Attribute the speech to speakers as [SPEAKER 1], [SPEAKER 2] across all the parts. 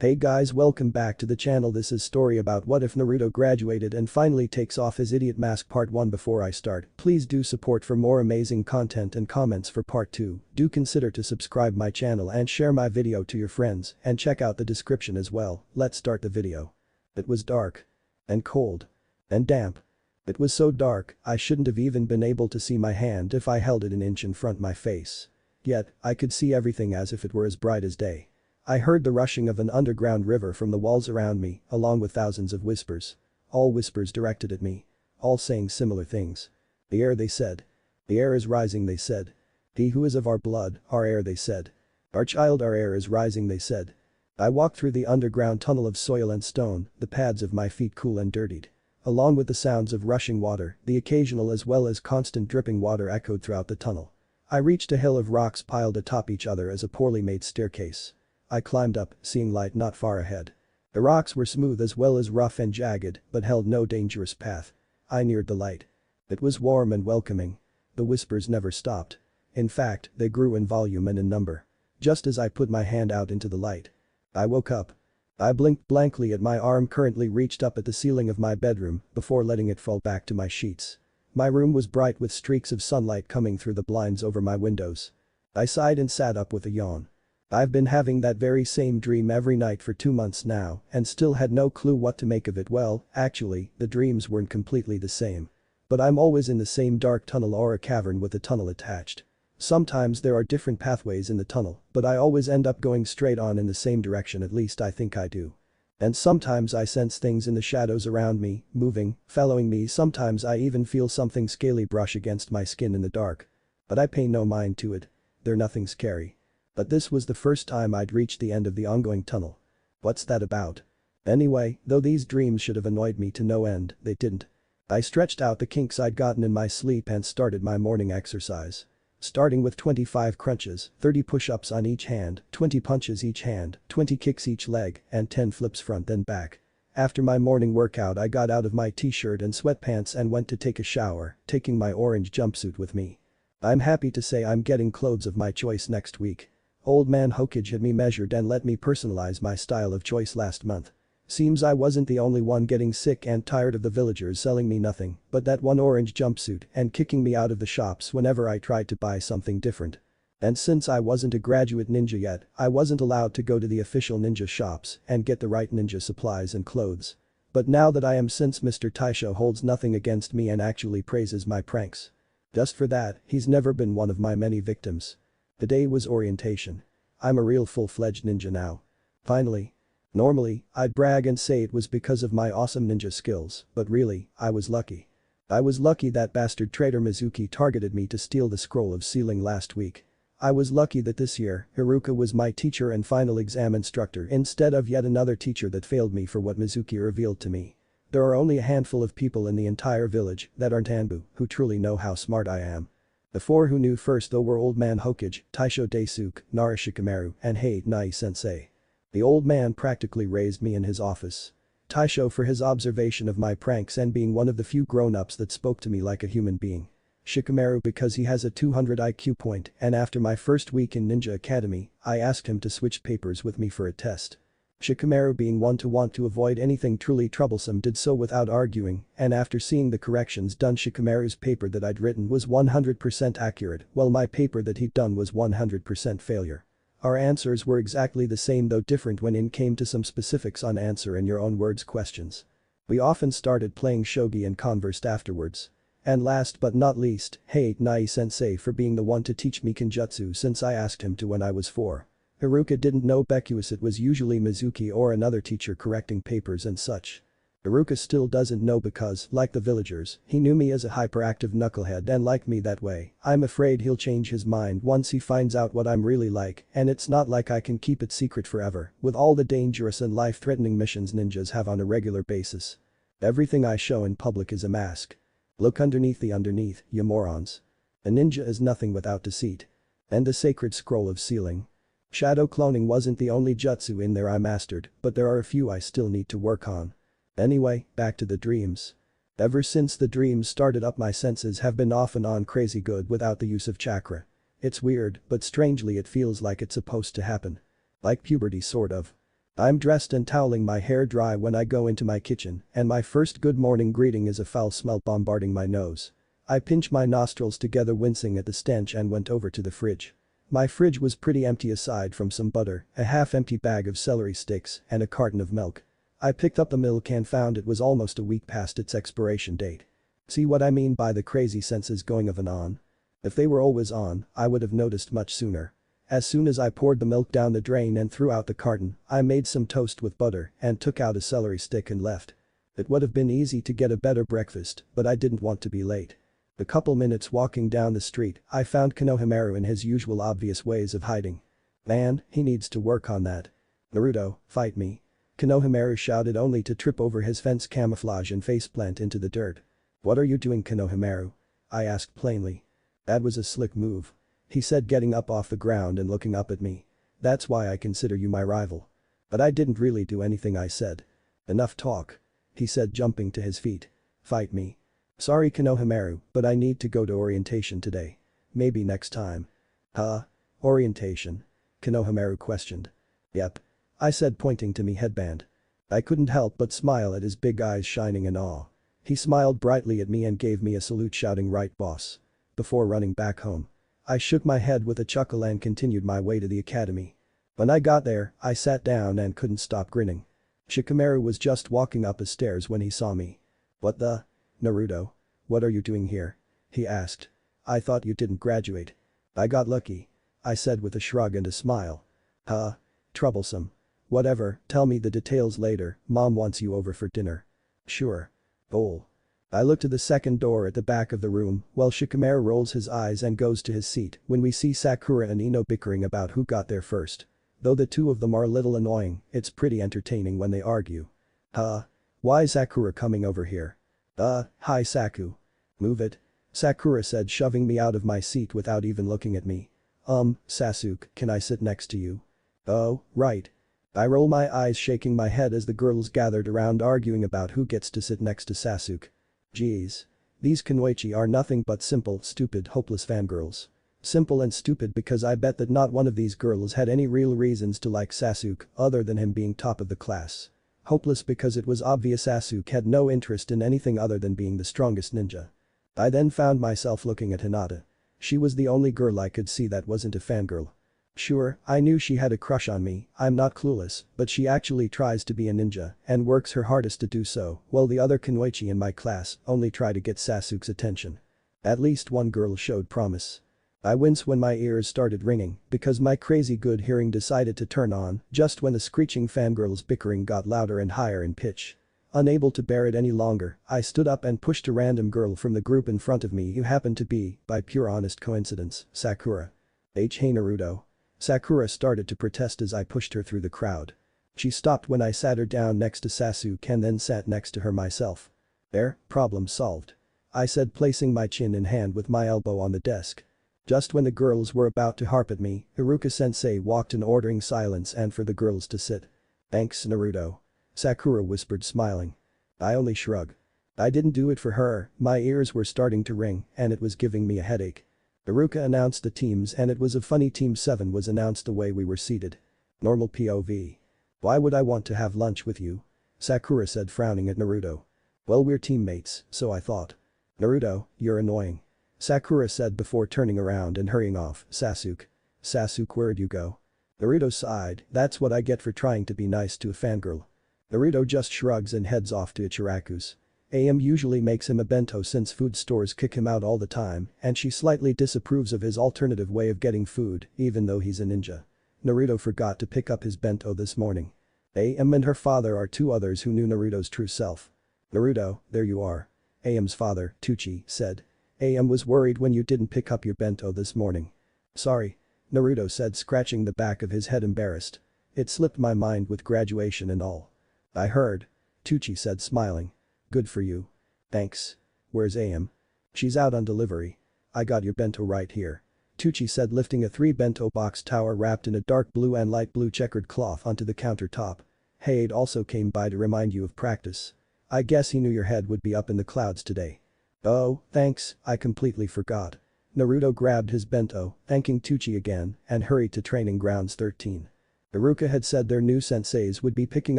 [SPEAKER 1] Hey guys, welcome back to the channel. This is story about what if Naruto graduated and finally takes off his idiot mask. Part 1. Before I start, please do support for more amazing content and comments for part 2. Do consider to subscribe my channel and share my video to your friends and check out the description as well. Let's start the video. It was dark. And cold. And damp. It was so dark, I shouldn't have even been able to see my hand if I held it an inch in front my face. Yet, I could see everything as if it were as bright as day. I heard the rushing of an underground river from the walls around me, along with thousands of whispers. All whispers directed at me. All saying similar things. The air, they said. The air is rising, they said. He who is of our blood, our air, they said. Our child, our air is rising, they said. I walked through the underground tunnel of soil and stone, the pads of my feet cool and dirtied. Along with the sounds of rushing water, the occasional as well as constant dripping water echoed throughout the tunnel. I reached a hill of rocks piled atop each other as a poorly made staircase. I climbed up, seeing light not far ahead. The rocks were smooth as well as rough and jagged, but held no dangerous path. I neared the light. It was warm and welcoming. The whispers never stopped. In fact, they grew in volume and in number. Just as I put my hand out into the light. I woke up. I blinked blankly at my arm currently reached up at the ceiling of my bedroom before letting it fall back to my sheets. My room was bright with streaks of sunlight coming through the blinds over my windows. I sighed and sat up with a yawn. I've been having that very same dream every night for 2 months now and still had no clue what to make of it. Well, actually, the dreams weren't completely the same. But I'm always in the same dark tunnel or a cavern with a tunnel attached. Sometimes there are different pathways in the tunnel, but I always end up going straight on in the same direction, at least I think I do. And sometimes I sense things in the shadows around me, moving, following me. Sometimes I even feel something scaly brush against my skin in the dark. But I pay no mind to it. They're nothing scary. But this was the first time I'd reached the end of the ongoing tunnel. What's that about? Anyway, though these dreams should have annoyed me to no end, they didn't. I stretched out the kinks I'd gotten in my sleep and started my morning exercise. Starting with 25 crunches, 30 push-ups on each hand, 20 punches each hand, 20 kicks each leg, and 10 flips front and back. After my morning workout I got out of my t-shirt and sweatpants and went to take a shower, taking my orange jumpsuit with me. I'm happy to say I'm getting clothes of my choice next week. Old man HOKAGE had me measured and let me personalize my style of choice last month. Seems I wasn't the only one getting sick and tired of the villagers selling me nothing but that one orange jumpsuit and kicking me out of the shops whenever I tried to buy something different. And since I wasn't a graduate ninja yet, I wasn't allowed to go to the official ninja shops and get the right ninja supplies and clothes. But now that I am, since Mr. Taisho holds nothing against me and actually praises my pranks. Just for that, he's never been one of my many victims. The day was orientation. I'm a real full-fledged ninja now. Finally. Normally, I'd brag and say it was because of my awesome ninja skills, but really, I was lucky. I was lucky that bastard traitor Mizuki targeted me to steal the scroll of sealing last week. I was lucky that this year, Haruka was my teacher and final exam instructor instead of yet another teacher that failed me for what Mizuki revealed to me. There are only a handful of people in the entire village that aren't Anbu who truly know how smart I am. The 4 who knew first though were Old Man HOKAGE, Taisho Daisuke, Nara Shikamaru, and Hei Nai Sensei. The old man practically raised me in his office. Taisho for his observation of my pranks and being one of the few grown-ups that spoke to me like a human being. Shikamaru because he has a 200 IQ point and after my first week in Ninja Academy, I asked him to switch papers with me for a test. Shikamaru being one to want to avoid anything truly troublesome did so without arguing, and after seeing the corrections done, Shikamaru's paper that I'd written was 100% accurate while my paper that he'd done was 100% failure. Our answers were exactly the same though different when it came to some specifics on answer in your own words questions. We often started playing shogi and conversed afterwards. And last but not least, Hei Nai Sensei for being the one to teach me Kenjutsu since I asked him to when I was 4. Haruka didn't know because it was usually Mizuki or another teacher correcting papers and such. Haruka still doesn't know because, like the villagers, he knew me as a hyperactive knucklehead and liked me that way. I'm afraid he'll change his mind once he finds out what I'm really like, and it's not like I can keep it secret forever with all the dangerous and life-threatening missions ninjas have on a regular basis. Everything I show in public is a mask. Look underneath the underneath, you morons. A ninja is nothing without deceit. And the sacred scroll of sealing. Shadow cloning wasn't the only jutsu in there I mastered, but there are a few I still need to work on. Anyway, back to the dreams. Ever since the dreams started up my senses have been off and on crazy good without the use of chakra. It's weird, but strangely it feels like it's supposed to happen. Like puberty sort of. I'm dressed and toweling my hair dry when I go into my kitchen, and my first good morning greeting is a foul smell bombarding my nose. I pinch my nostrils together, wincing at the stench, and went over to the fridge. My fridge was pretty empty aside from some butter, a half-empty bag of celery sticks, and a carton of milk. I picked up the milk and found it was almost a week past its expiration date. See what I mean by the crazy senses going off and on? If they were always on, I would have noticed much sooner. As soon as I poured the milk down the drain and threw out the carton, I made some toast with butter and took out a celery stick and left. It would have been easy to get a better breakfast, but I didn't want to be late. A couple minutes walking down the street, I found Konohamaru in his usual obvious ways of hiding. Man, he needs to work on that. Naruto, fight me. Konohamaru shouted, only to trip over his fence camouflage and faceplant into the dirt. What are you doing, Konohamaru? I asked plainly. That was a slick move. He said, getting up off the ground and looking up at me. That's why I consider you my rival. But I didn't really do anything, I said. Enough talk. He said, jumping to his feet. Fight me. Sorry, Konohamaru, but I need to go to orientation today. Maybe next time. Huh? Orientation? Konohamaru questioned. Yep. I said, pointing to me headband. I couldn't help but smile at his big eyes shining in awe. He smiled brightly at me and gave me a salute, shouting, right, boss. Before running back home. I shook my head with a chuckle and continued my way to the academy. When I got there, I sat down and couldn't stop grinning. Shikamaru was just walking up the stairs when he saw me. What the? Naruto. What are you doing here? He asked. I thought you didn't graduate. I got lucky. I said with a shrug and a smile. Huh? Troublesome. Whatever, tell me the details later, Mom wants you over for dinner. Sure. Bowl. I look to the second door at the back of the room while Shikamaru rolls his eyes and goes to his seat when we see Sakura and Ino bickering about who got there first. Though the two of them are a little annoying, it's pretty entertaining when they argue. Huh? Why is Sakura coming over here? Hi Saku. Move it. Sakura said, shoving me out of my seat without even looking at me. Sasuke, can I sit next to you? Oh, right. I roll my eyes, shaking my head as the girls gathered around arguing about who gets to sit next to Sasuke. Geez. These kunoichi are nothing but simple, stupid, hopeless fangirls. Simple and stupid because I bet that not one of these girls had any real reasons to like Sasuke other than him being top of the class. Hopeless because it was obvious Sasuke had no interest in anything other than being the strongest ninja. I then found myself looking at Hinata. She was the only girl I could see that wasn't a fangirl. Sure, I knew she had a crush on me, I'm not clueless, but she actually tries to be a ninja and works her hardest to do so, while the other kunoichi in my class only try to get Sasuke's attention. At least one girl showed promise. I wince when my ears started ringing because my crazy good hearing decided to turn on just when the screeching fangirls' bickering got louder and higher in pitch. Unable to bear it any longer, I stood up and pushed a random girl from the group in front of me who happened to be, by pure honest coincidence, Sakura. Hey Naruto. Sakura started to protest as I pushed her through the crowd. She stopped when I sat her down next to Sasuke and then sat next to her myself. There, problem solved. I said, placing my chin in hand with my elbow on the desk. Just when the girls were about to harp at me, Iruka-sensei walked in, ordering silence and for the girls to sit. Thanks, Naruto. Sakura whispered, smiling. I only shrug. I didn't do it for her, my ears were starting to ring and it was giving me a headache. Iruka announced the teams and it was a funny. Team 7 was announced the way we were seated. Normal POV. Why would I want to have lunch with you? Sakura said, frowning at Naruto. Well, we're teammates, so I thought. Naruto, you're annoying. Sakura said before turning around and hurrying off. Sasuke. Sasuke, where'd you go? Naruto sighed, that's what I get for trying to be nice to a fangirl. Naruto just shrugs and heads off to Ichiraku's. AM usually makes him a bento since food stores kick him out all the time and she slightly disapproves of his alternative way of getting food even though he's a ninja. Naruto forgot to pick up his bento this morning. AM and her father are two others who knew Naruto's true self. Naruto, there you are. AM's father, Tucci, said. AM was worried when you didn't pick up your bento this morning. Sorry. Naruto said, scratching the back of his head, embarrassed. It slipped my mind with graduation and all. I heard. Tucci said, smiling. Good for you. Thanks. Where's AM? She's out on delivery. I got your bento right here. Tucci said, lifting a 3 bento box tower wrapped in a dark blue and light blue checkered cloth onto the countertop. Hayate also came by to remind you of practice. I guess he knew your head would be up in the clouds today. Oh, thanks, I completely forgot. Naruto grabbed his bento, thanking Tucci again, and hurried to training grounds 13. Iruka had said their new senseis would be picking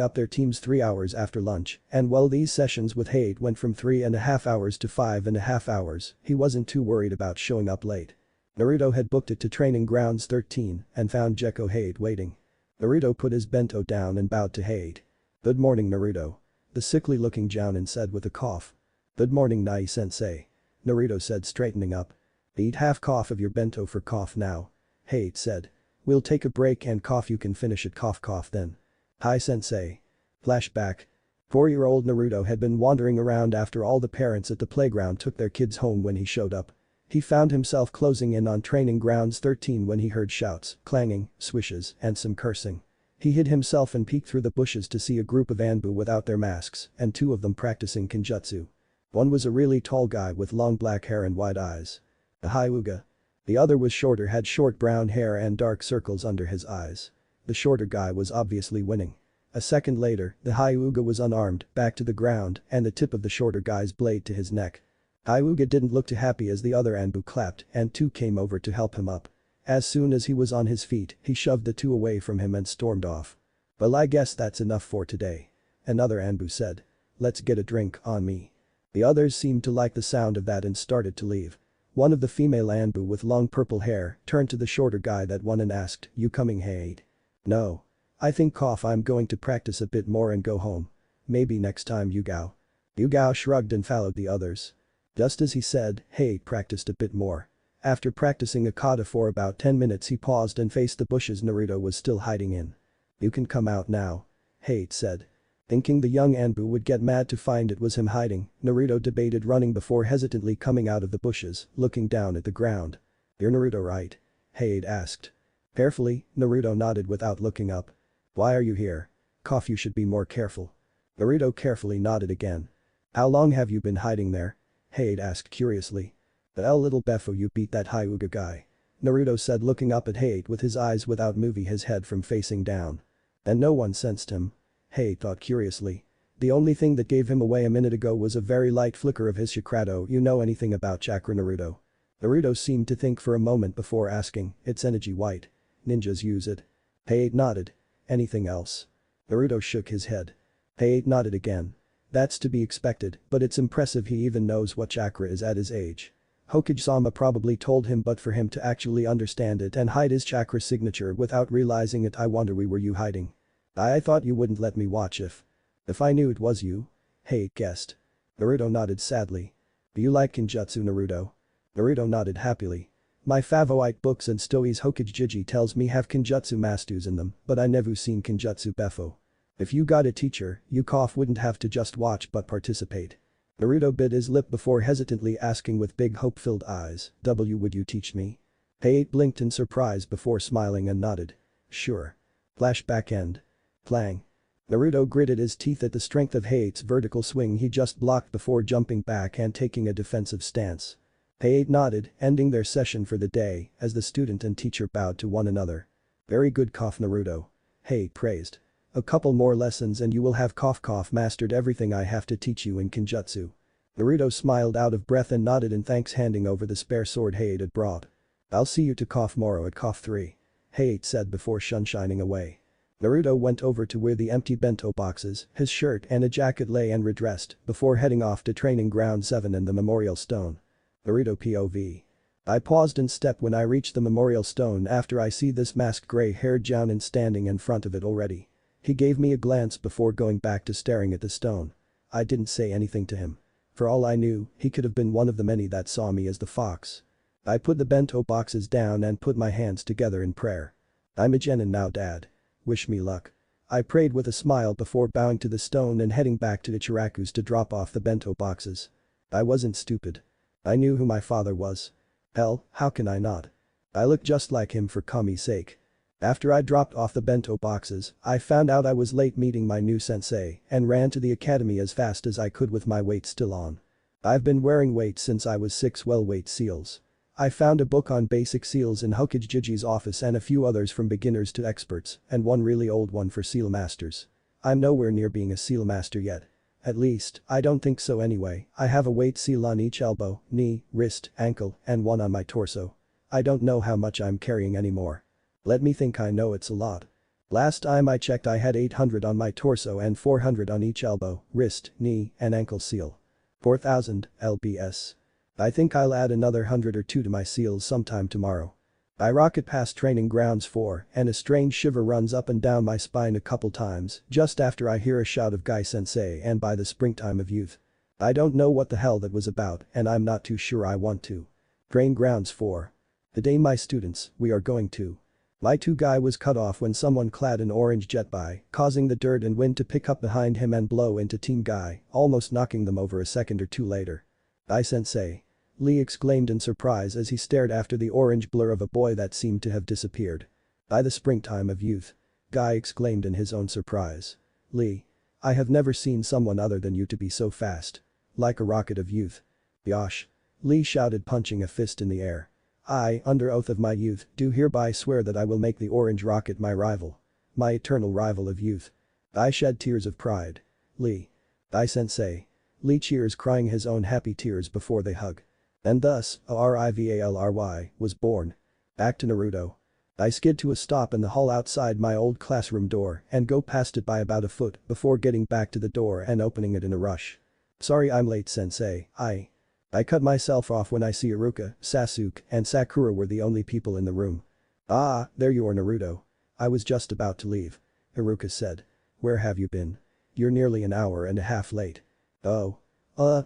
[SPEAKER 1] up their teams 3 hours after lunch, and while these sessions with Hade went from 3.5 hours to 5.5 hours, he wasn't too worried about showing up late. Naruto had booked it to training grounds 13 and found Gekko Hade waiting. Naruto put his bento down and bowed to Hade. "Good morning, Naruto," the sickly-looking Jounin said with a cough. "Good morning, Nai-sensei," Naruto said, straightening up. "Eat half cough of your bento for cough now," Hade said. "We'll take a break and cough, you can finish it cough then." "Hi sensei." Flashback. 4-year-old Naruto had been wandering around after all the parents at the playground took their kids home when he showed up. He found himself closing in on training grounds 13 when he heard shouts, clanging, swishes, and some cursing. He hid himself and peeked through the bushes to see a group of Anbu without their masks and 2 of them practicing kenjutsu. One was a really tall guy with long black hair and wide eyes. A Hyuga. The other was shorter, had short brown hair and dark circles under his eyes. The shorter guy was obviously winning. A second later, the Hyuga was unarmed, back to the ground, and the tip of the shorter guy's blade to his neck. Hyuga didn't look too happy as the other Anbu clapped and 2 came over to help him up. As soon as he was on his feet, he shoved the 2 away from him and stormed off. "Well, I guess that's enough for today," another Anbu said. "Let's get a drink on me." The others seemed to like the sound of that and started to leave. One of the female Anbu with long purple hair turned to the shorter guy that won and asked, "You coming, Hade?" "No. I think I'm going to practice a bit more and go home. Maybe next time, Yugao." Yugao shrugged and followed the others. Just as he said, Hade practiced a bit more. After practicing a kata for about 10 minutes, he paused and faced the bushes Naruto was still hiding in. "You can come out now," Hade said. Thinking the young Anbu would get mad to find it was him hiding, Naruto debated running before hesitantly coming out of the bushes, looking down at the ground. "You're Naruto, right?" Hade asked. Carefully, Naruto nodded without looking up. "Why are you here? You should be more careful." Naruto carefully nodded again. "How long have you been hiding there?" Hade asked curiously. Little Befo, you beat that Hyuga guy," Naruto said, looking up at Hade with his eyes without moving his head from facing down. "And no one sensed him?" Hade thought curiously. The only thing that gave him away a minute ago was a very light flicker of his chakra. "You know anything about chakra, Naruto?" Naruto seemed to think for a moment before asking. "It's energy, white. Ninjas use it." Hade nodded. "Anything else?" Naruto shook his head. Hade nodded again. "That's to be expected, but it's impressive he even knows what chakra is at his age." Hokage-sama probably told him, but for him to actually understand it and hide his chakra signature without realizing it, I wonder where were you hiding? I thought you wouldn't let me watch if I knew it was you," Hade guessed. Naruto nodded sadly. "Do you like kenjutsu, Naruto?" Naruto nodded happily. "My favorite books and stories Hokage tells me have kenjutsu masters in them, but I never seen kenjutsu before. If you got a teacher, you wouldn't have to just watch but participate." Naruto bit his lip before hesitantly asking with big hope-filled eyes, "Would you teach me?" Hade blinked in surprise before smiling and nodded. "Sure." Flashback end. Clang. Naruto gritted his teeth at the strength of Hade's vertical swing he just blocked before jumping back and taking a defensive stance. Hade nodded, ending their session for the day as the student and teacher bowed to one another. "Very good, Naruto," Hade praised. "A couple more lessons and you will have mastered everything I have to teach you in kenjutsu." Naruto smiled out of breath and nodded in thanks, handing over the spare sword Hade had brought. "I'll see you tomorrow at 3, Hade said before shining away. Naruto went over to where the empty bento boxes, his shirt and a jacket lay and redressed before heading off to training ground 7 and the memorial stone. Naruto POV. "I paused and stepped when I reached the memorial stone after I see this masked gray-haired Jounin standing in front of it already. He gave me a glance before going back to staring at the stone. I didn't say anything to him. For all I knew, he could have been one of the many that saw me as the fox. I put the bento boxes down and put my hands together in prayer. I'm a genin now, Dad. Wish me luck." I prayed with a smile before bowing to the stone and heading back to the Ichiraku's to drop off the bento boxes. I wasn't stupid. I knew who my father was. Hell, how can I not? I look just like him for Kami's sake. After I dropped off the bento boxes, I found out I was late meeting my new sensei and ran to the academy as fast as I could with my weight still on. I've been wearing weights since I was 6. Weight seals. I found a book on basic seals in HOKAGE's office and a few others from beginners to experts and one really old one for seal masters. I'm nowhere near being a seal master yet. At least, I don't think so anyway. I have a weight seal on each elbow, knee, wrist, ankle, and one on my torso. I don't know how much I'm carrying anymore. Let me think, I know it's a lot. Last time I checked I had 800 on my torso and 400 on each elbow, wrist, knee, and ankle seal. 4000 lbs. I think I'll add another 100 or 2 to my seals sometime tomorrow. I rocket past training grounds 4 and a strange shiver runs up and down my spine a couple times just after I hear a shout of "Guy Sensei" and by the springtime of youth. I don't know what the hell that was about and I'm not too sure I want to. Train grounds 4. The day my students, we are going to. My 2 guy was cut off when someone clad in orange jet by, causing the dirt and wind to pick up behind him and blow into team guy, almost knocking them over a second or two later. "Guy Sensei." Lee exclaimed in surprise as he stared after the orange blur of a boy that seemed to have disappeared. "By the springtime of youth." Guy exclaimed in his own surprise. "Lee. I have never seen someone other than you to be so fast. Like a rocket of youth." "Yosh." Lee shouted, punching a fist in the air. "I, under oath of my youth, do hereby swear that I will make the orange rocket my rival. My eternal rival of youth." I shed tears of pride. "Lee. Guy Sensei." Lee cheers, crying his own happy tears before they hug. And thus, a rivalry was born. Back to Naruto. I skid to a stop in the hall outside my old classroom door and go past it by about a foot before getting back to the door and opening it in a rush. "Sorry I'm late, Sensei, I cut myself off when I see Iruka, Sasuke, and Sakura were the only people in the room." "Ah, there you are, Naruto. I was just about to leave." Iruka said. "Where have you been? You're nearly an hour and a half late." "Oh.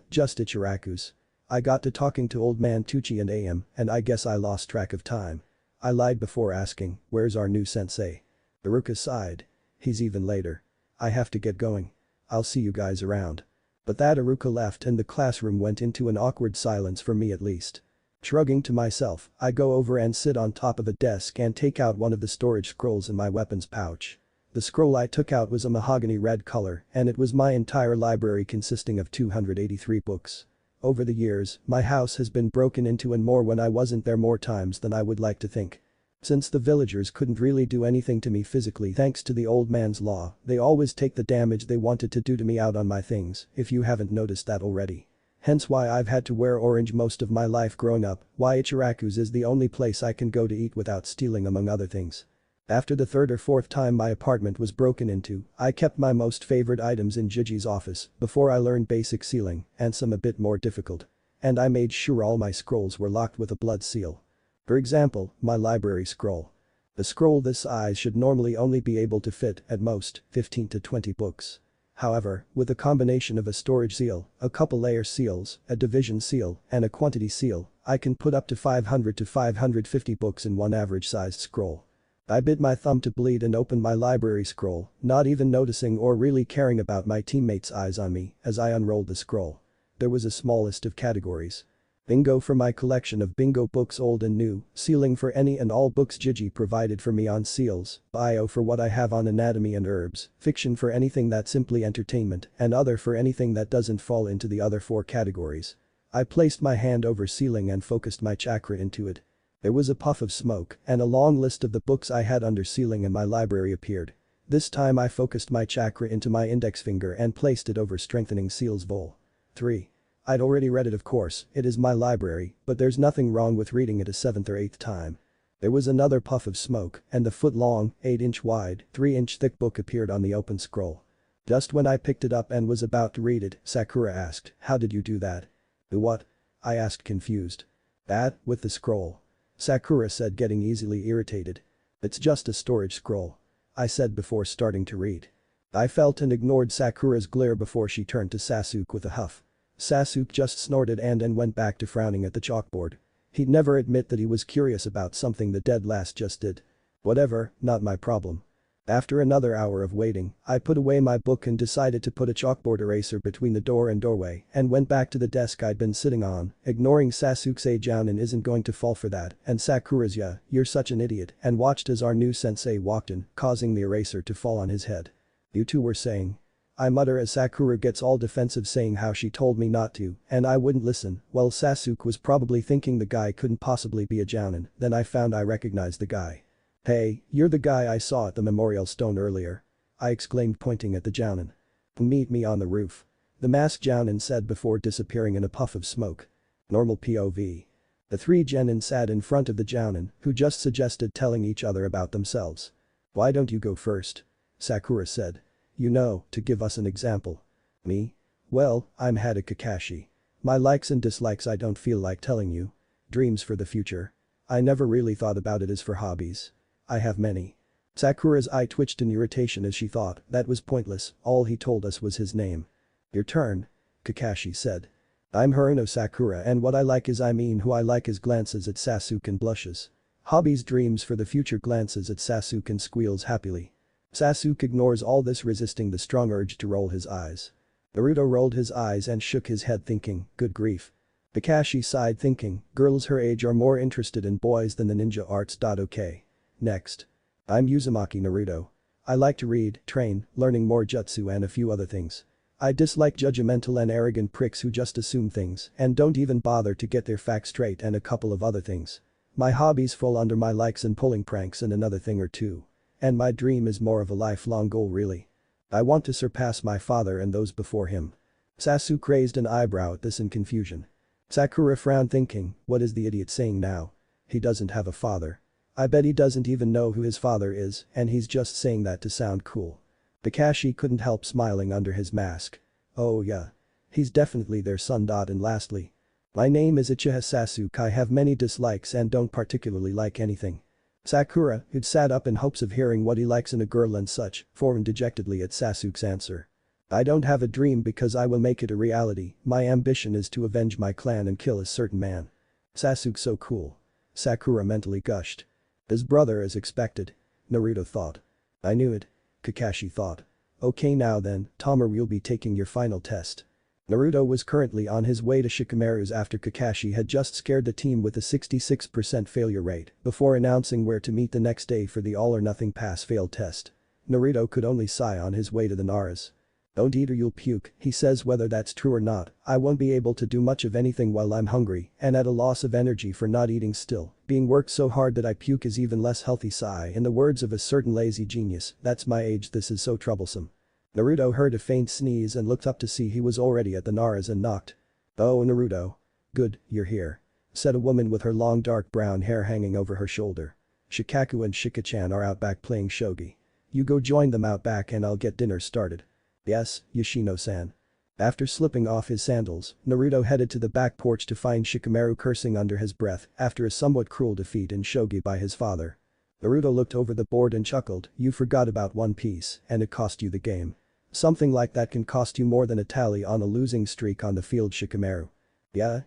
[SPEAKER 1] Just Ichiraku's. I got to talking to old man Tucci and AM and I guess I lost track of time. I lied before asking, where's our new sensei?" Iruka sighed. "He's even later. I have to get going. I'll see you guys around." But that Iruka left and the classroom went into an awkward silence for me at least. Shrugging to myself, I go over and sit on top of a desk and take out one of the storage scrolls in my weapons pouch. The scroll I took out was a mahogany red color and it was my entire library consisting of 283 books. Over the years, my house has been broken into and more when I wasn't there more times than I would like to think. Since the villagers couldn't really do anything to me physically thanks to the old man's law, they always take the damage they wanted to do to me out on my things, if you haven't noticed that already. Hence why I've had to wear orange most of my life growing up, why Ichiraku's is the only place I can go to eat without stealing among other things. After the 3rd or 4th time my apartment was broken into, I kept my most favorite items in Gigi's office before I learned basic sealing and some a bit more difficult. And I made sure all my scrolls were locked with a blood seal. For example, my library scroll. A scroll this size should normally only be able to fit, at most, 15 to 20 books. However, with a combination of a storage seal, a couple layer seals, a division seal, and a quantity seal, I can put up to 500 to 550 books in one average sized scroll. I bit my thumb to bleed and opened my library scroll, not even noticing or really caring about my teammates' eyes on me as I unrolled the scroll. There was a small list of categories. Bingo for my collection of bingo books old and new, sealing for any and all books Gigi provided for me on seals, bio for what I have on anatomy and herbs, fiction for anything that's simply entertainment, and other for anything that doesn't fall into the other 4 categories. I placed my hand over sealing and focused my chakra into it. There was a puff of smoke and a long list of the books I had under sealing in my library appeared. This time I focused my chakra into my index finger and placed it over strengthening seals bowl. 3. I'd already read it, of course, it is my library, but there's nothing wrong with reading it a 7th or 8th time. There was another puff of smoke and the foot-long, 8-inch wide, 3-inch thick book appeared on the open scroll. Just when I picked it up and was about to read it, Sakura asked, "How did you do that?" "Do what?" I asked, confused. "That, with the scroll." Sakura said, getting easily irritated. "It's just a storage scroll," I said before starting to read. I felt and ignored Sakura's glare before she turned to Sasuke with a huff. Sasuke just snorted and went back to frowning at the chalkboard. He'd never admit that he was curious about something the dead last just did. Whatever, not my problem. After another hour of waiting, I put away my book and decided to put a chalkboard eraser between the door and doorway and went back to the desk I'd been sitting on, ignoring Sasuke's "Jounin isn't going to fall for that" and Sakura's "Yeah, you're such an idiot," and watched as our new sensei walked in, causing the eraser to fall on his head. "You two were saying?" I mutter as Sakura gets all defensive, saying how she told me not to and I wouldn't listen. Well, Sasuke was probably thinking the guy couldn't possibly be a Jounin, then I found I recognized the guy. "Hey, you're the guy I saw at the memorial stone earlier," I exclaimed, pointing at the Jounin. "Meet me on the roof," the masked Jounin said before disappearing in a puff of smoke. Normal POV. The 3 genin sat in front of the Jounin, who just suggested telling each other about themselves. Why don't you go first? Sakura said. You know, to give us an example. Me? Well, I'm Hada Kakashi. My likes and dislikes I don't feel like telling you. Dreams for the future. I never really thought about it as for hobbies. I have many. Sakura's eye twitched in irritation as she thought that was pointless, all he told us was his name. Your turn. Kakashi said. I'm Haruno Sakura and what I like is I mean who I like is glances at Sasuke and blushes. Hobbies dreams for the future glances at Sasuke and squeals happily. Sasuke ignores all this resisting the strong urge to roll his eyes. Naruto rolled his eyes and shook his head thinking, good grief. Kakashi sighed thinking, girls her age are more interested in boys than the ninja arts. Okay. Next. I'm Uzumaki Naruto. I like to read, train, learning more jutsu and a few other things. I dislike judgmental and arrogant pricks who just assume things and don't even bother to get their facts straight and a couple of other things. My hobbies fall under my likes and pulling pranks and another thing or two. And my dream is more of a lifelong goal really. I want to surpass my father and those before him. Sasuke raised an eyebrow at this in confusion. Sakura frowned thinking, what is the idiot saying now? He doesn't have a father. I bet he doesn't even know who his father is and he's just saying that to sound cool. Kakashi couldn't help smiling under his mask. Oh yeah. He's definitely their son. And lastly. My name is Uchiha Sasuke. I have many dislikes and don't particularly like anything. Sakura, who'd sat up in hopes of hearing what he likes in a girl and such, frowned dejectedly at Sasuke's answer. I don't have a dream because I will make it a reality, my ambition is to avenge my clan and kill a certain man. Sasuke's so cool. Sakura mentally gushed. His brother as expected. Naruto thought. I knew it. Kakashi thought. Okay now then, Tomoru will be taking your final test. Naruto was currently on his way to Shikamaru's after Kakashi had just scared the team with a 66% failure rate before announcing where to meet the next day for the all-or-nothing pass-fail test. Naruto could only sigh on his way to the Naras. Don't eat or you'll puke, he says whether that's true or not, I won't be able to do much of anything while I'm hungry and at a loss of energy for not eating still, being worked so hard that I puke is even less healthy sigh in the words of a certain lazy genius, that's my age this is so troublesome. Naruto heard a faint sneeze and looked up to see he was already at the Naras and knocked. Oh Naruto. Good, you're here. Said a woman with her long dark brown hair hanging over her shoulder. Shikaku and Shika-chan are out back playing shogi. You go join them out back and I'll get dinner started. Yes, Yoshino-san. After slipping off his sandals, Naruto headed to the back porch to find Shikamaru cursing under his breath after a somewhat cruel defeat in shogi by his father. Naruto looked over the board and chuckled, you forgot about One Piece and it cost you the game. Something like that can cost you more than a tally on a losing streak on the field Shikamaru. Yeah.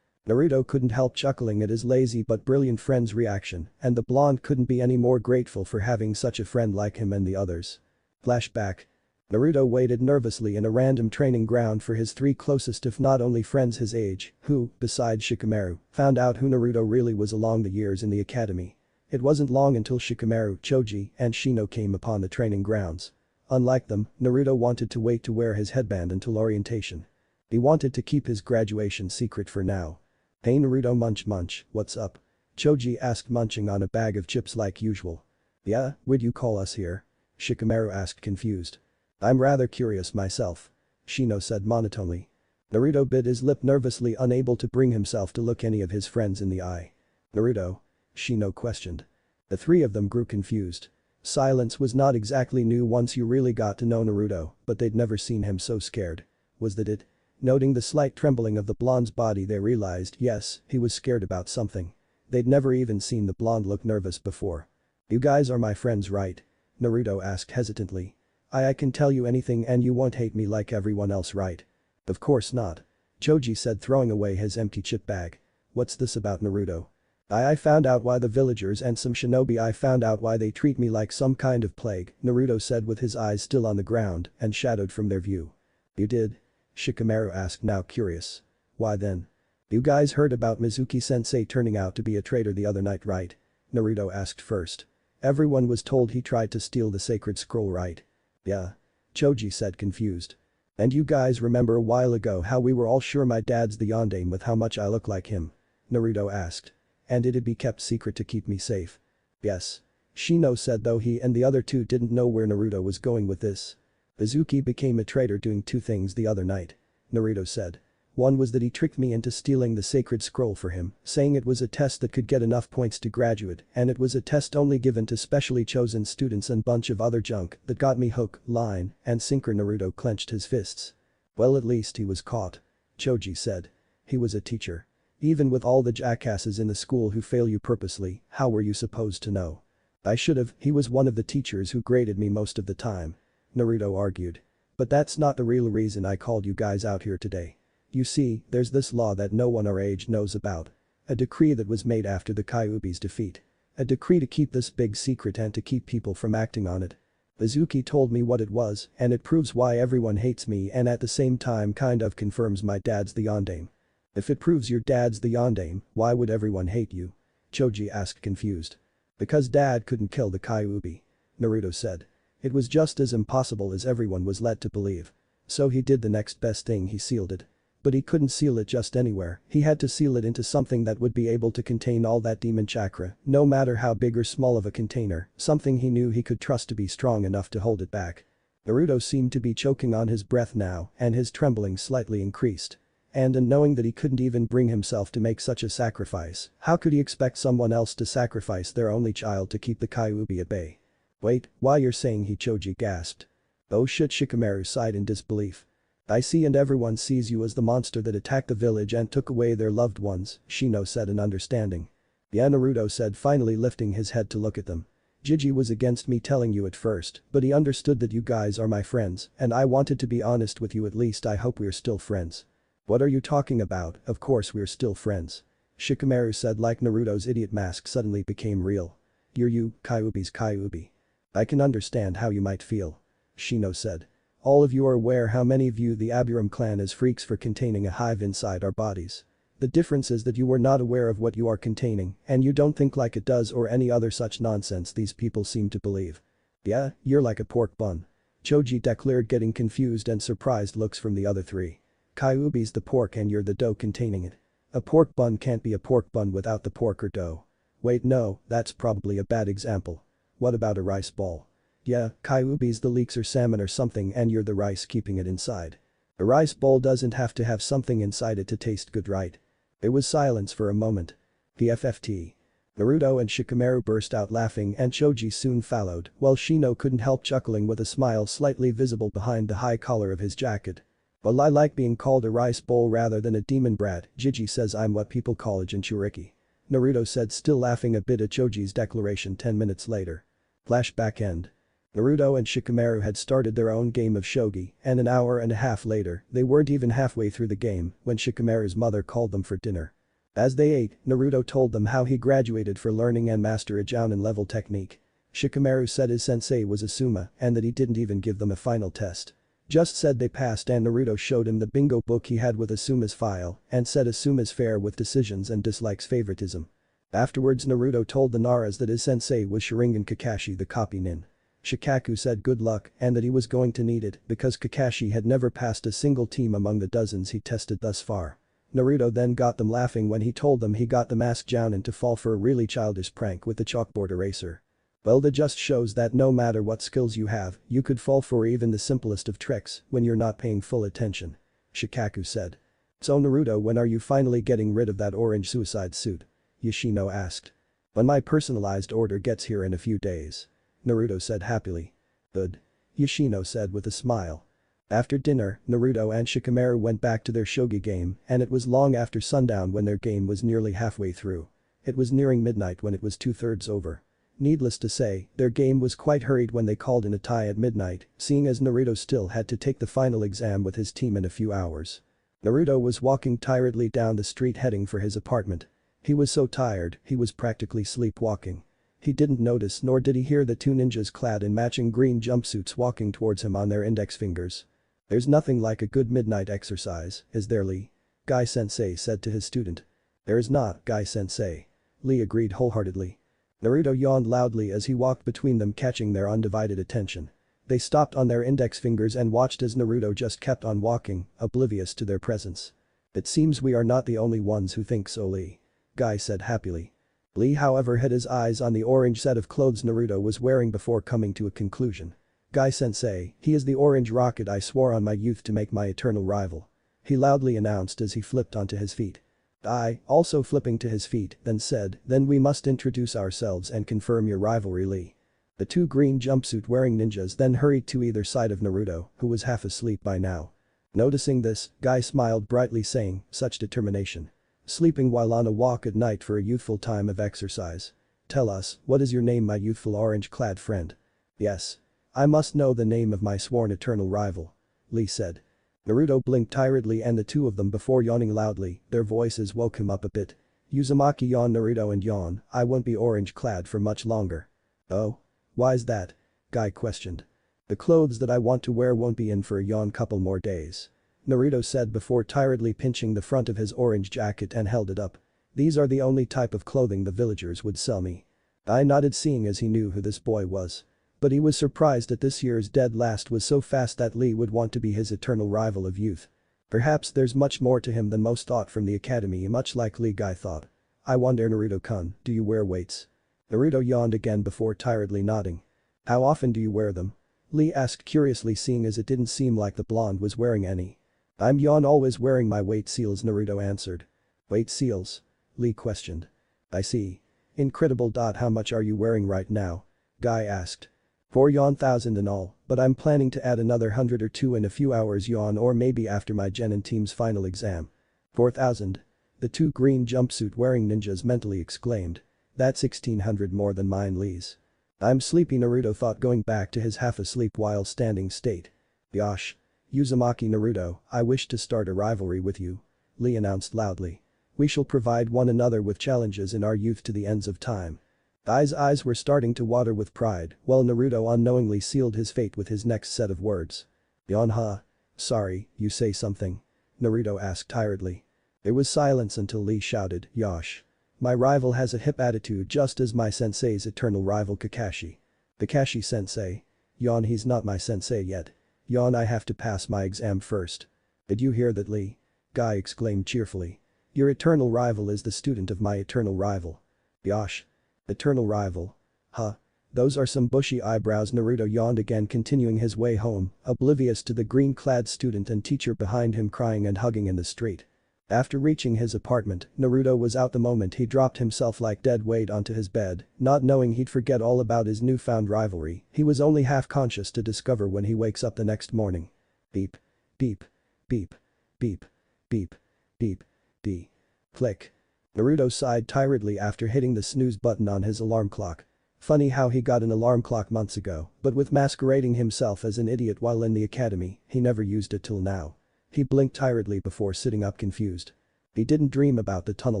[SPEAKER 1] Naruto couldn't help chuckling at his lazy but brilliant friend's reaction and the blonde couldn't be any more grateful for having such a friend like him and the others. Flashback. Naruto waited nervously in a random training ground for his three closest if not only friends his age, who, besides Shikamaru, found out who Naruto really was along the years in the academy. It wasn't long until Shikamaru, Choji, and Shino came upon the training grounds. Unlike them, Naruto wanted to wait to wear his headband until orientation. He wanted to keep his graduation secret for now. Hey Naruto munch, what's up? Choji asked munching on a bag of chips like usual. Yeah, would you call us here? Shikamaru asked confused. I'm rather curious myself. Shino said monotonely. Naruto bit his lip nervously unable to bring himself to look any of his friends in the eye. Naruto? Shino questioned. The three of them grew confused. Silence was not exactly new once you really got to know Naruto, but they'd never seen him so scared. Was that it? Noting the slight trembling of the blonde's body they realized yes, he was scared about something. They'd never even seen the blonde look nervous before. You guys are my friends right? Naruto asked hesitantly. I can tell you anything and you won't hate me like everyone else right? Of course not. Choji said throwing away his empty chip bag. What's this about Naruto? I found out why the villagers and some shinobi I found out why they treat me like some kind of plague, Naruto said with his eyes still on the ground and shadowed from their view. You did? Shikamaru asked now curious. Why then? You guys heard about Mizuki-sensei turning out to be a traitor the other night right? Naruto asked first. Everyone was told he tried to steal the sacred scroll right? Yeah. Choji said confused. And you guys remember a while ago how we were all sure my dad's the yondaime with how much I look like him? Naruto asked. And it'd be kept secret to keep me safe. Yes. Shino said though he and the other two didn't know where Naruto was going with this. Mizuki became a traitor doing two things the other night. Naruto said. One was that he tricked me into stealing the sacred scroll for him, saying it was a test that could get enough points to graduate, and it was a test only given to specially chosen students and bunch of other junk that got me hook, line, and sinker. Naruto clenched his fists. Well, at least he was caught. Choji said. He was a teacher. Even with all the jackasses in the school who fail you purposely, how were you supposed to know? I should've, he was one of the teachers who graded me most of the time. Naruto argued. But that's not the real reason I called you guys out here today. You see, there's this law that no one our age knows about. A decree that was made after the Kyuubi's defeat. A decree to keep this big secret and to keep people from acting on it. Izuki told me what it was, and it proves why everyone hates me and at the same time kind of confirms my dad's the yondaime. If it proves your dad's the yondaime, why would everyone hate you? Choji asked confused. Because dad couldn't kill the Kyuubi. Naruto said. It was just as impossible as everyone was led to believe. So he did the next best thing, he sealed it. But he couldn't seal it just anywhere, he had to seal it into something that would be able to contain all that demon chakra, no matter how big or small of a container, something he knew he could trust to be strong enough to hold it back. Naruto seemed to be choking on his breath now, and his trembling slightly increased. And knowing that he couldn't even bring himself to make such a sacrifice, how could he expect someone else to sacrifice their only child to keep the Kyuubi at bay? Wait, why you're saying he? Choji gasped. Oh shit, Shikamaru sighed in disbelief. I see, and everyone sees you as the monster that attacked the village and took away their loved ones, Shino said in understanding. Yeah, Naruto said, finally lifting his head to look at them. Gigi was against me telling you at first, but he understood that you guys are my friends, and I wanted to be honest with you. At least I hope we're still friends. What are you talking about? Of course we're still friends. Shikamaru said like Naruto's idiot mask suddenly became real. You're you, Kyuubi's Kyuubi. I can understand how you might feel. Shino said. All of you are aware how many view the Aburam clan as freaks for containing a hive inside our bodies. The difference is that you were not aware of what you are containing, and you don't think like it does or any other such nonsense these people seem to believe. Yeah, you're like a pork bun. Choji declared, getting confused and surprised looks from the other three. Kyuubi's the pork and you're the dough containing it. A pork bun can't be a pork bun without the pork or dough. Wait, no, that's probably a bad example. What about a rice ball? Yeah, Kyuubi's the leeks or salmon or something and you're the rice keeping it inside. A rice bowl doesn't have to have something inside it to taste good, right? There was silence for a moment. The FFT. Naruto and Shikamaru burst out laughing and Choji soon followed, while Shino couldn't help chuckling with a smile slightly visible behind the high collar of his jacket. Well, I like being called a rice bowl rather than a demon brat. Gigi says I'm what people call a Jinchuriki. Naruto said, still laughing a bit at Choji's declaration. 10 minutes later. Flashback end. Naruto and Shikamaru had started their own game of shogi, and an hour and a half later, they weren't even halfway through the game when Shikamaru's mother called them for dinner. As they ate, Naruto told them how he graduated for learning and master a Jounin level technique. Shikamaru said his sensei was Asuma and that he didn't even give them a final test. Just said they passed, and Naruto showed him the bingo book he had with Asuma's file and said Asuma's fair with decisions and dislikes favoritism. Afterwards, Naruto told the Naras that his sensei was Sharingan Kakashi, the copy nin. Shikaku said good luck and that he was going to need it because Kakashi had never passed a single team among the dozens he tested thus far. Naruto then got them laughing when he told them he got the masked Jounin to fall for a really childish prank with the chalkboard eraser. Well, that just shows that no matter what skills you have, you could fall for even the simplest of tricks when you're not paying full attention. Shikaku said. So Naruto, when are you finally getting rid of that orange suicide suit? Yoshino asked. When my personalized order gets here in a few days. Naruto said happily. Good. Yoshino said with a smile. After dinner, Naruto and Shikamaru went back to their shogi game and it was long after sundown when their game was nearly halfway through. It was nearing midnight when it was 2/3 over. Needless to say, their game was quite hurried when they called in a tie at midnight, seeing as Naruto still had to take the final exam with his team in a few hours. Naruto was walking tiredly down the street heading for his apartment. He was so tired, he was practically sleepwalking. He didn't notice nor did he hear the two ninjas clad in matching green jumpsuits walking towards him on their index fingers. There's nothing like a good midnight exercise, is there, Lee? Guy Sensei said to his student. There is not, Guy Sensei. Lee agreed wholeheartedly. Naruto yawned loudly as he walked between them, catching their undivided attention. They stopped on their index fingers and watched as Naruto just kept on walking, oblivious to their presence. It seems we are not the only ones who think so, Lee. Guy said happily. Lee, however, had his eyes on the orange set of clothes Naruto was wearing before coming to a conclusion. Guy Sensei, he is the orange rocket I swore on my youth to make my eternal rival. he loudly announced as he flipped onto his feet. I, also flipping to his feet, then said, then we must introduce ourselves and confirm your rivalry, Lee. The two green jumpsuit-wearing ninjas then hurried to either side of Naruto, who was half asleep by now. Noticing this, Guy smiled brightly saying, such determination. Sleeping while on a walk at night for a youthful time of exercise. Tell us, what is your name, my youthful orange-clad friend? Yes. I must know the name of my sworn eternal rival. Lee said. Naruto blinked tiredly and the two of them before yawning loudly, their voices woke him up a bit. Uzumaki yawned. Naruto and yawn, I won't be orange-clad for much longer. Oh? Why's that? Guy questioned. The clothes that I want to wear won't be in for a yawn couple more days. Naruto said before tiredly pinching the front of his orange jacket and held it up. These are the only type of clothing the villagers would sell me. I nodded seeing as he knew who this boy was. But he was surprised that this year's dead last was so fast that Lee would want to be his eternal rival of youth. Perhaps there's much more to him than most thought from the academy, much like Lee. Guy thought. I wonder, Naruto-kun, do you wear weights? Naruto yawned again before tiredly nodding. How often do you wear them? Lee asked curiously seeing as it didn't seem like the blonde was wearing any. I'm always wearing my weight seals, Naruto answered. Weight seals? Lee questioned. I see. Incredible. How much are you wearing right now? Guy asked. 4,000 in all, but I'm planning to add another 100 or 2 in a few hours, or maybe after my Genin team's final exam. 4,000? The two green jumpsuit wearing ninjas mentally exclaimed. That's 1,600 more than mine, Lee's. I'm sleepy, Naruto thought, going back to his half-asleep while standing state. Yosh. Uzumaki. Naruto, I wish to start a rivalry with you. Lee announced loudly. We shall provide one another with challenges in our youth to the ends of time. Guy's eyes were starting to water with pride, while Naruto unknowingly sealed his fate with his next set of words. Yon-ha? Sorry, you say something? Naruto asked tiredly. There was silence until Lee shouted, Yosh. My rival has a hip attitude just as my sensei's eternal rival Kakashi. Kakashi sensei? Yon, he's not my sensei yet. Yon, I have to pass my exam first. Did you hear that, Lee? Guy exclaimed cheerfully. Your eternal rival is the student of my eternal rival. Yosh. Eternal rival? Huh? Those are some bushy eyebrows. Naruto yawned again, continuing his way home, oblivious to the green-clad student and teacher behind him crying and hugging in the street. After reaching his apartment, Naruto was out the moment he dropped himself like dead weight onto his bed, not knowing he'd forget all about his newfound rivalry. He was only half conscious to discover when he wakes up the next morning. Beep. Beep. Beep. Beep. Beep. Beep. Beep. Click. Naruto sighed tiredly after hitting the snooze button on his alarm clock. Funny how he got an alarm clock months ago, but with masquerading himself as an idiot while in the academy, he never used it till now. He blinked tiredly before sitting up confused. He didn't dream about the tunnel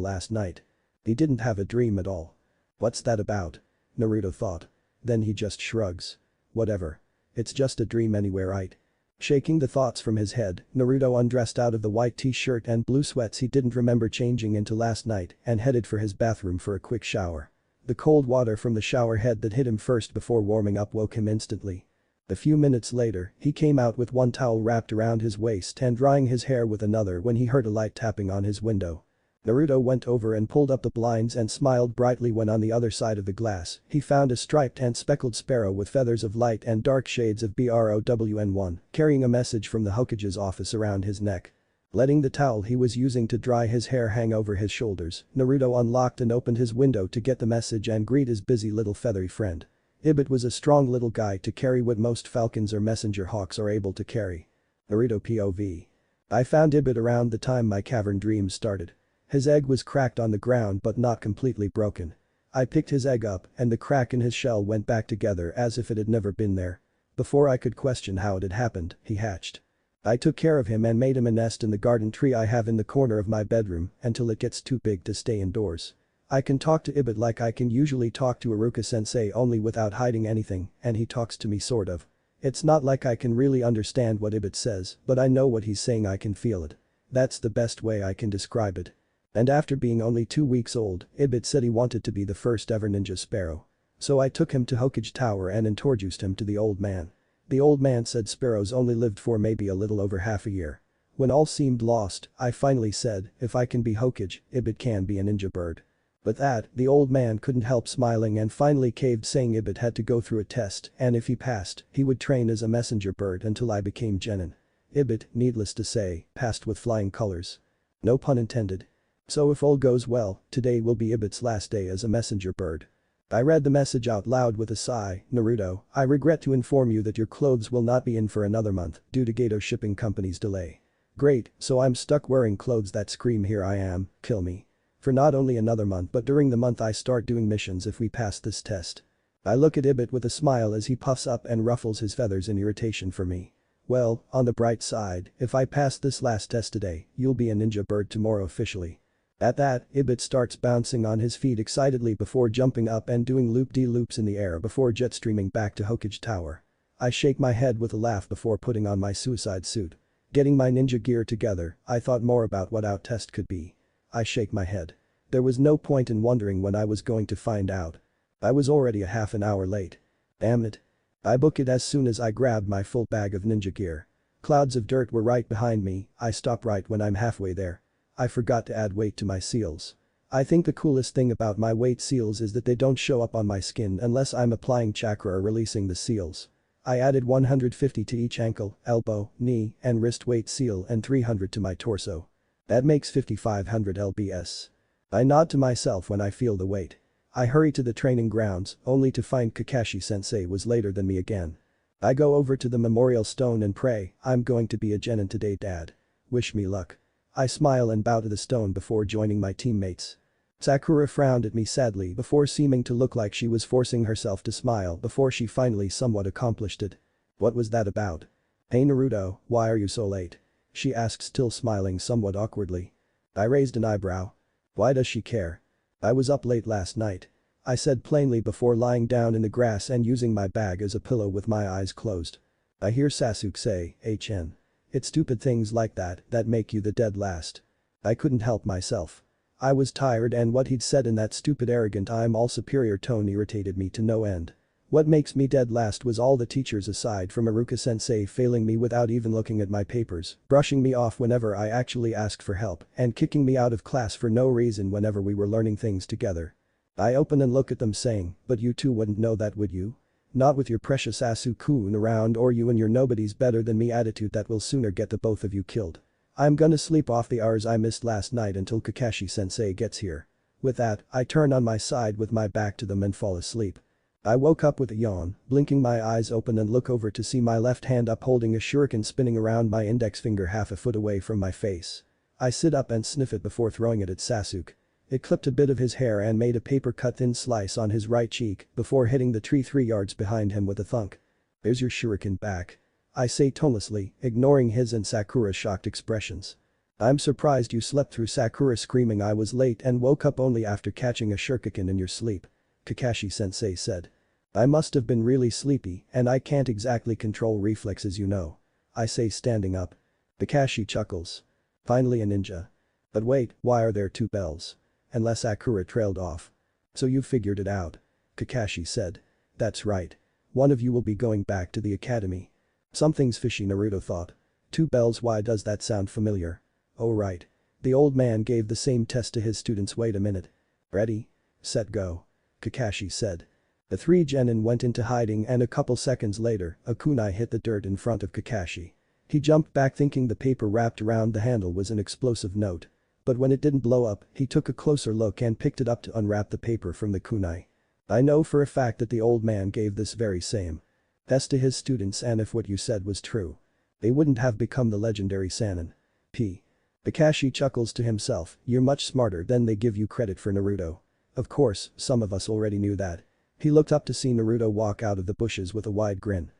[SPEAKER 1] last night. He didn't have a dream at all. What's that about? Naruto thought. Then he just shrugs. Whatever. It's just a dream anyway, right? Shaking the thoughts from his head, Naruto undressed out of the white t-shirt and blue sweats he didn't remember changing into last night and headed for his bathroom for a quick shower. The cold water from the shower head that hit him first before warming up woke him instantly. A few minutes later, he came out with one towel wrapped around his waist and drying his hair with another when he heard a light tapping on his window. Naruto went over and pulled up the blinds and smiled brightly when on the other side of the glass, he found a striped and speckled sparrow with feathers of light and dark shades of brown, carrying a message from the HOKAGE's office around his neck. Letting the towel he was using to dry his hair hang over his shoulders, Naruto unlocked and opened his window to get the message and greet his busy little feathery friend. Ibit was a strong little guy to carry what most falcons or messenger hawks are able to carry. Naruto POV. I found Ibit around the time my cavern dreams started. His egg was cracked on the ground but not completely broken. I picked his egg up and the crack in his shell went back together as if it had never been there. Before I could question how it had happened, he hatched. I took care of him and made him a nest in the garden tree I have in the corner of my bedroom until it gets too big to stay indoors. I can talk to Ibit like I can usually talk to Iruka-sensei, only without hiding anything, and he talks to me sort of. It's not like I can really understand what Ibit says, but I know what he's saying, I can feel it. That's the best way I can describe it. And after being only 2 weeks old, Ibit said he wanted to be the first ever ninja sparrow. So I took him to HOKAGE Tower and introduced him to the old man. The old man said sparrows only lived for maybe a little over half a year. When all seemed lost, I finally said, if I can be HOKAGE, Ibit can be a ninja bird. But that, the old man couldn't help smiling and finally caved, saying Ibit had to go through a test and if he passed, he would train as a messenger bird until I became Genin. Ibit, needless to say, passed with flying colors. No pun intended. So if all goes well, today will be Ibit's last day as a messenger bird. I read the message out loud with a sigh. Naruto, I regret to inform you that your clothes will not be in for another month due to Gato Shipping Company's delay. Great, so I'm stuck wearing clothes that scream here I am, kill me. For not only another month but during the month I start doing missions if we pass this test. I look at Ibit with a smile as he puffs up and ruffles his feathers in irritation for me. Well, on the bright side, if I pass this last test today, you'll be a ninja bird tomorrow officially. At that, Ibit starts bouncing on his feet excitedly before jumping up and doing loop-de-loops in the air before jet streaming back to HOKAGE Tower. I shake my head with a laugh before putting on my suicide suit. Getting my ninja gear together, I thought more about what our test could be. I shake my head. There was no point in wondering when I was going to find out. I was already a half an hour late. Damn it. I book it as soon as I grabbed my full bag of ninja gear. Clouds of dirt were right behind me, I stop right when I'm halfway there. I forgot to add weight to my seals. I think the coolest thing about my weight seals is that they don't show up on my skin unless I'm applying chakra or releasing the seals. I added 150 to each ankle, elbow, knee, and wrist weight seal and 300 to my torso. That makes 5500 lbs. I nod to myself when I feel the weight. I hurry to the training grounds, only to find Kakashi-sensei was later than me again. I go over to the memorial stone and pray, I'm going to be a genin today dad. Wish me luck. I smile and bow to the stone before joining my teammates. Sakura frowned at me sadly before seeming to look like she was forcing herself to smile before she finally somewhat accomplished it. What was that about? Hey Naruto, why are you so late? She asked still smiling somewhat awkwardly. I raised an eyebrow. Why does she care? I was up late last night. I said plainly before lying down in the grass and using my bag as a pillow with my eyes closed. I hear Sasuke say, HN. It's stupid things like that make you the dead last. I couldn't help myself. I was tired and what he'd said in that stupid arrogant I'm all superior tone irritated me to no end. What makes me dead last was all the teachers aside from Iruka-sensei failing me without even looking at my papers, brushing me off whenever I actually asked for help, and kicking me out of class for no reason whenever we were learning things together. I open and look at them saying, but you two wouldn't know that would you? Not with your precious Asu-kun around or you and your nobody's better than me attitude that will sooner get the both of you killed. I'm gonna sleep off the hours I missed last night until Kakashi-sensei gets here. With that, I turn on my side with my back to them and fall asleep. I woke up with a yawn, blinking my eyes open and look over to see my left hand up holding a shuriken spinning around my index finger half a foot away from my face. I sit up and sniff it before throwing it at Sasuke. It clipped a bit of his hair and made a paper-cut thin slice on his right cheek before hitting the tree 3 yards behind him with a thunk. There's your shuriken back. I say tonelessly, ignoring his and Sakura's shocked expressions. I'm surprised you slept through Sakura screaming I was late and woke up only after catching a shuriken in your sleep. Kakashi-sensei said. I must have been really sleepy and I can't exactly control reflexes you know. I say standing up. Kakashi chuckles. Finally a ninja. But wait, why are there 2 bells? Unless Sakura trailed off. So you figured it out. Kakashi said. That's right. One of you will be going back to the academy. Something's fishy Naruto thought. 2 bells why does that sound familiar? Oh right. The old man gave the same test to his students wait a minute. Ready? Set go. Kakashi said. The 3 genin went into hiding and a couple seconds later, a kunai hit the dirt in front of Kakashi. He jumped back thinking the paper wrapped around the handle was an explosive note. But when it didn't blow up, he took a closer look and picked it up to unwrap the paper from the kunai. I know for a fact that the old man gave this very same test to his students and if what you said was true, they wouldn't have become the legendary Sannin. Kakashi chuckles to himself, you're much smarter than they give you credit for Naruto. Of course, some of us already knew that. He looked up to see Naruto walk out of the bushes with a wide grin.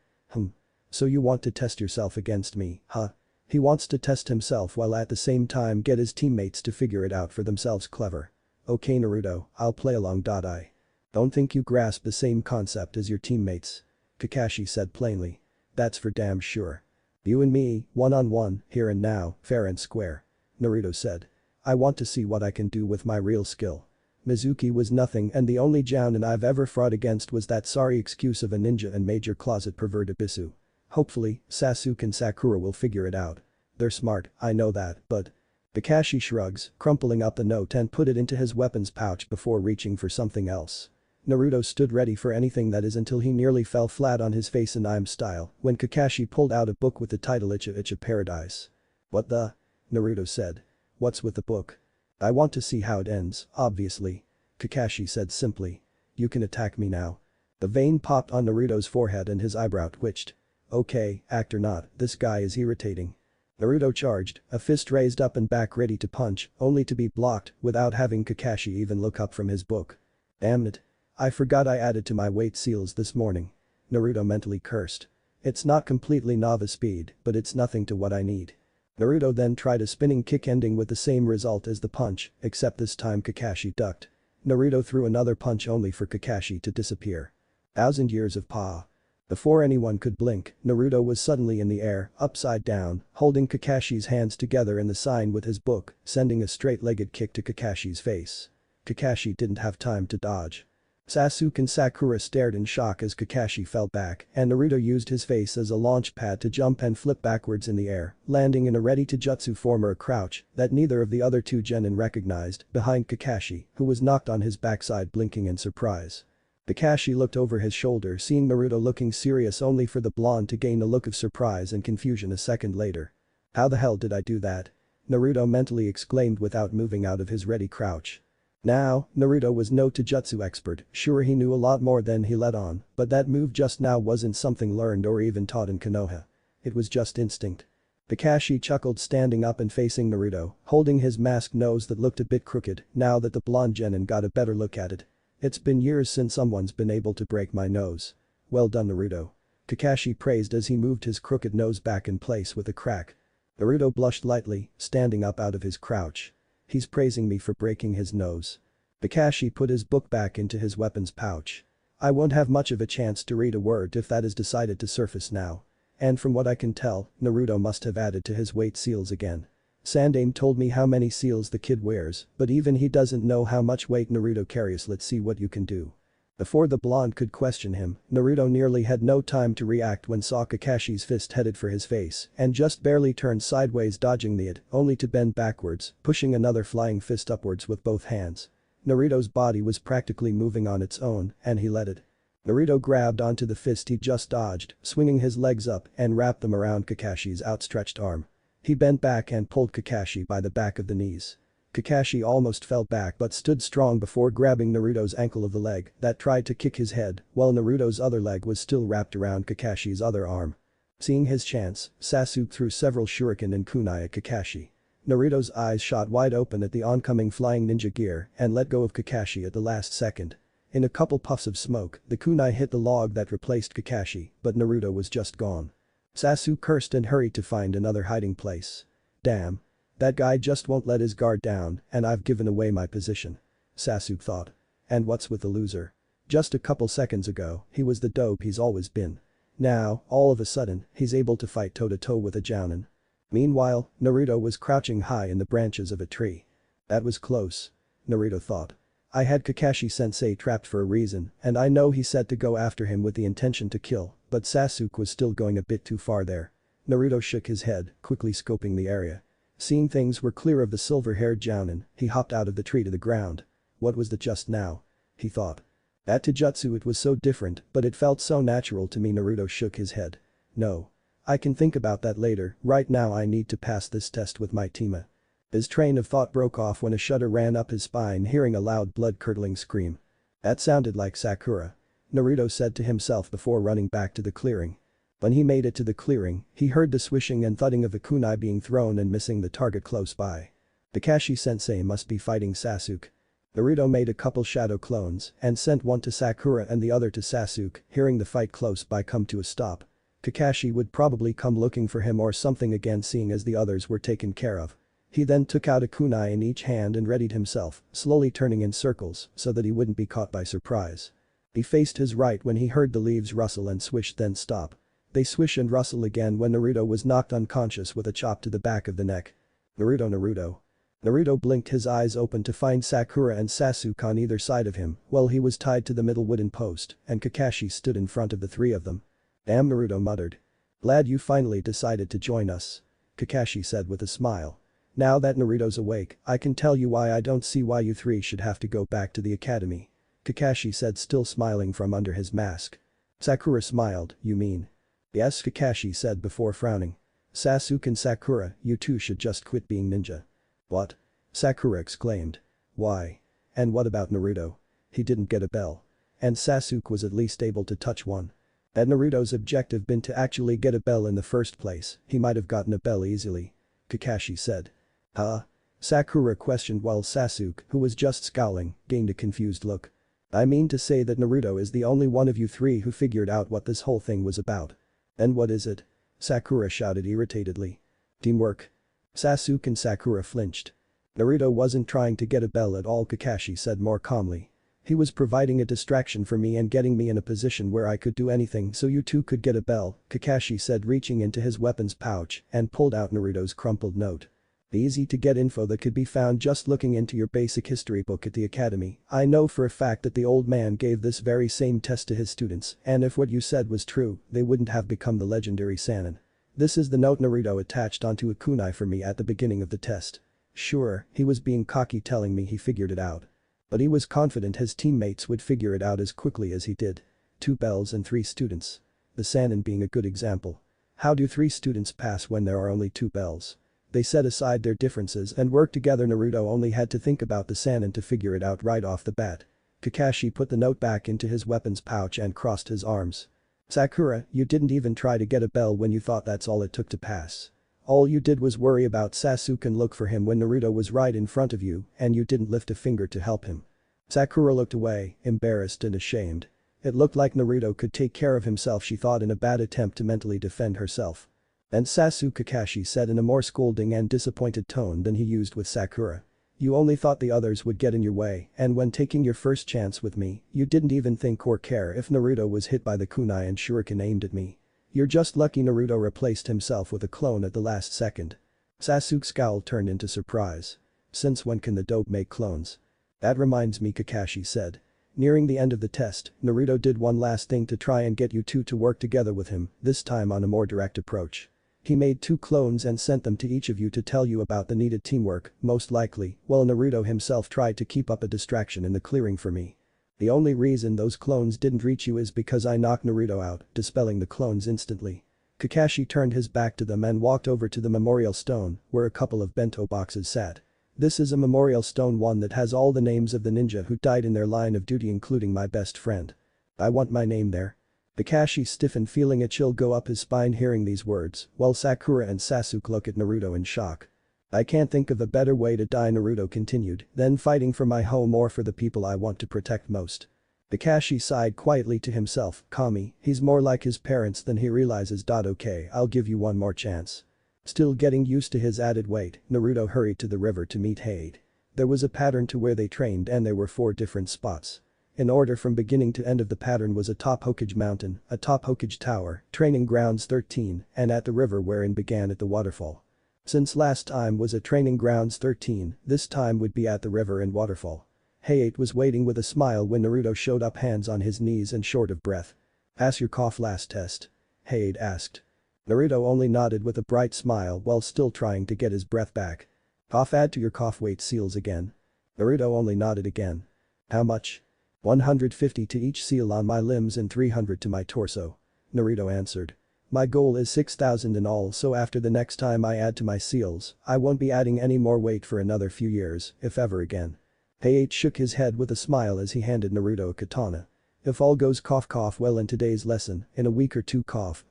[SPEAKER 1] So you want to test yourself against me, huh? He wants to test himself while at the same time get his teammates to figure it out for themselves clever. Okay Naruto, I'll play along. I don't think you grasp the same concept as your teammates. Kakashi said plainly. That's for damn sure. You and me, one-on-one, here and now, fair and square. Naruto said. I want to see what I can do with my real skill. Mizuki was nothing and the only jounin I've ever fought against was that sorry excuse of a ninja and major closet pervert Ibisu. Hopefully, Sasuke and Sakura will figure it out. They're smart, I know that, but… Kakashi shrugs, crumpling up the note and put it into his weapons pouch before reaching for something else. Naruto stood ready for anything that is until he nearly fell flat on his face in I'm style when Kakashi pulled out a book with the title Icha Paradise. "What the?" Naruto said. "What's with the book?" "I want to see how it ends, obviously," Kakashi said simply. "You can attack me now." The vein popped on Naruto's forehead and his eyebrow twitched. Okay, act or not, this guy is irritating. Naruto charged, a fist raised up and back ready to punch, only to be blocked without having Kakashi even look up from his book. Damn it. I forgot I added to my weight seals this morning. Naruto mentally cursed. It's not completely novice speed, but it's nothing to what I need. Naruto then tried a spinning kick ending with the same result as the punch, except this time Kakashi ducked. Naruto threw another punch only for Kakashi to disappear. 1,000 years of pa. Before anyone could blink, Naruto was suddenly in the air, upside down, holding Kakashi's hands together in the sign with his book, sending a straight-legged kick to Kakashi's face. Kakashi didn't have time to dodge. Sasuke and Sakura stared in shock as Kakashi fell back, and Naruto used his face as a launch pad to jump and flip backwards in the air, landing in a ready-to-jutsu form or a crouch that neither of the other two genin recognized, behind Kakashi, who was knocked on his backside blinking in surprise. Kakashi looked over his shoulder seeing Naruto looking serious only for the blonde to gain a look of surprise and confusion a second later. "How the hell did I do that?" Naruto mentally exclaimed without moving out of his ready crouch. Now, Naruto was no Taijutsu expert, sure he knew a lot more than he let on, but that move just now wasn't something learned or even taught in Konoha. It was just instinct. Kakashi chuckled standing up and facing Naruto, holding his masked nose that looked a bit crooked now that the blonde genin got a better look at it. "It's been years since someone's been able to break my nose. Well done, Naruto." Kakashi praised as he moved his crooked nose back in place with a crack. Naruto blushed lightly, standing up out of his crouch. He's praising me for breaking his nose. Kakashi put his book back into his weapons pouch. "I won't have much of a chance to read a word if that is decided to surface now. And from what I can tell, Naruto must have added to his weight seals again. Sandame told me how many seals the kid wears, but even he doesn't know how much weight Naruto carries. Let's see what you can do." Before the blonde could question him, Naruto nearly had no time to react when saw Kakashi's fist headed for his face and just barely turned sideways dodging it, only to bend backwards, pushing another flying fist upwards with both hands. Naruto's body was practically moving on its own, and he let it. Naruto grabbed onto the fist he just dodged, swinging his legs up and wrapped them around Kakashi's outstretched arm. He bent back and pulled Kakashi by the back of the knees. Kakashi almost fell back but stood strong before grabbing Naruto's ankle of the leg that tried to kick his head while Naruto's other leg was still wrapped around Kakashi's other arm. Seeing his chance, Sasuke threw several shuriken and kunai at Kakashi. Naruto's eyes shot wide open at the oncoming flying ninja gear and let go of Kakashi at the last second. In a couple puffs of smoke, the kunai hit the log that replaced Kakashi, but Naruto was just gone. Sasuke cursed and hurried to find another hiding place. "Damn. That guy just won't let his guard down and I've given away my position," Sasuke thought. And what's with the loser? Just a couple seconds ago, he was the dope he's always been. Now, all of a sudden, he's able to fight toe-to-toe with a jounin. Meanwhile, Naruto was crouching high in the branches of a tree. That was close, Naruto thought. I had Kakashi-sensei trapped for a reason, and I know he said to go after him with the intention to kill, but Sasuke was still going a bit too far there. Naruto shook his head, quickly scoping the area. Seeing things were clear of the silver-haired jounin, he hopped out of the tree to the ground. What was the just now? He thought. At Taijutsu it was so different, but it felt so natural to me. Naruto shook his head. No. I can think about that later, right now I need to pass this test with my team. His train of thought broke off when a shudder ran up his spine hearing a loud blood-curdling scream. That sounded like Sakura, Naruto said to himself before running back to the clearing. When he made it to the clearing, he heard the swishing and thudding of a kunai being thrown and missing the target close by. Kakashi-sensei must be fighting Sasuke. Naruto made a couple shadow clones and sent one to Sakura and the other to Sasuke, hearing the fight close by come to a stop. Kakashi would probably come looking for him or something again seeing as the others were taken care of. He then took out a kunai in each hand and readied himself, slowly turning in circles so that he wouldn't be caught by surprise. He faced his right when he heard the leaves rustle and swish then stop. They swish and rustle again when Naruto was knocked unconscious with a chop to the back of the neck. Naruto. Naruto blinked his eyes open to find Sakura and Sasuke on either side of him while he was tied to the middle wooden post and Kakashi stood in front of the three of them. Damn, Naruto muttered. Glad you finally decided to join us, Kakashi said with a smile. Now that Naruto's awake, I can tell you why I don't see why you three should have to go back to the academy. Kakashi said, still smiling from under his mask. Sakura smiled, you mean? Yes, Kakashi said before frowning. Sasuke and Sakura, you two should just quit being ninja. What? Sakura exclaimed. Why? And what about Naruto? He didn't get a bell. And Sasuke was at least able to touch one. Had Naruto's objective been to actually get a bell in the first place, he might have gotten a bell easily. Kakashi said. Huh? Sakura questioned while Sasuke, who was just scowling, gained a confused look. I mean to say that Naruto is the only one of you three who figured out what this whole thing was about. And what is it? Sakura shouted irritatedly. Teamwork. Sasuke and Sakura flinched. Naruto wasn't trying to get a bell at all, Kakashi said more calmly. He was providing a distraction for me and getting me in a position where I could do anything so you two could get a bell, Kakashi said, reaching into his weapons pouch and pulled out Naruto's crumpled note. The easy-to-get info that could be found just looking into your basic history book at the academy. I know for a fact that the old man gave this very same test to his students, and if what you said was true, they wouldn't have become the legendary Sannin. This is the note Naruto attached onto a kunai for me at the beginning of the test. Sure, he was being cocky telling me he figured it out. But he was confident his teammates would figure it out as quickly as he did. 2 bells and 3 students. The Sannin being a good example. How do 3 students pass when there are only 2 bells? They set aside their differences and worked together. Naruto only had to think about the Sannin to figure it out right off the bat. Kakashi put the note back into his weapons pouch and crossed his arms. Sakura, you didn't even try to get a bell when you thought that's all it took to pass. All you did was worry about Sasuke and look for him when Naruto was right in front of you and you didn't lift a finger to help him. Sakura looked away, embarrassed and ashamed. It looked like Naruto could take care of himself, she thought, in a bad attempt to mentally defend herself. And Sasuke, Kakashi said in a more scolding and disappointed tone than he used with Sakura. You only thought the others would get in your way, and when taking your first chance with me, you didn't even think or care if Naruto was hit by the kunai and shuriken aimed at me. You're just lucky Naruto replaced himself with a clone at the last second. Sasuke's scowl turned into surprise. Since when can the dope make clones? That reminds me, Kakashi said. Nearing the end of the test, Naruto did one last thing to try and get you two to work together with him, this time on a more direct approach. He made 2 clones and sent them to each of you to tell you about the needed teamwork, most likely, while Naruto himself tried to keep up a distraction in the clearing for me. The only reason those clones didn't reach you is because I knocked Naruto out, dispelling the clones instantly. Kakashi turned his back to them and walked over to the memorial stone, where a couple of bento boxes sat. This is a memorial stone, one that has all the names of the ninja who died in their line of duty, including my best friend. I want my name there. Kakashi stiffened, feeling a chill go up his spine hearing these words, while Sakura and Sasuke look at Naruto in shock. I can't think of a better way to die, Naruto continued, than fighting for my home or for the people I want to protect most. Kakashi sighed quietly to himself, Kami, he's more like his parents than he realizes. Okay, I'll give you one more chance. Still getting used to his added weight, Naruto hurried to the river to meet Hade. There was a pattern to where they trained and there were 4 different spots. In order from beginning to end of the pattern was atop HOKAGE Mountain, atop HOKAGE Tower, Training Grounds 13, and at the river wherein began at the waterfall. Since last time was at Training Grounds 13, this time would be at the river and waterfall. Hayate was waiting with a smile when Naruto showed up, hands on his knees and short of breath. Pass your cough last test? Hayate asked. Naruto only nodded with a bright smile while still trying to get his breath back. Cough, add to your cough weight seals again. Naruto only nodded again. How much? 150 to each seal on my limbs and 300 to my torso. Naruto answered. My goal is 6,000 in all, so after the next time I add to my seals, I won't be adding any more weight for another few years, if ever again. Hayate shook his head with a smile as he handed Naruto a katana. If all goes cough well in today's lesson, in a week or 2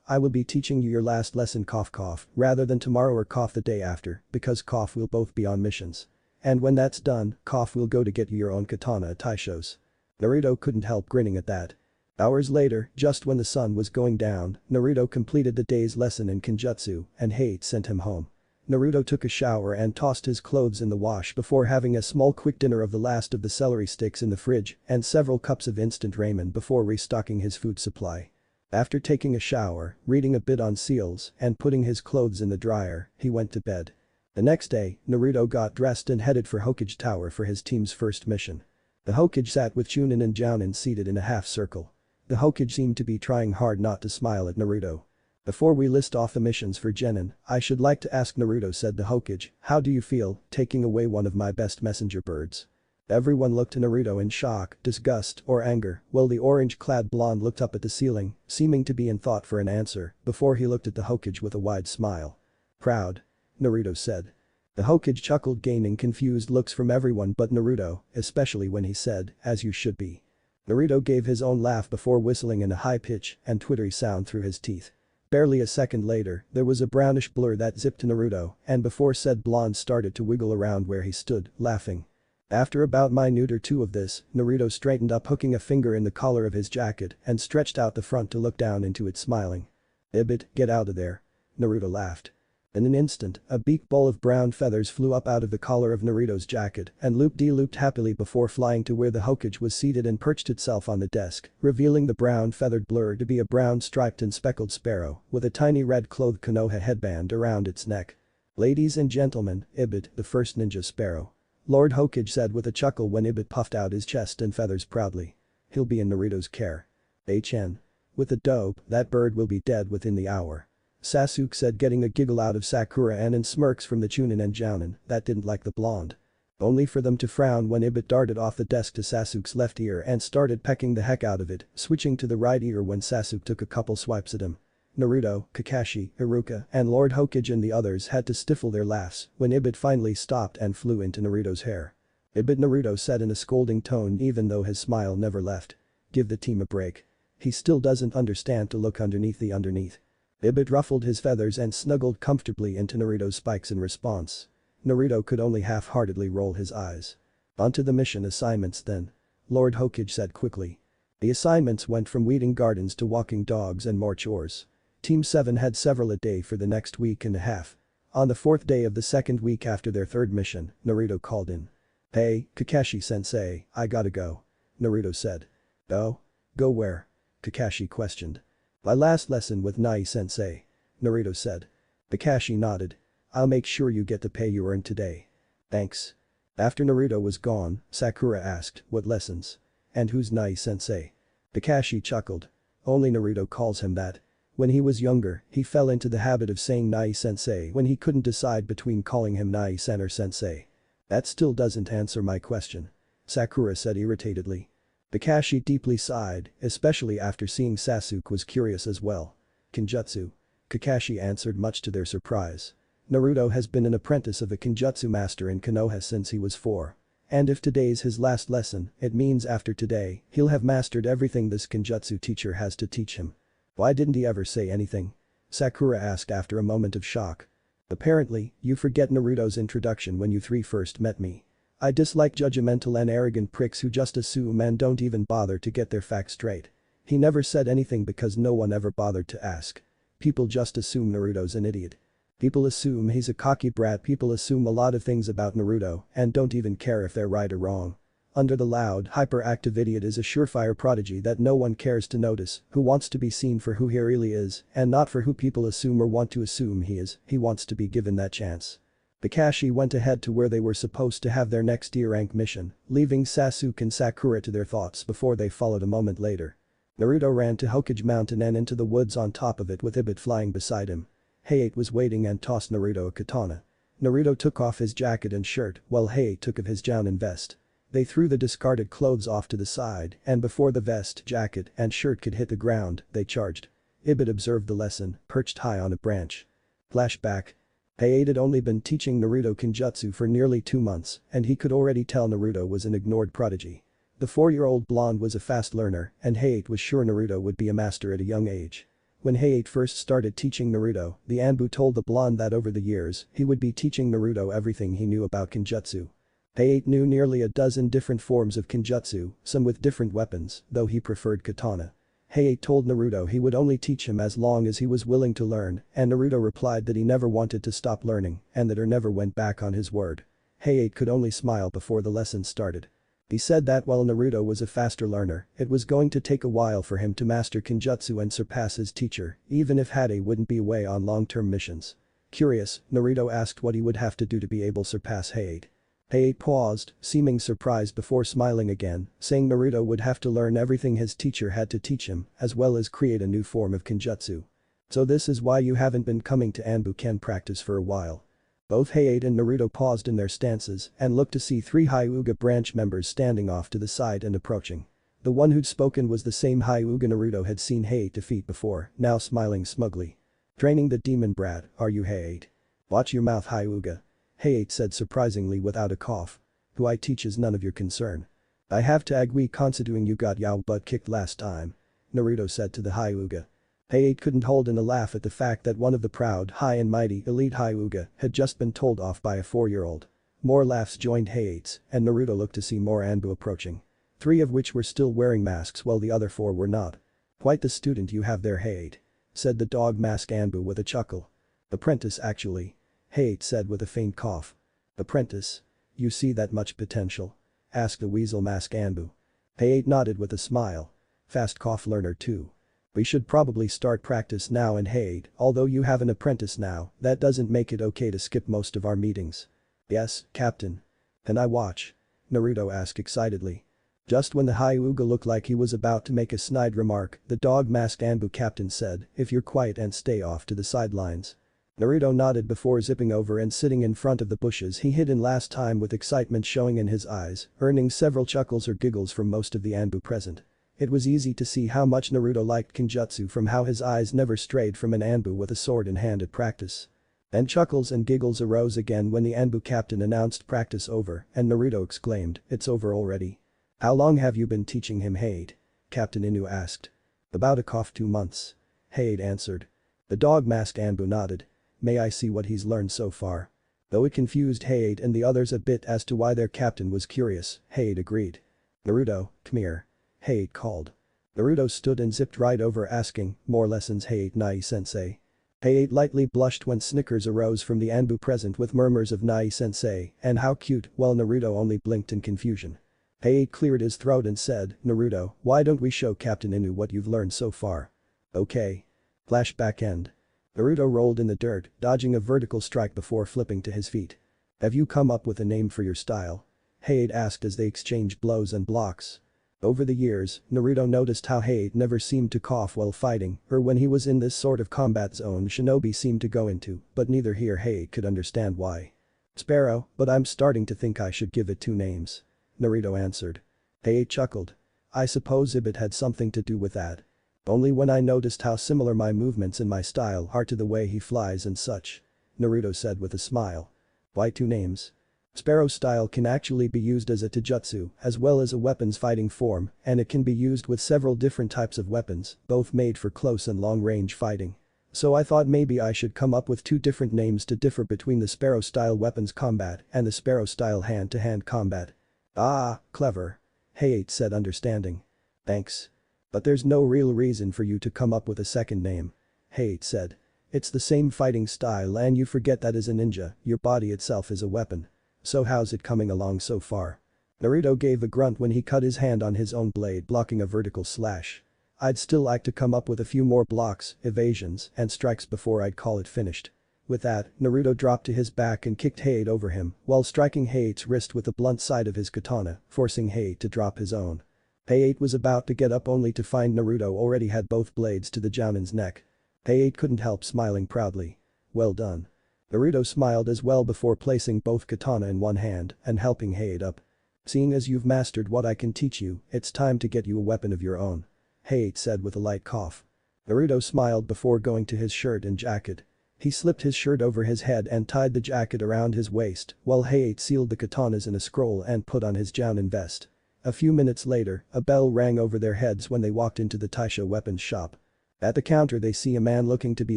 [SPEAKER 1] I will be teaching you your last lesson cough rather than tomorrow or the day after, because will both be on missions. And when that's done, will go to get you your own katana at Taisho's. Naruto couldn't help grinning at that. Hours later, just when the sun was going down, Naruto completed the day's lesson in Kenjutsu, and Hayate sent him home. Naruto took a shower and tossed his clothes in the wash before having a small quick dinner of the last of the celery sticks in the fridge and several cups of instant ramen before restocking his food supply. After taking a shower, reading a bit on seals, and putting his clothes in the dryer, he went to bed. The next day, Naruto got dressed and headed for HOKAGE Tower for his team's first mission. The HOKAGE sat with Chunin and Jounin seated in a half circle. The HOKAGE seemed to be trying hard not to smile at Naruto. Before we list off the missions for Genin, I should like to ask Naruto, said the HOKAGE, how do you feel, taking away one of my best messenger birds? Everyone looked to Naruto in shock, disgust, or anger, while the orange-clad blonde looked up at the ceiling, seeming to be in thought for an answer, before he looked at the HOKAGE with a wide smile. "Proud," Naruto said. The HOKAGE chuckled, gaining confused looks from everyone but Naruto, especially when he said, "As you should be." Naruto gave his own laugh before whistling in a high pitch and twittery sound through his teeth. Barely a second later, there was a brownish blur that zipped to Naruto, and before said blonde started to wiggle around where he stood, laughing. After about minute or two of this, Naruto straightened up, hooking a finger in the collar of his jacket and stretched out the front to look down into it, smiling. "Ibit, get out of there." Naruto laughed. In an instant, a beak ball of brown feathers flew up out of the collar of Naruto's jacket and looped happily before flying to where the HOKAGE was seated and perched itself on the desk, revealing the brown feathered blur to be a brown striped and speckled sparrow with a tiny red-clothed Konoha headband around its neck. "Ladies and gentlemen, Ibit, the first ninja sparrow," Lord HOKAGE said with a chuckle when Ibit puffed out his chest and feathers proudly. "He'll be in Naruto's care. HN. With a dope, that bird will be dead within the hour." Sasuke said, getting a giggle out of Sakura and in smirks from the Chunin and Jounin that didn't like the blonde. Only for them to frown when Ibit darted off the desk to Sasuke's left ear and started pecking the heck out of it, switching to the right ear when Sasuke took a couple swipes at him. Naruto, Kakashi, Iruka, and Lord HOKAGE and the others had to stifle their laughs when Ibit finally stopped and flew into Naruto's hair. "Ibit," Naruto said in a scolding tone, even though his smile never left. "Give the team a break. He still doesn't understand to look underneath the underneath." Ibit ruffled his feathers and snuggled comfortably into Naruto's spikes in response. Naruto could only half-heartedly roll his eyes. "Onto the mission assignments then," Lord HOKAGE said quickly. The assignments went from weeding gardens to walking dogs and more chores. Team 7 had several a day for the next week and a half. On the fourth day of the second week after their third mission, Naruto called in. "Hey, Kakashi-sensei, I gotta go," Naruto said. "Oh? Go where?" Kakashi questioned. "My last lesson with Nai-sensei," Naruto said. Kakashi nodded. "I'll make sure you get the pay you earned today." "Thanks." After Naruto was gone, Sakura asked, "What lessons? And who's Nai-sensei?" Kakashi chuckled. "Only Naruto calls him that. When he was younger, he fell into the habit of saying Nai-sensei when he couldn't decide between calling him Nai-sen or sensei." "That still doesn't answer my question," Sakura said irritatedly. Kakashi deeply sighed, especially after seeing Sasuke was curious as well. "Kenjutsu," Kakashi answered, much to their surprise. "Naruto has been an apprentice of a Kenjutsu master in Konoha since he was 4. And if today's his last lesson, it means after today, he'll have mastered everything this Kenjutsu teacher has to teach him." "Why didn't he ever say anything?" Sakura asked after a moment of shock. "Apparently, you forget Naruto's introduction when you three first met me. I dislike judgmental and arrogant pricks who just assume and don't even bother to get their facts straight. He never said anything because no one ever bothered to ask. People just assume Naruto's an idiot. People assume he's a cocky brat, people assume a lot of things about Naruto and don't even care if they're right or wrong. Under the loud, hyperactive idiot is a surefire prodigy that no one cares to notice, who wants to be seen for who he really is and not for who people assume or want to assume he is. He wants to be given that chance." Kakashi went ahead to where they were supposed to have their next D-rank mission, leaving Sasuke and Sakura to their thoughts before they followed a moment later. Naruto ran to Hokage Mountain and into the woods on top of it with Ibit flying beside him. Hayate was waiting and tossed Naruto a katana. Naruto took off his jacket and shirt while Hayate took of his Jounin vest. They threw the discarded clothes off to the side and before the vest, jacket, and shirt could hit the ground, they charged. Ibit observed the lesson, perched high on a branch. Flashback. Hayate had only been teaching Naruto Kenjutsu for nearly 2 months and he could already tell Naruto was an ignored prodigy. The 4-year-old blonde was a fast learner and Hayate was sure Naruto would be a master at a young age. When Hayate first started teaching Naruto, the Anbu told the blonde that over the years, he would be teaching Naruto everything he knew about Kenjutsu. Hayate knew nearly a dozen different forms of Kenjutsu, some with different weapons, though he preferred katana. Hayate told Naruto he would only teach him as long as he was willing to learn, and Naruto replied that he never wanted to stop learning and that he never went back on his word. Hayate could only smile before the lesson started. He said that while Naruto was a faster learner, it was going to take a while for him to master Kenjutsu and surpass his teacher, even if Hayate wouldn't be away on long-term missions. Curious, Naruto asked what he would have to do to be able to surpass Hayate. Hayate paused, seeming surprised before smiling again, saying Naruto would have to learn everything his teacher had to teach him, as well as create a new form of Kenjutsu. "So this is why you haven't been coming to Anbu Ken practice for a while?" Both Hayate and Naruto paused in their stances and looked to see 3 Hyuga branch members standing off to the side and approaching. The one who'd spoken was the same Hyuga Naruto had seen Hayate defeat before, now smiling smugly. "Training the demon brat, are you Hayate? Watch your mouth Hyuga," Hayate said surprisingly without a cough. "Who I teach is none of your concern. I have to agree considering you got your butt kicked last time," Naruto said to the Hyuga. Hayate couldn't hold in a laugh at the fact that one of the proud, high and mighty elite Hyuga had just been told off by a 4-year-old. More laughs joined Hayate's, and Naruto looked to see more Anbu approaching. 3 of which were still wearing masks while the other 4 were not. "Quite the student you have there Hayate," said the dog mask Anbu with a chuckle. "Apprentice actually," Hayate said with a faint cough. "Apprentice? You see that much potential?" asked the weasel mask Anbu. Hayate nodded with a smile. "Fast cough learner too. We should probably start practice now and Hayate, although you have an apprentice now, that doesn't make it okay to skip most of our meetings." "Yes, Captain. Can I watch?" Naruto asked excitedly. Just when the Hyuga looked like he was about to make a snide remark, the dog-masked Anbu captain said, "If you're quiet and stay off to the sidelines." Naruto nodded before zipping over and sitting in front of the bushes he hid in last time with excitement showing in his eyes, earning several chuckles or giggles from most of the Anbu present. It was easy to see how much Naruto liked Kenjutsu from how his eyes never strayed from an Anbu with a sword in hand at practice. Then chuckles and giggles arose again when the Anbu captain announced practice over and Naruto exclaimed, "It's over already." "How long have you been teaching him Hayate?" Captain Inu asked. "About 2 months," Hayate answered. The dog-masked Anbu nodded. "May I see what he's learned so far?" Though it confused Hayate and the others a bit as to why their captain was curious, Hayate agreed. "Naruto, come here," Hayate called. Naruto stood and zipped right over asking, "More lessons Hayate Nai-sensei?" Hayate lightly blushed when snickers arose from the Anbu present with murmurs of "Nai-sensei" and "How cute," while Naruto only blinked in confusion. Hayate cleared his throat and said, "Naruto, why don't we show Captain Inu what you've learned so far?" "Okay." Flashback end. Naruto rolled in the dirt, dodging a vertical strike before flipping to his feet. "Have you come up with a name for your style?" Hayate asked as they exchanged blows and blocks. Over the years, Naruto noticed how Hayate never seemed to cough while fighting or when he was in this sort of combat zone shinobi seemed to go into, but neither he or Hayate could understand why. "Sparrow, but I'm starting to think I should give it 2 names," Naruto answered. Hayate chuckled. "I suppose it had something to do with that. Only when I noticed how similar my movements and my style are to the way he flies and such," Naruto said with a smile. "Why 2 names?" Sparrow style can actually be used as a taijutsu as well as a weapons fighting form and it can be used with several different types of weapons, both made for close and long-range fighting. So I thought maybe I should come up with 2 different names to differ between the Sparrow style weapons combat and the Sparrow style hand-to-hand combat. "Ah, clever," Hayate said understanding. "Thanks. But there's no real reason for you to come up with a second name," Hayate said. "It's the same fighting style and you forget that as a ninja, your body itself is a weapon. So how's it coming along so far?" Naruto gave a grunt when he cut his hand on his own blade blocking a vertical slash. "I'd still like to come up with a few more blocks, evasions, and strikes before I'd call it finished." With that, Naruto dropped to his back and kicked Hayate over him while striking Hayate's wrist with the blunt side of his katana, forcing Hayate to drop his own. Hayate was about to get up only to find Naruto already had both blades to the Jounin's neck. Hayate couldn't help smiling proudly. "Well done." Naruto smiled as well before placing both katana in one hand and helping Hayate up. "Seeing as you've mastered what I can teach you, it's time to get you a weapon of your own," Hayate said with a light cough. Naruto smiled before going to his shirt and jacket. He slipped his shirt over his head and tied the jacket around his waist while Hayate sealed the katanas in a scroll and put on his Jounin vest. A few minutes later, a bell rang over their heads when they walked into the Taisho weapons shop. At the counter they see a man looking to be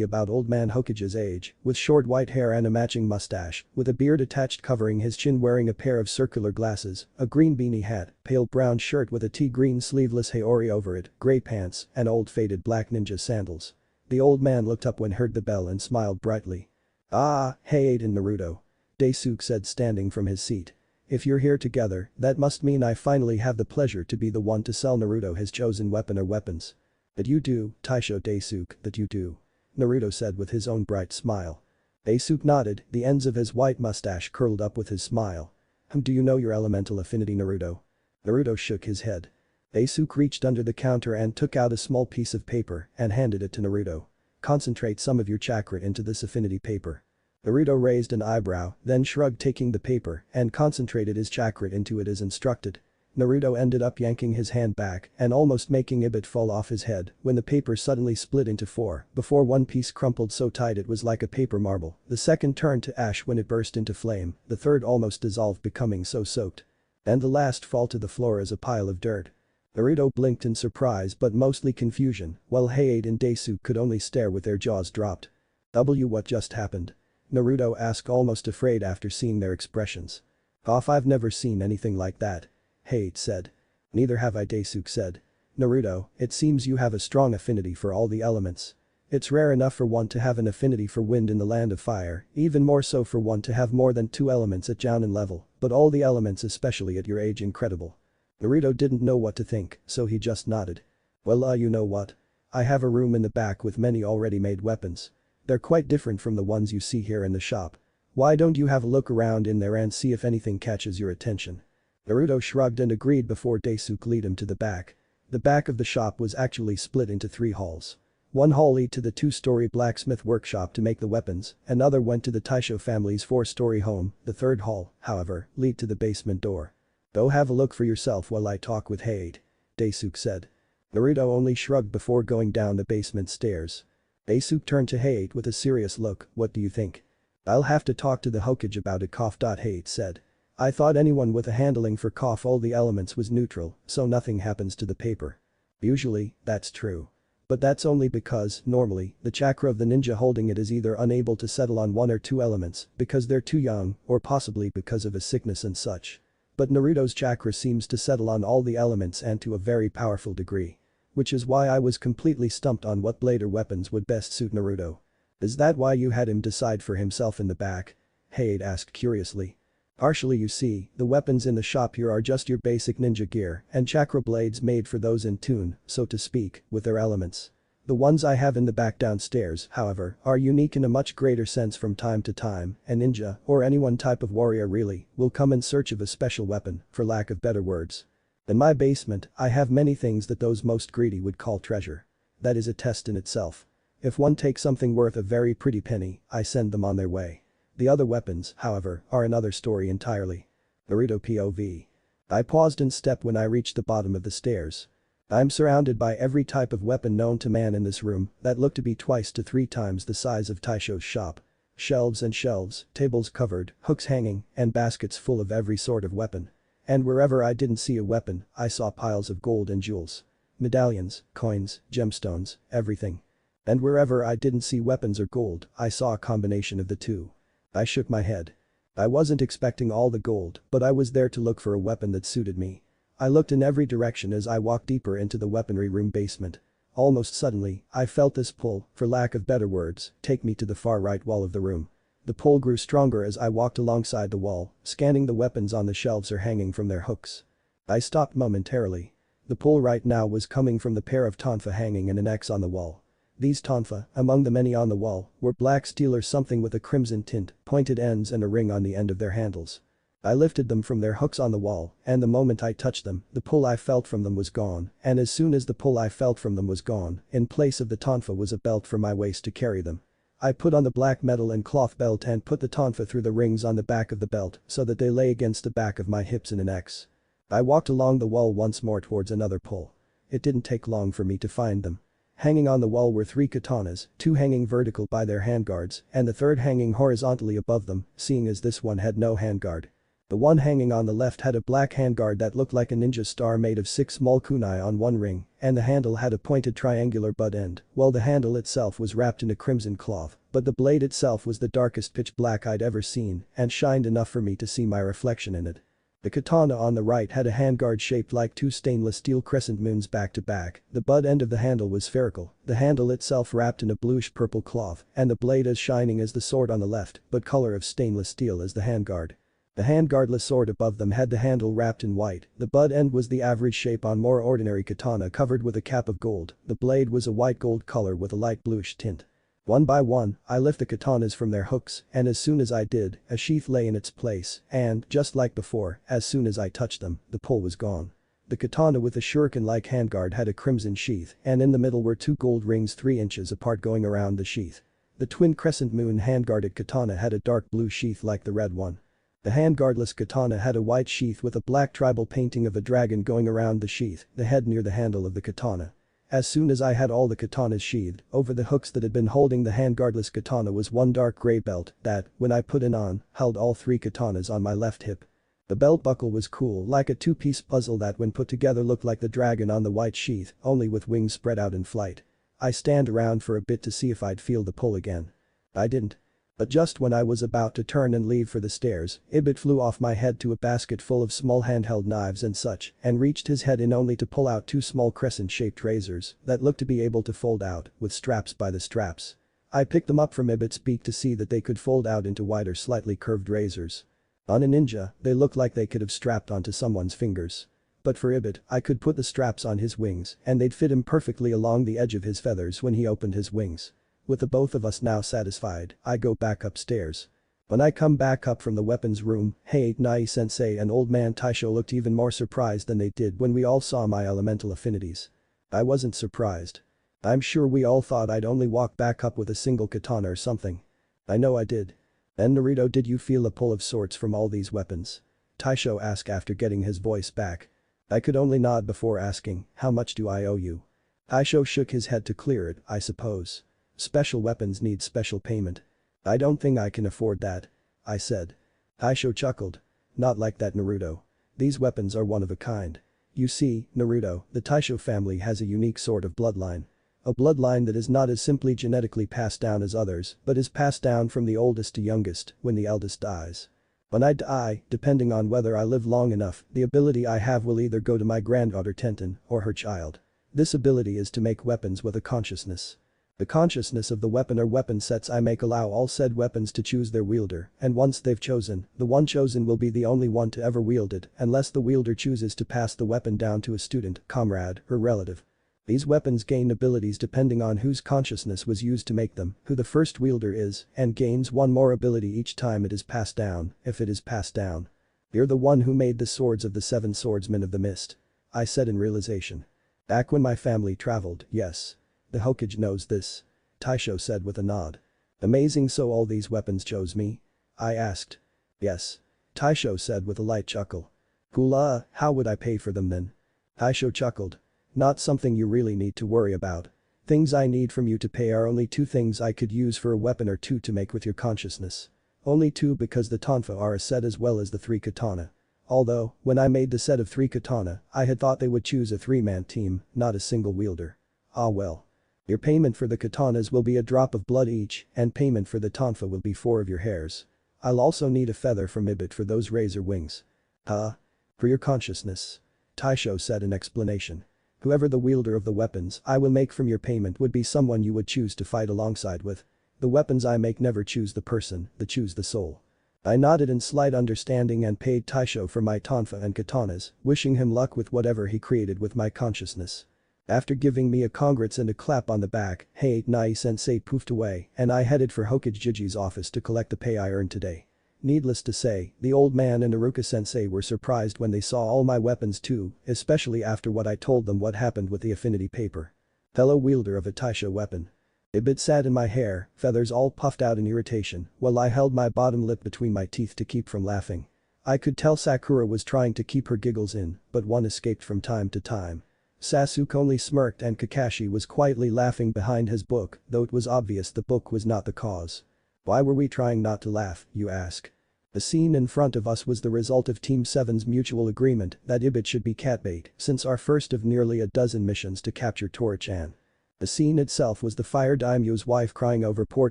[SPEAKER 1] about old man Hokage's age, with short white hair and a matching mustache, with a beard attached covering his chin wearing a pair of circular glasses, a green beanie hat, pale brown shirt with a tea-green sleeveless haori over it, grey pants, and old faded black ninja sandals. The old man looked up when heard the bell and smiled brightly. "Ah, Hayate and Naruto," Daisuke said standing from his seat. "If you're here together, that must mean I finally have the pleasure to be the one to sell Naruto his chosen weapon or weapons." "That you do, Taisho Daisuke, that you do," Naruto said with his own bright smile. Daisuke nodded, the ends of his white mustache curled up with his smile. "Do you know your elemental affinity Naruto?" Naruto shook his head. Daisuke reached under the counter and took out a small piece of paper and handed it to Naruto. "Concentrate some of your chakra into this affinity paper." Naruto raised an eyebrow, then shrugged, taking the paper and concentrated his chakra into it as instructed. Naruto ended up yanking his hand back and almost making it fall off his head when the paper suddenly split into four before one piece crumpled so tight it was like a paper marble. The second turned to ash when it burst into flame, the third almost dissolved, becoming so soaked. And the last fall to the floor as a pile of dirt. Naruto blinked in surprise but mostly confusion, while Hayate and Daisuke could only stare with their jaws dropped. What just happened? Naruto asked, almost afraid after seeing their expressions. I've never seen anything like that. Hayate said. Neither have I, Daisuke said. Naruto, it seems you have a strong affinity for all the elements. It's rare enough for one to have an affinity for wind in the land of fire, even more so for one to have more than 2 elements at Jounin level, but all the elements, especially at your age, incredible. Naruto didn't know what to think, so he just nodded. Well, you know what? I have a room in the back with many already made weapons. They're quite different from the ones you see here in the shop. Why don't you have a look around in there and see if anything catches your attention? Naruto shrugged and agreed before Daisuke led him to the back. The back of the shop was actually split into 3 halls. One hall led to the 2-story blacksmith workshop to make the weapons, another went to the Taisho family's 4-story home, the third hall, however, led to the basement door. Go have a look for yourself while I talk with Hayate, Daisuke said. Naruto only shrugged before going down the basement stairs. Daisuke turned to Hayate with a serious look. What do you think? I'll have to talk to the HOKAGE about it, Hayate said. I thought anyone with a handling for all the elements was neutral, so nothing happens to the paper. Usually, that's true. But that's only because, normally, the chakra of the ninja holding it is either unable to settle on 1 or 2 elements because they're too young or possibly because of a sickness and such. But Naruto's chakra seems to settle on all the elements and to a very powerful degree. Which is why I was completely stumped on what blade or weapons would best suit Naruto. Is that why you had him decide for himself in the back? Hayate asked curiously. Partially, you see, the weapons in the shop here are just your basic ninja gear and chakra blades made for those in tune, so to speak, with their elements. The ones I have in the back downstairs, however, are unique in a much greater sense. From time to time, a ninja, or any one type of warrior really, will come in search of a special weapon, for lack of better words. In my basement, I have many things that those most greedy would call treasure. That is a test in itself. If one takes something worth a very pretty penny, I send them on their way. The other weapons, however, are another story entirely. Naruto POV. I paused and stepped when I reached the bottom of the stairs. I'm surrounded by every type of weapon known to man in this room that look to be 2 to 3 times the size of Taisho's shop. Shelves and shelves, tables covered, hooks hanging, and baskets full of every sort of weapon. And wherever I didn't see a weapon, I saw piles of gold and jewels. Medallions, coins, gemstones, everything. And wherever I didn't see weapons or gold, I saw a combination of the two. I shook my head. I wasn't expecting all the gold, but I was there to look for a weapon that suited me. I looked in every direction as I walked deeper into the weaponry room basement. Almost suddenly, I felt this pull, for lack of better words, take me to the far right wall of the room. The pull grew stronger as I walked alongside the wall, scanning the weapons on the shelves or hanging from their hooks. I stopped momentarily. The pull right now was coming from the pair of tonfa hanging in an X on the wall. These tonfa, among the many on the wall, were black steel or something with a crimson tint, pointed ends and a ring on the end of their handles. I lifted them from their hooks on the wall, and the moment I touched them, the pull I felt from them was gone, and as soon as the pull I felt from them was gone, in place of the tonfa was a belt for my waist to carry them. I put on the black metal and cloth belt and put the tonfa through the rings on the back of the belt so that they lay against the back of my hips in an X. I walked along the wall once more towards another pull. It didn't take long for me to find them. Hanging on the wall were 3 katanas, 2 hanging vertical by their handguards, and the third hanging horizontally above them, seeing as this one had no handguard. The one hanging on the left had a black handguard that looked like a ninja star made of 6 small kunai on one ring, and the handle had a pointed triangular butt end, while the handle itself was wrapped in a crimson cloth, but the blade itself was the darkest pitch black I'd ever seen and shined enough for me to see my reflection in it. The katana on the right had a handguard shaped like 2 stainless steel crescent moons back to back, the butt end of the handle was spherical, the handle itself wrapped in a bluish-purple cloth, and the blade as shining as the sword on the left, but color of stainless steel as the handguard. The handguardless sword above them had the handle wrapped in white, the butt end was the average shape on more ordinary katana covered with a cap of gold, the blade was a white gold color with a light bluish tint. One by one, I lift the katanas from their hooks, and as soon as I did, a sheath lay in its place, and, just like before, as soon as I touched them, the pull was gone. The katana with the shuriken-like handguard had a crimson sheath, and in the middle were 2 gold rings 3 inches apart going around the sheath. The twin crescent moon handguarded katana had a dark blue sheath like the red one. The handguardless katana had a white sheath with a black tribal painting of a dragon going around the sheath, the head near the handle of the katana. As soon as I had all the katanas sheathed, over the hooks that had been holding the handguardless katana was one dark gray belt that, when I put it on, held all 3 katanas on my left hip. The belt buckle was cool, like a 2-piece puzzle that when put together looked like the dragon on the white sheath, only with wings spread out in flight. I stand around for a bit to see if I'd feel the pull again. I didn't. But just when I was about to turn and leave for the stairs, Ibit flew off my head to a basket full of small handheld knives and such and reached his head in only to pull out 2 small crescent-shaped razors that looked to be able to fold out, with straps by the straps. I picked them up from Ibit's beak to see that they could fold out into wider slightly curved razors. On a ninja, they looked like they could have strapped onto someone's fingers. But for Ibit, I could put the straps on his wings and they'd fit him perfectly along the edge of his feathers when he opened his wings. With the both of us now satisfied, I go back upstairs. When I come back up from the weapons room, hey Nai-sensei and old man Taisho looked even more surprised than they did when we all saw my elemental affinities. I wasn't surprised. I'm sure we all thought I'd only walk back up with a single katana or something. I know I did. And Naruto, did you feel a pull of sorts from all these weapons? Taisho asked after getting his voice back. I could only nod before asking, how much do I owe you? Taisho shook his head to clear it, I suppose. Special weapons need special payment. I don't think I can afford that. I said. Taisho chuckled. Not like that, Naruto. These weapons are one of a kind. You see, Naruto, the Taisho family has a unique sort of bloodline. A bloodline that is not as simply genetically passed down as others, but is passed down from the oldest to youngest when the eldest dies. When I die, depending on whether I live long enough, the ability I have will either go to my granddaughter Tenten or her child. This ability is to make weapons with a consciousness. The consciousness of the weapon or weapon sets I make allow all said weapons to choose their wielder, and once they've chosen, the one chosen will be the only one to ever wield it unless the wielder chooses to pass the weapon down to a student, comrade, or relative. These weapons gain abilities depending on whose consciousness was used to make them, who the first wielder is, and gains one more ability each time it is passed down, if it is passed down. You're the one who made the swords of the 7 swordsmen of the mist. I said in realization. Back when my family traveled, yes. The HOKAGE knows this. Taisho said with a nod. Amazing, so all these weapons chose me? I asked. Yes. Taisho said with a light chuckle. Cool, how would I pay for them then? Taisho chuckled. Not something you really need to worry about. Things I need from you to pay are only 2 things I could use for a weapon or 2 to make with your consciousness. Only 2 because the tonfa are a set as well as the 3 katana. Although, when I made the set of 3 katana, I had thought they would choose a 3-man team, not a single wielder. Ah well. Your payment for the katanas will be a drop of blood each, and payment for the tonfa will be 4 of your hairs. I'll also need a feather from Ibit for those razor wings. For your consciousness. Taisho said in explanation. Whoever the wielder of the weapons I will make from your payment would be someone you would choose to fight alongside with. The weapons I make never choose the person, they choose the soul. I nodded in slight understanding and paid Taisho for my tonfa and katanas, wishing him luck with whatever he created with my consciousness. After giving me a congrats and a clap on the back, hey Nai-sensei poofed away and I headed for HOKAGE Jiji's office to collect the pay I earned today. Needless to say, the old man and Iruka-sensei were surprised when they saw all my weapons too, especially after what I told them what happened with the affinity paper. Fellow wielder of a Taisho weapon. Ibit sat in my hair, feathers all puffed out in irritation, while I held my bottom lip between my teeth to keep from laughing. I could tell Sakura was trying to keep her giggles in, but one escaped from time to time. Sasuke only smirked and Kakashi was quietly laughing behind his book, though it was obvious the book was not the cause. Why were we trying not to laugh, you ask? The scene in front of us was the result of Team 7's mutual agreement that Ibit should be catbait since our first of nearly a dozen missions to capture Tora-chan. The scene itself was the fire daimyo's wife crying over poor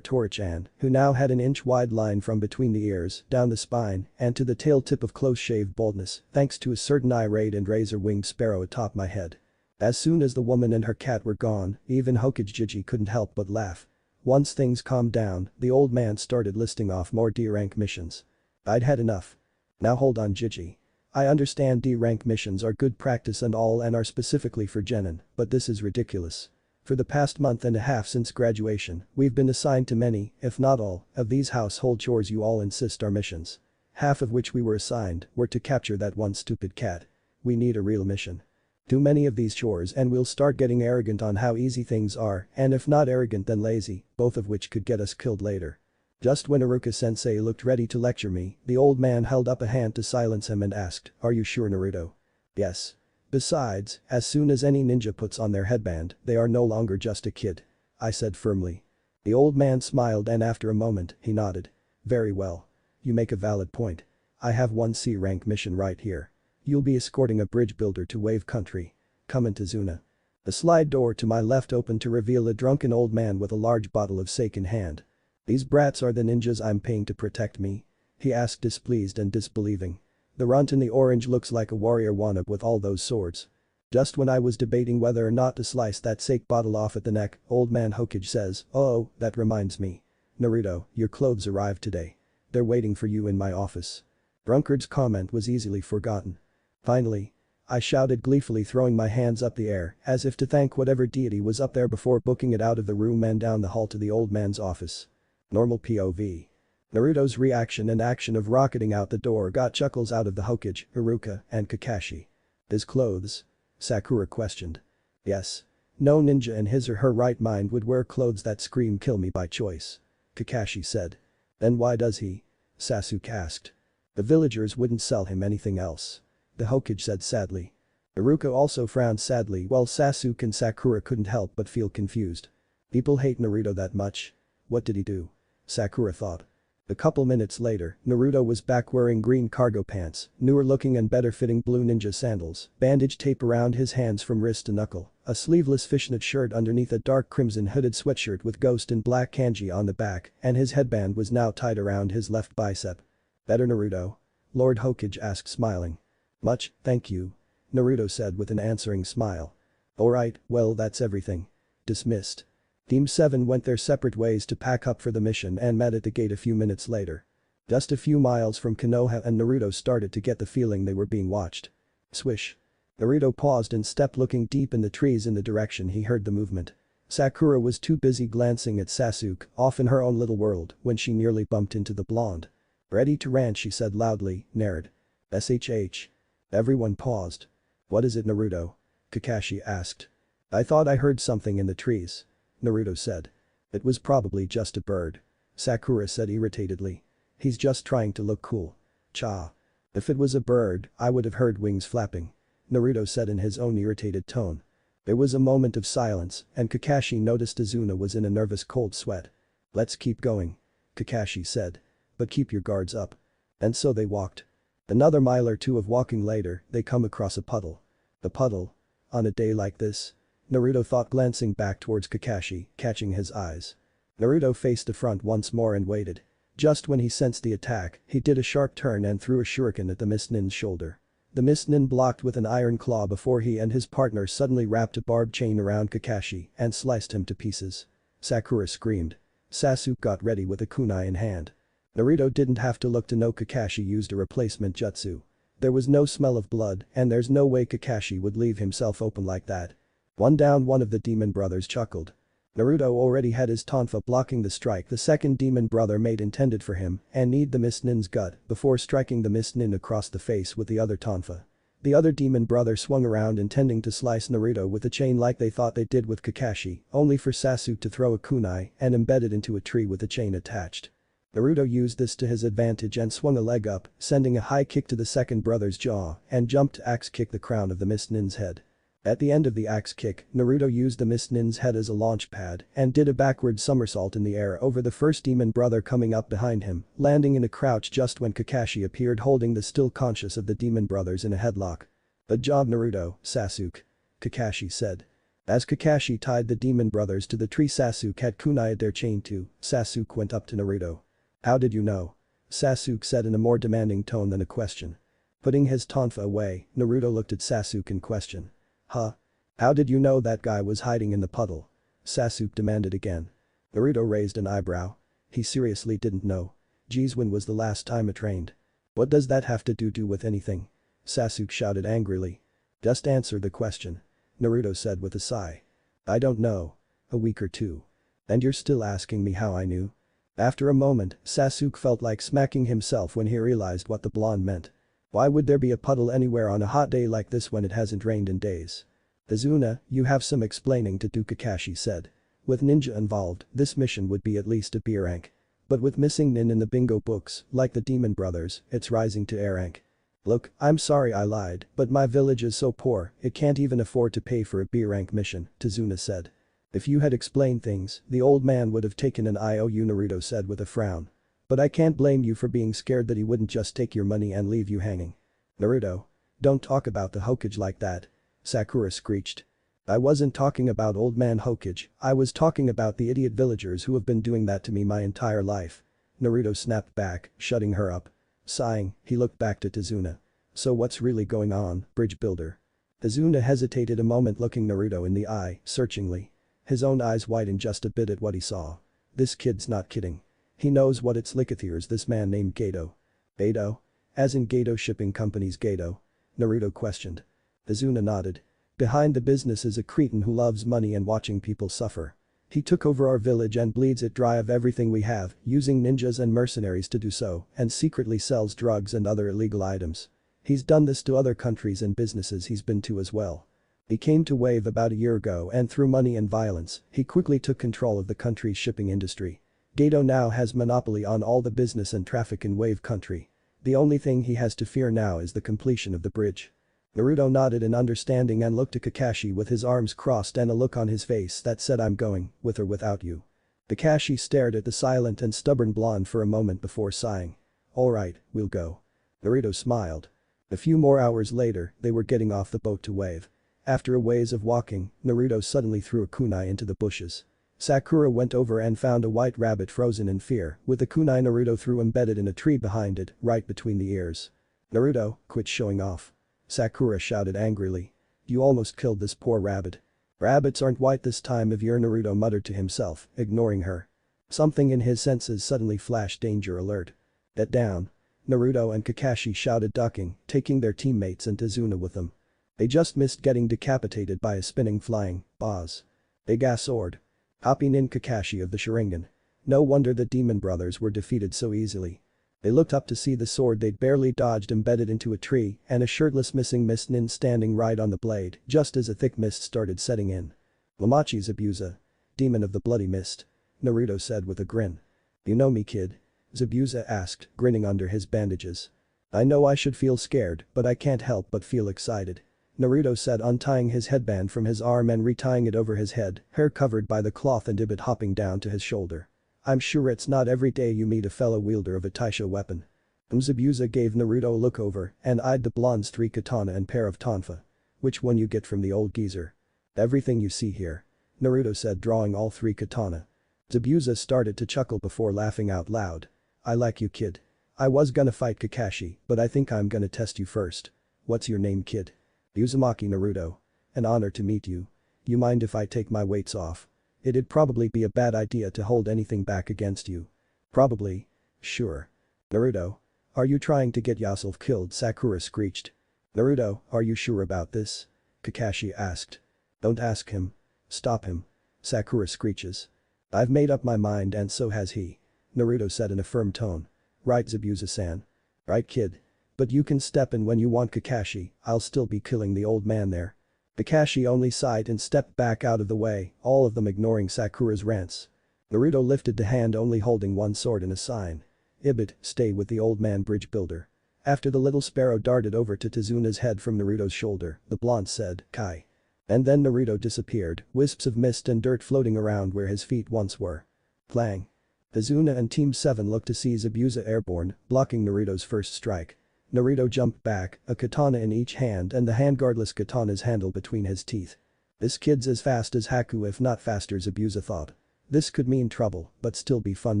[SPEAKER 1] Tora-chan, who now had an inch-wide line from between the ears, down the spine, and to the tail tip of close-shaved baldness, thanks to a certain irate and razor-winged sparrow atop my head. As soon as the woman and her cat were gone, even HOKAGE Jiji couldn't help but laugh. Once things calmed down, the old man started listing off more D-rank missions. I'd had enough. Now hold on, Jiji. I understand D-rank missions are good practice and all and are specifically for genin, but this is ridiculous. For the past month and a half since graduation, we've been assigned to many, if not all, of these household chores you all insist are missions. Half of which we were assigned were to capture that one stupid cat. We need a real mission. Do many of these chores and we'll start getting arrogant on how easy things are, and if not arrogant then lazy, both of which could get us killed later. Just when Iruka-sensei looked ready to lecture me, the old man held up a hand to silence him and asked, "Are you sure, Naruto?" "Yes. Besides, as soon as any ninja puts on their headband, they are no longer just a kid," I said firmly. The old man smiled and after a moment, he nodded. "Very well. You make a valid point. I have one C-rank mission right here. You'll be escorting a bridge builder to Wave Country. Come into Zuna." The slide door to my left opened to reveal a drunken old man with a large bottle of sake in hand. "These brats are the ninjas I'm paying to protect me?" he asked, displeased and disbelieving. "The runt in the orange looks like a warrior wannabe with all those swords." Just when I was debating whether or not to slice that sake bottle off at the neck, old man HOKAGE says, "Oh, that reminds me. Naruto, your clothes arrived today. They're waiting for you in my office." Drunkard's comment was easily forgotten. "Finally," I shouted gleefully, throwing my hands up the air as if to thank whatever deity was up there before booking it out of the room and down the hall to the old man's office. Normal POV. Naruto's reaction and action of rocketing out the door got chuckles out of the Hokage, Iruka, and Kakashi. "His clothes?" Sakura questioned. "Yes. No ninja in his or her right mind would wear clothes that scream kill me by choice," Kakashi said. "Then why does he?" Sasuke asked. "The villagers wouldn't sell him anything else," the Hokage said sadly. Iruka also frowned sadly while Sasuke and Sakura couldn't help but feel confused. People hate Naruto that much? What did he do? Sakura thought. A couple minutes later, Naruto was back wearing green cargo pants, newer looking and better fitting blue ninja sandals, bandage tape around his hands from wrist to knuckle, a sleeveless fishnet shirt underneath a dark crimson hooded sweatshirt with ghost in black kanji on the back, and his headband was now tied around his left bicep. "Better, Naruto?" Lord Hokage asked, smiling. "Much, thank you," Naruto said with an answering smile. "Alright, well that's everything. Dismissed." Team 7 went their separate ways to pack up for the mission and met at the gate a few minutes later. Just a few miles from Konoha and Naruto started to get the feeling they were being watched. Swish. Naruto paused and stepped, looking deep in the trees in the direction he heard the movement. Sakura was too busy glancing at Sasuke, off in her own little world, when she nearly bumped into the blonde. "Ready to rant," she said loudly, "Nerd." "SHH." Everyone paused. "What is it, Naruto?" Kakashi asked. "I thought I heard something in the trees," Naruto said. "It was probably just a bird," Sakura said irritatedly. "He's just trying to look cool." "Cha. If it was a bird, I would have heard wings flapping," Naruto said in his own irritated tone. There was a moment of silence, and Kakashi noticed Izuna was in a nervous cold sweat. "Let's keep going," Kakashi said. "But keep your guards up." And so they walked. Another mile or two of walking later, they come across a puddle. A puddle? On a day like this? Naruto thought, glancing back towards Kakashi, catching his eyes. Naruto faced the front once more and waited. Just when he sensed the attack, he did a sharp turn and threw a shuriken at the Mist Nin's shoulder. The Mist Nin blocked with an iron claw before he and his partner suddenly wrapped a barbed chain around Kakashi and sliced him to pieces. Sakura screamed. Sasuke got ready with a kunai in hand. Naruto didn't have to look to know Kakashi used a replacement jutsu. There was no smell of blood, and there's no way Kakashi would leave himself open like that. "One down," one of the demon brothers chuckled. Naruto already had his tonfa blocking the strike the second demon brother made intended for him and kneed the Mist Nin's gut before striking the Mist Nin across the face with the other tonfa. The other demon brother swung around intending to slice Naruto with a chain like they thought they did with Kakashi, only for Sasuke to throw a kunai and embed it into a tree with the chain attached. Naruto used this to his advantage and swung a leg up, sending a high kick to the second brother's jaw and jumped to axe kick the crown of the Mist Nin's head. At the end of the axe kick, Naruto used the Mist Nin's head as a launch pad and did a backward somersault in the air over the first demon brother coming up behind him, landing in a crouch just when Kakashi appeared holding the still conscious of the demon brothers in a headlock. "Good job, Naruto, Sasuke," Kakashi said. As Kakashi tied the demon brothers to the tree Sasuke had kunai'd their chain too, Sasuke went up to Naruto. "How did you know?" Sasuke said in a more demanding tone than a question. Putting his tonfa away, Naruto looked at Sasuke in question. "Huh? How did you know that guy was hiding in the puddle?" Sasuke demanded again. Naruto raised an eyebrow. He seriously didn't know. Geez, when was the last time I trained? "What does that have to do with anything?" Sasuke shouted angrily. "Just answer the question," Naruto said with a sigh. "I don't know. A week or two. And you're still asking me how I knew?" After a moment, Sasuke felt like smacking himself when he realized what the blonde meant. Why would there be a puddle anywhere on a hot day like this when it hasn't rained in days? Izuna, you have some explaining to do, Kakashi said. With ninja involved, this mission would be at least a B rank. But with missing Nin in the bingo books, like the Demon Brothers, it's rising to A rank. Look, I'm sorry I lied, but my village is so poor, it can't even afford to pay for a B rank mission, Tazuna said. If you had explained things, the old man would have taken an IOU, Naruto said with a frown. But I can't blame you for being scared that he wouldn't just take your money and leave you hanging. Naruto. Don't talk about the HOKAGE like that. Sakura screeched. I wasn't talking about old man HOKAGE, I was talking about the idiot villagers who have been doing that to me my entire life. Naruto snapped back, shutting her up. Sighing, he looked back to Tazuna. So what's really going on, bridge builder? Tazuna hesitated a moment, looking Naruto in the eye, searchingly. His own eyes widened just a bit at what he saw. This kid's not kidding. He knows what it's like. Here's this man named Gato. Gato? As in Gato Shipping Company's Gato? Naruto questioned. Tazuna nodded. Behind the business is a cretin who loves money and watching people suffer. He took over our village and bleeds it dry of everything we have, using ninjas and mercenaries to do so, and secretly sells drugs and other illegal items. He's done this to other countries and businesses he's been to as well. He came to Wave about a year ago and through money and violence, he quickly took control of the country's shipping industry. Gato now has monopoly on all the business and traffic in Wave country. The only thing he has to fear now is the completion of the bridge. Naruto nodded in understanding and looked at Kakashi with his arms crossed and a look on his face that said, I'm going, with or without you. Kakashi stared at the silent and stubborn blonde for a moment before sighing. Alright, we'll go. Naruto smiled. A few more hours later, they were getting off the boat to Wave. After a ways of walking, Naruto suddenly threw a kunai into the bushes. Sakura went over and found a white rabbit frozen in fear, with the kunai Naruto threw embedded in a tree behind it, right between the ears. Naruto, quit showing off. Sakura shouted angrily. You almost killed this poor rabbit. Rabbits aren't white this time of year, Naruto muttered to himself, ignoring her. Something in his senses suddenly flashed danger alert. Get down. Naruto and Kakashi shouted, ducking, taking their teammates and Tazuna with them. They just missed getting decapitated by a spinning flying boss. Big-ass sword. Hopping in Kakashi of the Sharingan. No wonder the Demon Brothers were defeated so easily. They looked up to see the sword they'd barely dodged embedded into a tree and a shirtless missing Mist Nin standing right on the blade just as a thick mist started setting in. Lamachi Zabuza. Demon of the Bloody Mist. Naruto said with a grin. You know me, kid? Zabuza asked, grinning under his bandages. I know I should feel scared, but I can't help but feel excited. Naruto said, untying his headband from his arm and retying it over his head, hair covered by the cloth and ibit hopping down to his shoulder. I'm sure it's not every day you meet a fellow wielder of a taisho weapon. Zabuza gave Naruto a look over and eyed the blonde's 3 katana and pair of tonfa. Which one you get from the old geezer? Everything you see here. Naruto said, drawing all 3 katana. Zabuza started to chuckle before laughing out loud. I like you, kid. I was gonna fight Kakashi, but I think I'm gonna test you first. What's your name, kid? Uzumaki Naruto. An honor to meet you. You mind if I take my weights off? It'd probably be a bad idea to hold anything back against you. Probably. Sure. Naruto. Are you trying to get yourself killed? Sakura screeched. Naruto, are you sure about this? Kakashi asked. Don't ask him. Stop him. Sakura screeches. I've made up my mind and so has he. Naruto said in a firm tone. Right, Zabuza-san. Right, kid. But you can step in when you want, Kakashi, I'll still be killing the old man there. Kakashi only sighed and stepped back out of the way, all of them ignoring Sakura's rants. Naruto lifted the hand only holding one sword in a sign. Ibit, stay with the old man, bridge builder. After the little sparrow darted over to Tazuna's head from Naruto's shoulder, the blonde said, Kai. And then Naruto disappeared, wisps of mist and dirt floating around where his feet once were. Clang. Tazuna and Team 7 looked to see Zabuza airborne, blocking Naruto's first strike. Naruto jumped back, a katana in each hand and the handguardless katana's handle between his teeth. This kid's as fast as Haku, if not faster, Zabuza thought. This could mean trouble, but still be fun.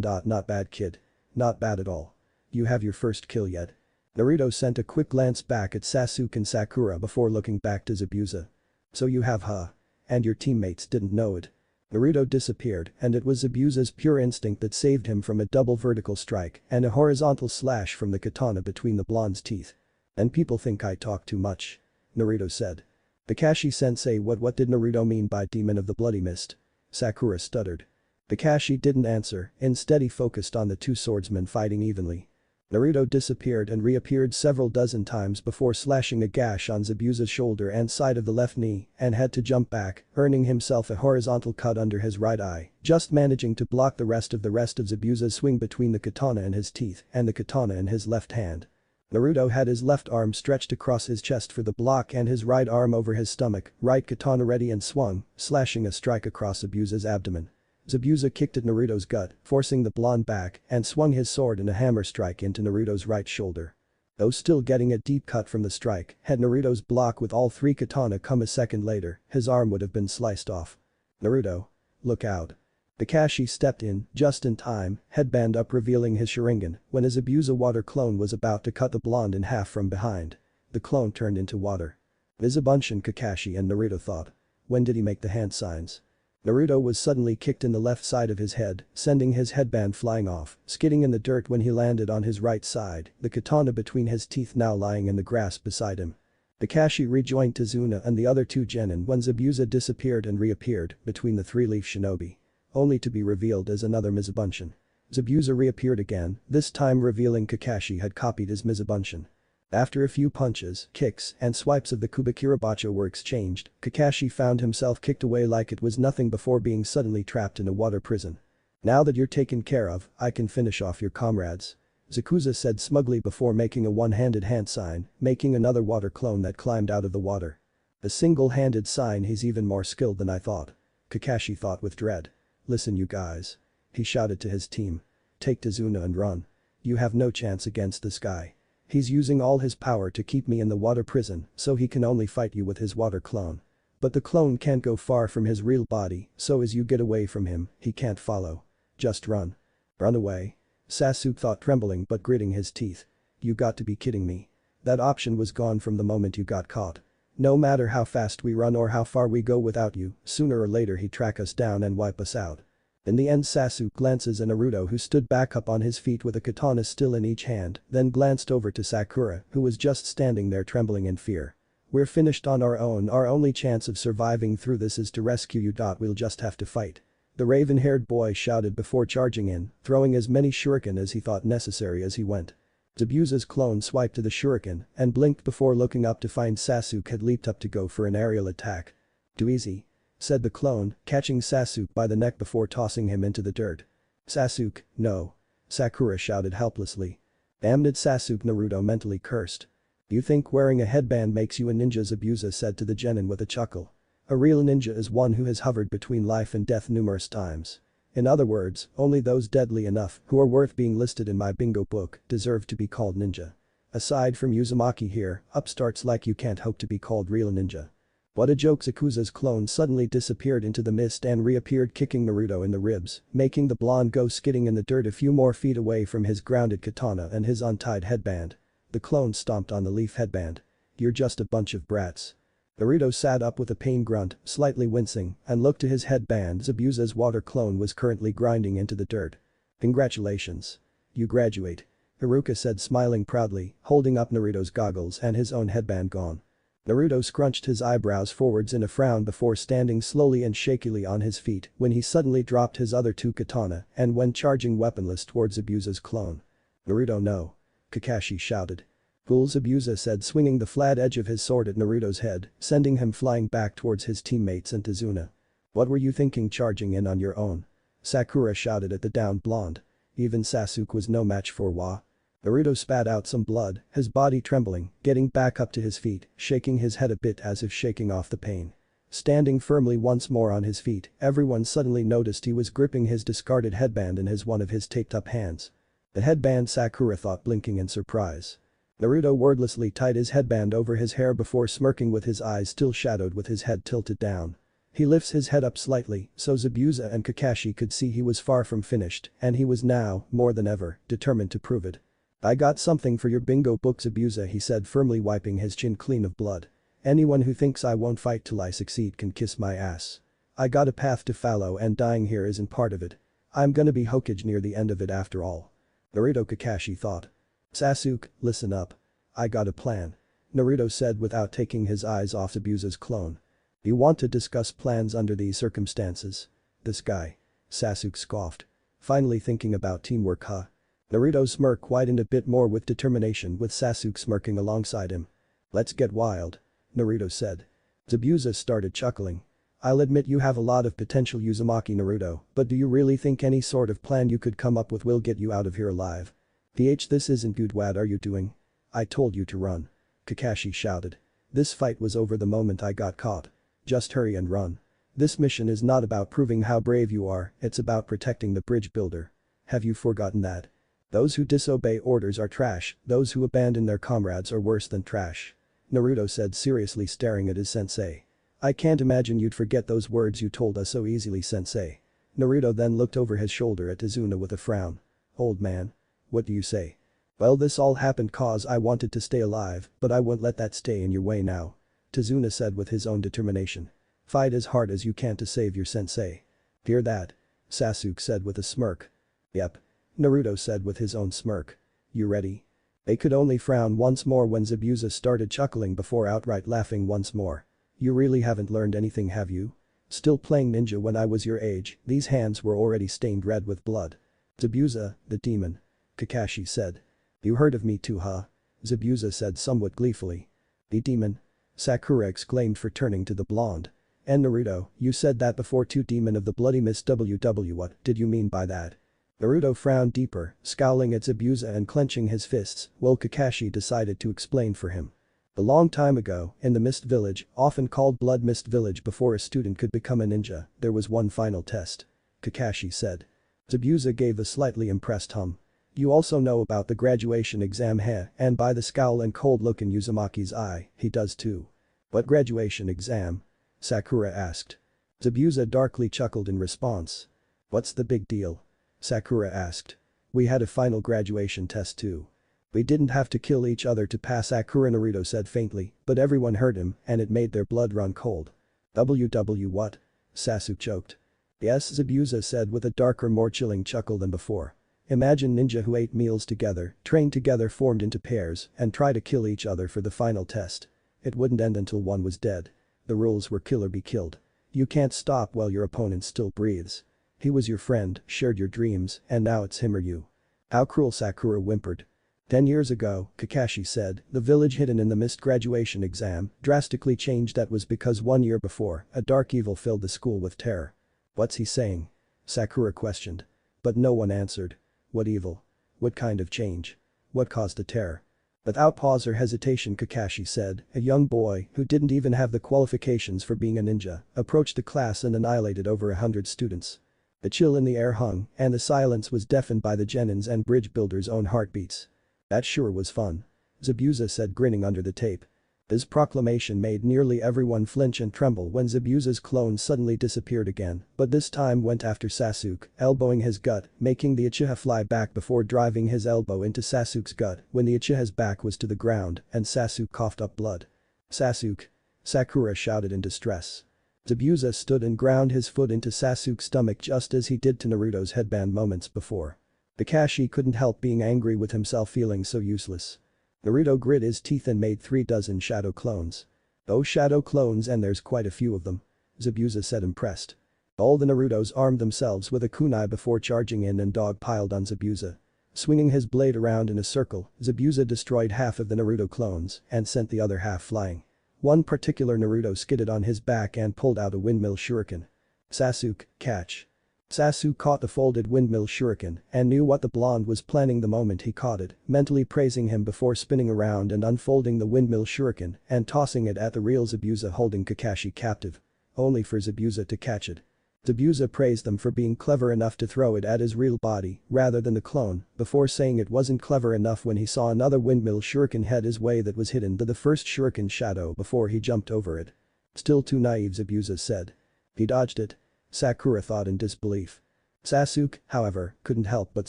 [SPEAKER 1] Not bad, kid. Not bad at all. You have your first kill yet? Naruto sent a quick glance back at Sasuke and Sakura before looking back to Zabuza. So you have, huh? And your teammates didn't know it. Naruto disappeared and it was Zabuza's pure instinct that saved him from a double vertical strike and a horizontal slash from the katana between the blonde's teeth. And people think I talk too much. Naruto said. Kakashi-sensei, what did Naruto mean by Demon of the Bloody Mist? Sakura stuttered. Kakashi didn't answer, instead he focused on the 2 swordsmen fighting evenly. Naruto disappeared and reappeared several dozen times before slashing a gash on Zabuza's shoulder and side of the left knee and had to jump back, earning himself a horizontal cut under his right eye, just managing to block the rest of Zabuza's swing between the katana and his teeth and the katana in his left hand. Naruto had his left arm stretched across his chest for the block and his right arm over his stomach, right katana ready and swung, slashing a strike across Zabuza's abdomen. Zabuza kicked at Naruto's gut, forcing the blonde back, and swung his sword in a hammer strike into Naruto's right shoulder. Though still getting a deep cut from the strike, had Naruto's block with all three katana come a second later, his arm would have been sliced off. "Naruto. Look out." Kakashi stepped in, just in time, headband up revealing his Sharingan, when a Zabuza water clone was about to cut the blonde in half from behind. The clone turned into water. Mizubunshin, Kakashi and Naruto thought. When did he make the hand signs? Naruto was suddenly kicked in the left side of his head, sending his headband flying off, skidding in the dirt when he landed on his right side, the katana between his teeth now lying in the grass beside him. Kakashi rejoined Tazuna and the other two genin when Zabuza disappeared and reappeared between the three-leaf shinobi. Only to be revealed as another Mizubunshin. Zabuza reappeared again, this time revealing Kakashi had copied his Mizubunshin. After a few punches, kicks, and swipes of the Kubikirabacho were exchanged, Kakashi found himself kicked away like it was nothing before being suddenly trapped in a water prison. "Now that you're taken care of, I can finish off your comrades," Zakuza said smugly before making a one-handed hand sign, making another water clone that climbed out of the water. A single-handed sign. He's even more skilled than I thought. Kakashi thought with dread. "Listen you guys," he shouted to his team. "Take Tazuna and run. You have no chance against this guy. He's using all his power to keep me in the water prison, so he can only fight you with his water clone. But the clone can't go far from his real body, so as you get away from him, he can't follow. Just run." "Run away?" Sasuke thought, trembling but gritting his teeth. "You got to be kidding me. That option was gone from the moment you got caught. No matter how fast we run or how far we go without you, sooner or later he'd track us down and wipe us out." In the end, Sasuke glances at Naruto, who stood back up on his feet with a katana still in each hand, then glanced over to Sakura, who was just standing there trembling in fear. "We're finished on our own. Our only chance of surviving through this is to rescue you. We'll just have to fight," the raven-haired boy shouted before charging in, throwing as many shuriken as he thought necessary as he went. Zabuza's clone swiped to the shuriken and blinked before looking up to find Sasuke had leaped up to go for an aerial attack. "Too easy," said the clone, catching Sasuke by the neck before tossing him into the dirt. "Sasuke, no," Sakura shouted helplessly. "Damned Sasuke," Naruto mentally cursed. "You think wearing a headband makes you a ninja?" Zabuza said to the genin with a chuckle. "A real ninja is one who has hovered between life and death numerous times. In other words, only those deadly enough who are worth being listed in my bingo book deserve to be called ninja. Aside from Uzumaki here, upstarts like you can't hope to be called real ninja." What a joke. Zakuza's clone suddenly disappeared into the mist and reappeared kicking Naruto in the ribs, making the blonde go skidding in the dirt a few more feet away from his grounded katana and his untied headband. The clone stomped on the leaf headband. "You're just a bunch of brats." Naruto sat up with a pain grunt, slightly wincing, and looked to his headband. Zabuza's water clone was currently grinding into the dirt. "Congratulations. You graduate," Haruka said smiling proudly, holding up Naruto's goggles and his own headband gone. Naruto scrunched his eyebrows forwards in a frown before standing slowly and shakily on his feet when he suddenly dropped his other two katana and went charging weaponless towards Zabuza's clone. "Naruto, no," Kakashi shouted. "Fool," Zabuza said, swinging the flat edge of his sword at Naruto's head, sending him flying back towards his teammates and Tazuna. "What were you thinking charging in on your own?" Sakura shouted at the downed blonde. Even Sasuke was no match for Wa. Naruto spat out some blood, his body trembling, getting back up to his feet, shaking his head a bit as if shaking off the pain. Standing firmly once more on his feet, everyone suddenly noticed he was gripping his discarded headband in one of his taped-up hands. The headband, Sakura thought, blinking in surprise. Naruto wordlessly tied his headband over his hair before smirking with his eyes still shadowed with his head tilted down. He lifts his head up slightly so Zabuza and Kakashi could see he was far from finished, and he was now, more than ever, determined to prove it. "I got something for your bingo book, Zabuza," he said, firmly wiping his chin clean of blood. "Anyone who thinks I won't fight till I succeed can kiss my ass. I got a path to follow and dying here isn't part of it. I'm gonna be Hokage near the end of it after all." Naruto, Kakashi thought. "Sasuke, listen up. I got a plan," Naruto said without taking his eyes off Zabuza's clone. "You want to discuss plans under these circumstances? This guy." Sasuke scoffed. "Finally thinking about teamwork, huh?" Naruto's smirk widened a bit more with determination with Sasuke smirking alongside him. "Let's get wild," Naruto said. Zabuza started chuckling. "I'll admit you have a lot of potential, Uzumaki Naruto, but do you really think any sort of plan you could come up with will get you out of here alive? This isn't good. What are you doing? I told you to run," Kakashi shouted. "This fight was over the moment I got caught. Just hurry and run. This mission is not about proving how brave you are, it's about protecting the bridge builder. Have you forgotten that? Those who disobey orders are trash, those who abandon their comrades are worse than trash," Naruto said seriously staring at his sensei. "I can't imagine you'd forget those words you told us so easily, sensei." Naruto then looked over his shoulder at Izuna with a frown. "Old man. What do you say?" "Well, this all happened cause I wanted to stay alive, but I won't let that stay in your way now," Tazuna said with his own determination. "Fight as hard as you can to save your sensei." "Hear that?" Sasuke said with a smirk. "Yep," Naruto said with his own smirk. "You ready?" They could only frown once more when Zabuza started chuckling before outright laughing once more. "You really haven't learned anything, have you? Still playing ninja when I was your age, these hands were already stained red with blood." "Zabuza, the demon," Kakashi said. "You heard of me too, huh?" Zabuza said somewhat gleefully. "The demon?" Sakura exclaimed for turning to the blonde. "And Naruto, you said that before too, demon of the bloody mist. What did you mean by that?" Naruto frowned deeper, scowling at Zabuza and clenching his fists, while Kakashi decided to explain for him. "A long time ago, in the Mist Village, often called Blood Mist Village, before a student could become a ninja, there was one final test," Kakashi said. Zabuza gave a slightly impressed hum. "You also know about the graduation exam, heh?" And by the scowl and cold look in Uzumaki's eye, he does too. "What graduation exam?" Sakura asked. Zabuza darkly chuckled in response. "What's the big deal?" Sakura asked. "We had a final graduation test too. We didn't have to kill each other to pass," Sakura Naruto said faintly, but everyone heard him and it made their blood run cold. What?" Sasuke choked. "Yes," Zabuza said with a darker, more chilling chuckle than before. "Imagine ninja who ate meals together, trained together, formed into pairs, and try to kill each other for the final test. It wouldn't end until one was dead. The rules were kill or be killed. You can't stop while your opponent still breathes. He was your friend, shared your dreams, and now it's him or you." "How cruel," Sakura whimpered. 10 years ago, Kakashi said, the village hidden in the mist graduation exam drastically changed. That was because 1 year before, a dark evil filled the school with terror. "What's he saying?" Sakura questioned. But no one answered. "What evil? What kind of change? What caused the terror?" Without pause or hesitation, Kakashi said, a young boy who didn't even have the qualifications for being a ninja approached the class and annihilated over 100 students. The chill in the air hung, and the silence was deafened by the genins and bridge builders' own heartbeats. "That sure was fun," Zabuza said, grinning under the tape. His proclamation made nearly everyone flinch and tremble when Zabuza's clone suddenly disappeared again, but this time went after Sasuke, elbowing his gut, making the Uchiha fly back before driving his elbow into Sasuke's gut when the Uchiha's back was to the ground and Sasuke coughed up blood. "Sasuke!" Sakura shouted in distress. Zabuza stood and ground his foot into Sasuke's stomach just as he did to Naruto's headband moments before. Kakashi couldn't help being angry with himself, feeling so useless. Naruto grit his teeth and made 3 dozen shadow clones. "Those shadow clones, and there's quite a few of them," Zabuza said, impressed. All the Narutos armed themselves with a kunai before charging in and dog-piled on Zabuza. Swinging his blade around in a circle, Zabuza destroyed half of the Naruto clones and sent the other half flying. One particular Naruto skidded on his back and pulled out a windmill shuriken. "Sasuke, catch." Sasuke caught the folded windmill shuriken and knew what the blonde was planning the moment he caught it, mentally praising him before spinning around and unfolding the windmill shuriken and tossing it at the real Zabuza, holding Kakashi captive. Only for Zabuza to catch it. Zabuza praised them for being clever enough to throw it at his real body rather than the clone, before saying it wasn't clever enough when he saw another windmill shuriken head his way that was hidden to the first shuriken shadow before he jumped over it. "Still too naive," Zabuza said. "He dodged it," Sakura thought in disbelief. Sasuke, however, couldn't help but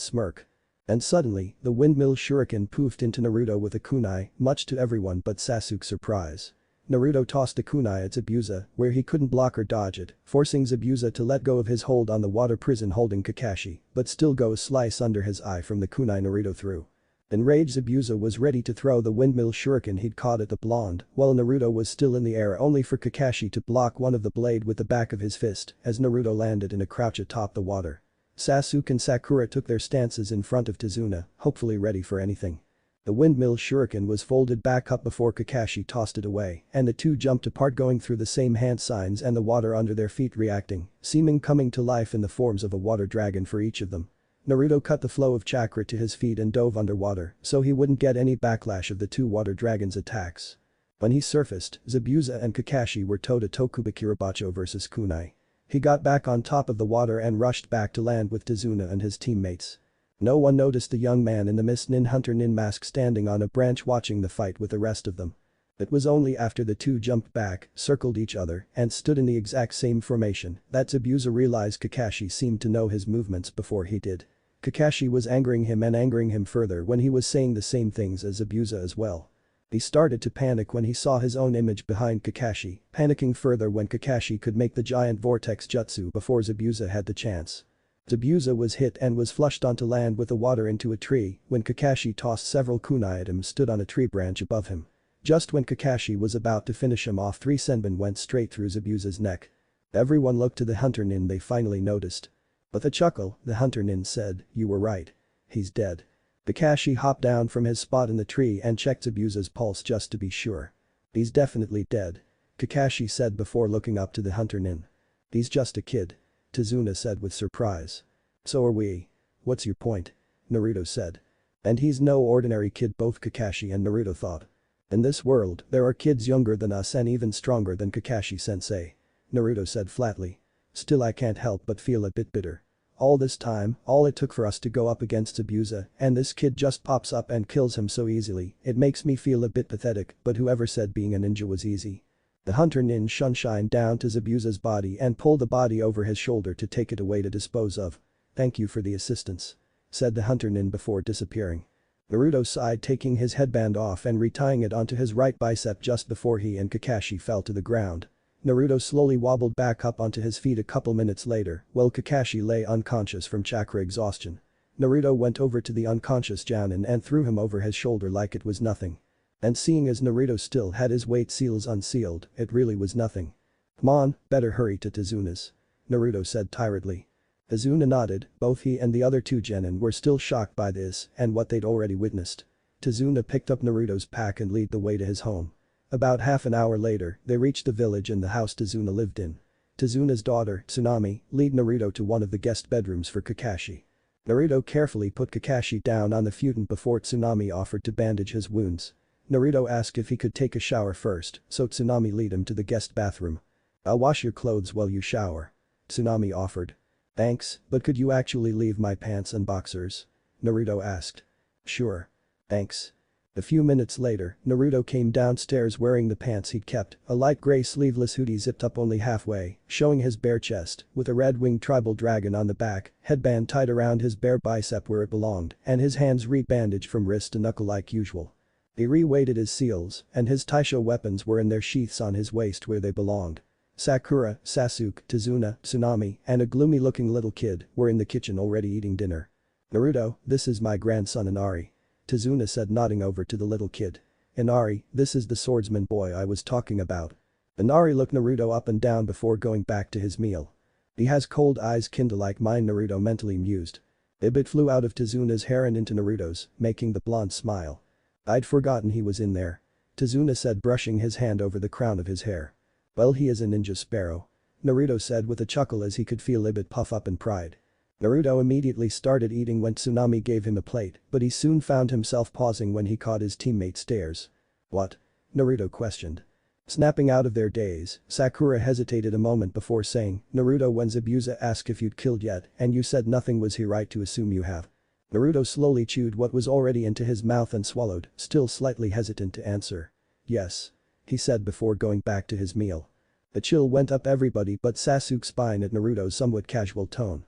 [SPEAKER 1] smirk. And suddenly, the windmill shuriken poofed into Naruto with a kunai, much to everyone but Sasuke's surprise. Naruto tossed a kunai at Zabuza, where he couldn't block or dodge it, forcing Zabuza to let go of his hold on the water prison holding Kakashi, but still go a slice under his eye from the kunai Naruto threw. Enraged, Zabuza was ready to throw the windmill shuriken he'd caught at the blonde, while Naruto was still in the air, only for Kakashi to block one of the blade with the back of his fist as Naruto landed in a crouch atop the water. Sasuke and Sakura took their stances in front of Tazuna, hopefully ready for anything. The windmill shuriken was folded back up before Kakashi tossed it away, and the two jumped apart going through the same hand signs and the water under their feet reacting, seeming coming to life in the forms of a water dragon for each of them. Naruto cut the flow of chakra to his feet and dove underwater so he wouldn't get any backlash of the two water dragons' attacks. When he surfaced, Zabuza and Kakashi were toe-to-toe Kubikirabacho vs Kunai. He got back on top of the water and rushed back to land with Tazuna and his teammates. No one noticed the young man in the Mist Nin Hunter Nin mask standing on a branch watching the fight with the rest of them. It was only after the two jumped back, circled each other, and stood in the exact same formation that Zabuza realized Kakashi seemed to know his movements before he did. Kakashi was angering him further when he was saying the same things as Zabuza as well. He started to panic when he saw his own image behind Kakashi, panicking further when Kakashi could make the giant vortex jutsu before Zabuza had the chance. Zabuza was hit and was flushed onto land with the water into a tree when Kakashi tossed several kunai items stood on a tree branch above him. Just when Kakashi was about to finish him off, 3 senbon went straight through Zabuza's neck. Everyone looked to the Hunter Nin they finally noticed. With a chuckle, the Hunter Nin said, "You were right. He's dead." Kakashi hopped down from his spot in the tree and checked Zabuza's pulse just to be sure. "He's definitely dead," Kakashi said before looking up to the Hunter Nin. "He's just a kid," Tazuna said with surprise. "So are we. What's your point?" Naruto said. "And he's no ordinary kid," both Kakashi and Naruto thought. "In this world, there are kids younger than us and even stronger than Kakashi-sensei," Naruto said flatly. "Still, I can't help but feel a bit bitter. All this time, all it took for us to go up against Zabuza, and this kid just pops up and kills him so easily, it makes me feel a bit pathetic, but whoever said being a ninja was easy?" The Hunter Nin shined down to Zabuza's body and pulled the body over his shoulder to take it away to dispose of. "Thank you for the assistance," said the Hunter Nin before disappearing. Naruto sighed, taking his headband off and retying it onto his right bicep just before he and Kakashi fell to the ground. Naruto slowly wobbled back up onto his feet a couple minutes later, while Kakashi lay unconscious from chakra exhaustion. Naruto went over to the unconscious Jounin and threw him over his shoulder like it was nothing. And seeing as Naruto still had his weight seals unsealed, it really was nothing. "Come on, better hurry to Tazuna's," Naruto said tiredly. Tazuna nodded, both he and the other two genin were still shocked by this and what they'd already witnessed. Tazuna picked up Naruto's pack and led the way to his home. About half an hour later, they reached the village and the house Tazuna lived in. Tazuna's daughter, Tsunami, led Naruto to one of the guest bedrooms for Kakashi. Naruto carefully put Kakashi down on the futon before Tsunami offered to bandage his wounds. Naruto asked if he could take a shower first, so Tsunami led him to the guest bathroom. "I'll wash your clothes while you shower," Tsunami offered. "Thanks, but could you actually leave my pants and boxers?" Naruto asked. "Sure. Thanks." A few minutes later, Naruto came downstairs wearing the pants he'd kept, a light gray sleeveless hoodie zipped up only halfway, showing his bare chest, with a red-winged tribal dragon on the back, headband tied around his bare bicep where it belonged, and his hands re-bandaged from wrist to knuckle like usual. He re-weighted his seals, and his taisho weapons were in their sheaths on his waist where they belonged. Sakura, Sasuke, Tazuna, Tsunami, and a gloomy-looking little kid were in the kitchen already eating dinner. "Naruto, this is my grandson Inari," Tazuna said, nodding over to the little kid. "Inari, this is the swordsman boy I was talking about." Inari looked Naruto up and down before going back to his meal. "He has cold eyes kinda like mine," Naruto mentally mused. A bit flew out of Tazuna's hair and into Naruto's, making the blonde smile. "I'd forgotten he was in there," Tazuna said, brushing his hand over the crown of his hair. "Well, he is a ninja sparrow," Naruto said with a chuckle as he could feel Ibit puff up in pride. Naruto immediately started eating when Tsunami gave him a plate, but he soon found himself pausing when he caught his teammate's stares. "What?" Naruto questioned. Snapping out of their daze, Sakura hesitated a moment before saying, "Naruto, when Zabuza asked if you'd killed yet and you said nothing, was he right to assume you have?" Naruto slowly chewed what was already into his mouth and swallowed, still slightly hesitant to answer. "Yes," he said before going back to his meal. A chill went up everybody but Sasuke's spine at Naruto's somewhat casual tone.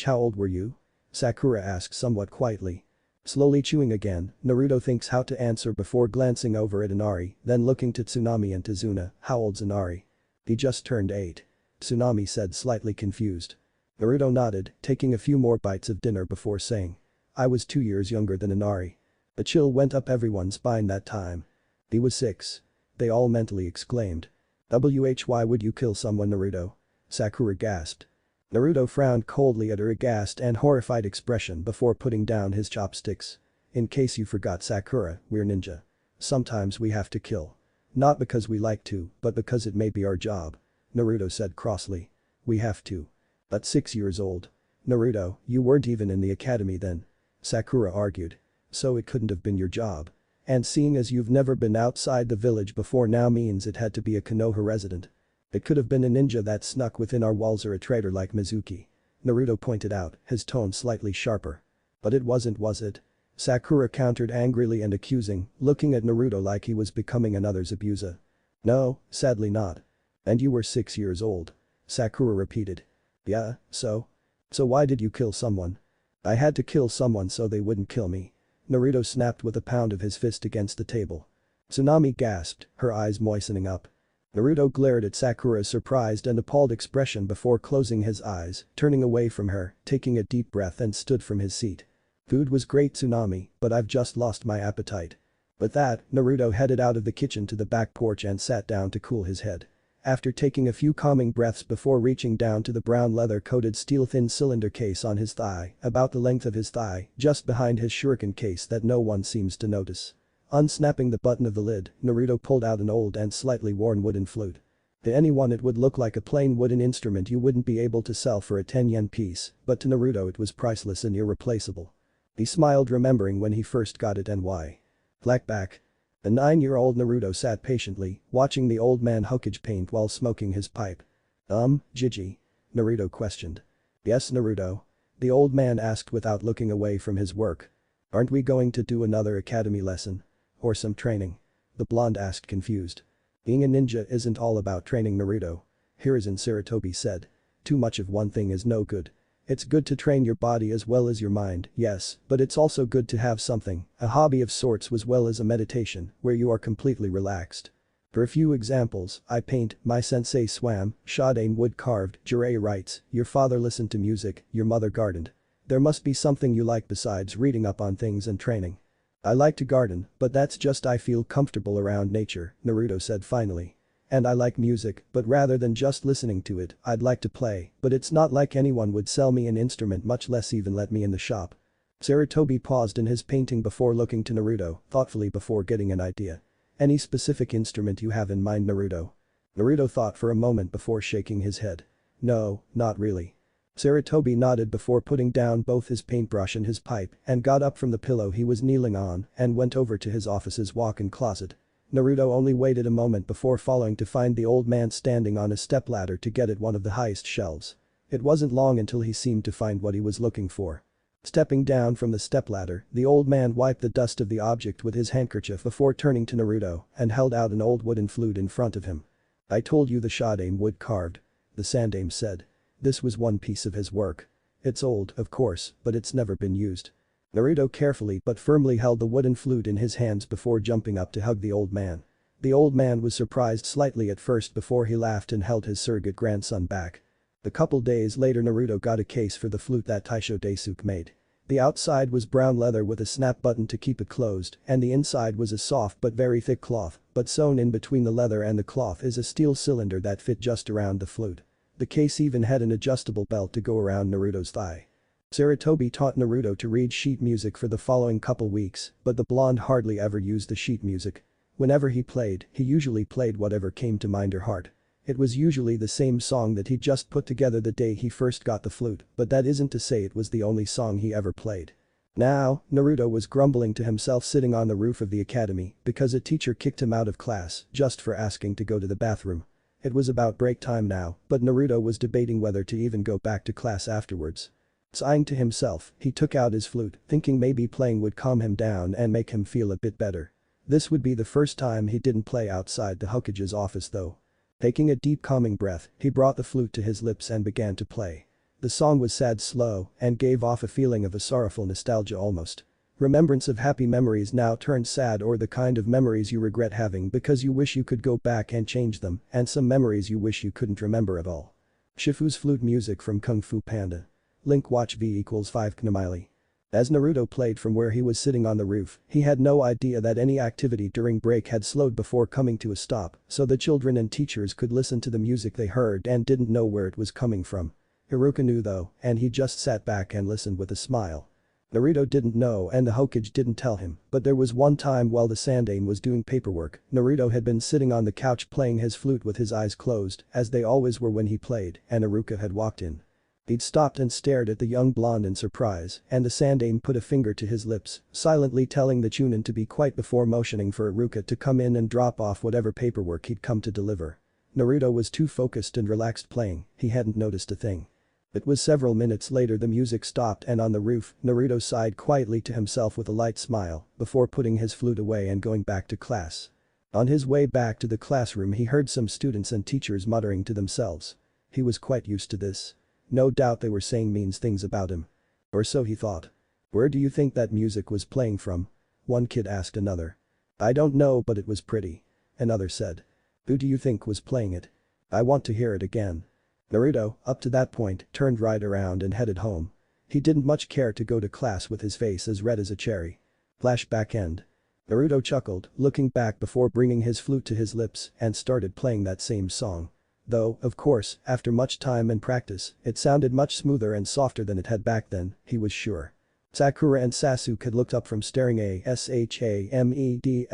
[SPEAKER 1] "How old were you?" Sakura asked somewhat quietly. Slowly chewing again, Naruto thinks how to answer before glancing over at Inari, then looking to Tsunami and Tazuna. "How old's Inari?" "He just turned 8. Tsunami said, slightly confused. Naruto nodded, taking a few more bites of dinner before saying, "I was 2 years younger than Inari." A chill went up everyone's spine that time. "He was 6. They all mentally exclaimed. "Why would you kill someone, Naruto?" Sakura gasped. Naruto frowned coldly at her aghast and horrified expression before putting down his chopsticks. In case you forgot, Sakura, we're ninja. Sometimes we have to kill. Not because we like to, but because it may be our job. Naruto said crossly. We have to. At 6 years old. Naruto, you weren't even in the academy then. Sakura argued. So it couldn't have been your job. And seeing as you've never been outside the village before now means it had to be a Konoha resident. It could have been a ninja that snuck within our walls or a traitor like Mizuki. Naruto pointed out, his tone slightly sharper. But it wasn't, was it? Sakura countered angrily and accusing, looking at Naruto like he was becoming another's abuser. No, sadly not. And you were 6 years old. Sakura repeated. Yeah, so? So why did you kill someone? I had to kill someone so they wouldn't kill me. Naruto snapped with a pound of his fist against the table. Tsunami gasped, her eyes moistening up. Naruto glared at Sakura's surprised and appalled expression before closing his eyes, turning away from her, taking a deep breath and stood from his seat. Food was great, Tsunami, but I've just lost my appetite. With that, Naruto headed out of the kitchen to the back porch and sat down to cool his head. After taking a few calming breaths before reaching down to the brown leather-coated steel-thin cylinder case on his thigh, about the length of his thigh, just behind his shuriken case that no one seems to notice. Unsnapping the button of the lid, Naruto pulled out an old and slightly worn wooden flute. To anyone it would look like a plain wooden instrument you wouldn't be able to sell for a 10 yen piece, but to Naruto it was priceless and irreplaceable. He smiled remembering when he first got it and why. Flashback. The 9-year-old Naruto sat patiently, watching the old man HOKAGE paint while smoking his pipe. Gigi? Naruto questioned. Yes, Naruto. The old man asked without looking away from his work. Aren't we going to do another academy lesson? Or some training? The blonde asked confused. Being a ninja isn't all about training, Naruto. Hiruzen Sarutobi said. Too much of one thing is no good. It's good to train your body as well as your mind, yes, but it's also good to have something, a hobby of sorts as well as a meditation, where you are completely relaxed. For a few examples, I paint, my sensei swam, Shodaime wood carved, Jiraiya writes, your father listened to music, your mother gardened. There must be something you like besides reading up on things and training. I like to garden, but that's just I feel comfortable around nature, Naruto said finally. And I like music, but rather than just listening to it, I'd like to play, but it's not like anyone would sell me an instrument, much less even let me in the shop. Sarutobi paused in his painting before looking to Naruto, thoughtfully before getting an idea. Any specific instrument you have in mind, Naruto? Naruto thought for a moment before shaking his head. No, not really. Sarutobi nodded before putting down both his paintbrush and his pipe and got up from the pillow he was kneeling on and went over to his office's walk-in closet. Naruto only waited a moment before following to find the old man standing on a stepladder to get at one of the highest shelves. It wasn't long until he seemed to find what he was looking for. Stepping down from the stepladder, the old man wiped the dust of the object with his handkerchief before turning to Naruto and held out an old wooden flute in front of him. I told you the Shodaime wood carved. The Sandaime said. This was one piece of his work. It's old, of course, but it's never been used. Naruto carefully but firmly held the wooden flute in his hands before jumping up to hug the old man. The old man was surprised slightly at first before he laughed and held his surrogate grandson back. A couple days later Naruto got a case for the flute that Taisho Daisuke made. The outside was brown leather with a snap button to keep it closed and the inside was a soft but very thick cloth, but sewn in between the leather and the cloth is a steel cylinder that fit just around the flute. The case even had an adjustable belt to go around Naruto's thigh. Sarutobi taught Naruto to read sheet music for the following couple weeks, but the blonde hardly ever used the sheet music. Whenever he played, he usually played whatever came to mind or heart. It was usually the same song that he just put together the day he first got the flute, but that isn't to say it was the only song he ever played. Now, Naruto was grumbling to himself sitting on the roof of the academy because a teacher kicked him out of class just for asking to go to the bathroom. It was about break time now, but Naruto was debating whether to even go back to class afterwards. Sighing to himself, he took out his flute, thinking maybe playing would calm him down and make him feel a bit better. This would be the first time he didn't play outside the HOKAGE's office though. Taking a deep calming breath, he brought the flute to his lips and began to play. The song was sad, slow, and gave off a feeling of a sorrowful nostalgia almost. Remembrance of happy memories now turned sad, or the kind of memories you regret having because you wish you could go back and change them, and some memories you wish you couldn't remember at all. Shifu's flute music from Kung Fu Panda. Link watch V=5 Knomili. As Naruto played from where he was sitting on the roof, he had no idea that any activity during break had slowed before coming to a stop, so the children and teachers could listen to the music they heard and didn't know where it was coming from. Haruka knew though, and he just sat back and listened with a smile. Naruto didn't know and the HOKAGE didn't tell him, but there was one time while the Sandaime was doing paperwork, Naruto had been sitting on the couch playing his flute with his eyes closed, as they always were when he played, and Haruka had walked in. He'd stopped and stared at the young blonde in surprise, and the Sandaime put a finger to his lips, silently telling the Chunin to be quiet before motioning for Haruka to come in and drop off whatever paperwork he'd come to deliver. Naruto was too focused and relaxed playing, he hadn't noticed a thing. It was several minutes later the music stopped and on the roof, Naruto sighed quietly to himself with a light smile, before putting his flute away and going back to class. On his way back to the classroom he heard some students and teachers muttering to themselves. He was quite used to this. No doubt they were saying mean things about him. Or so he thought. Where do you think that music was playing from? One kid asked another. I don't know but it was pretty. Another said. Who do you think was playing it? I want to hear it again. Naruto, up to that point, turned right around and headed home. He didn't much care to go to class with his face as red as a cherry. Flashback end. Naruto chuckled, looking back before bringing his flute to his lips and started playing that same song. Though, of course, after much time and practice, it sounded much smoother and softer than it had back then, he was sure. Sakura and Sasuke had looked up from staring Shamedly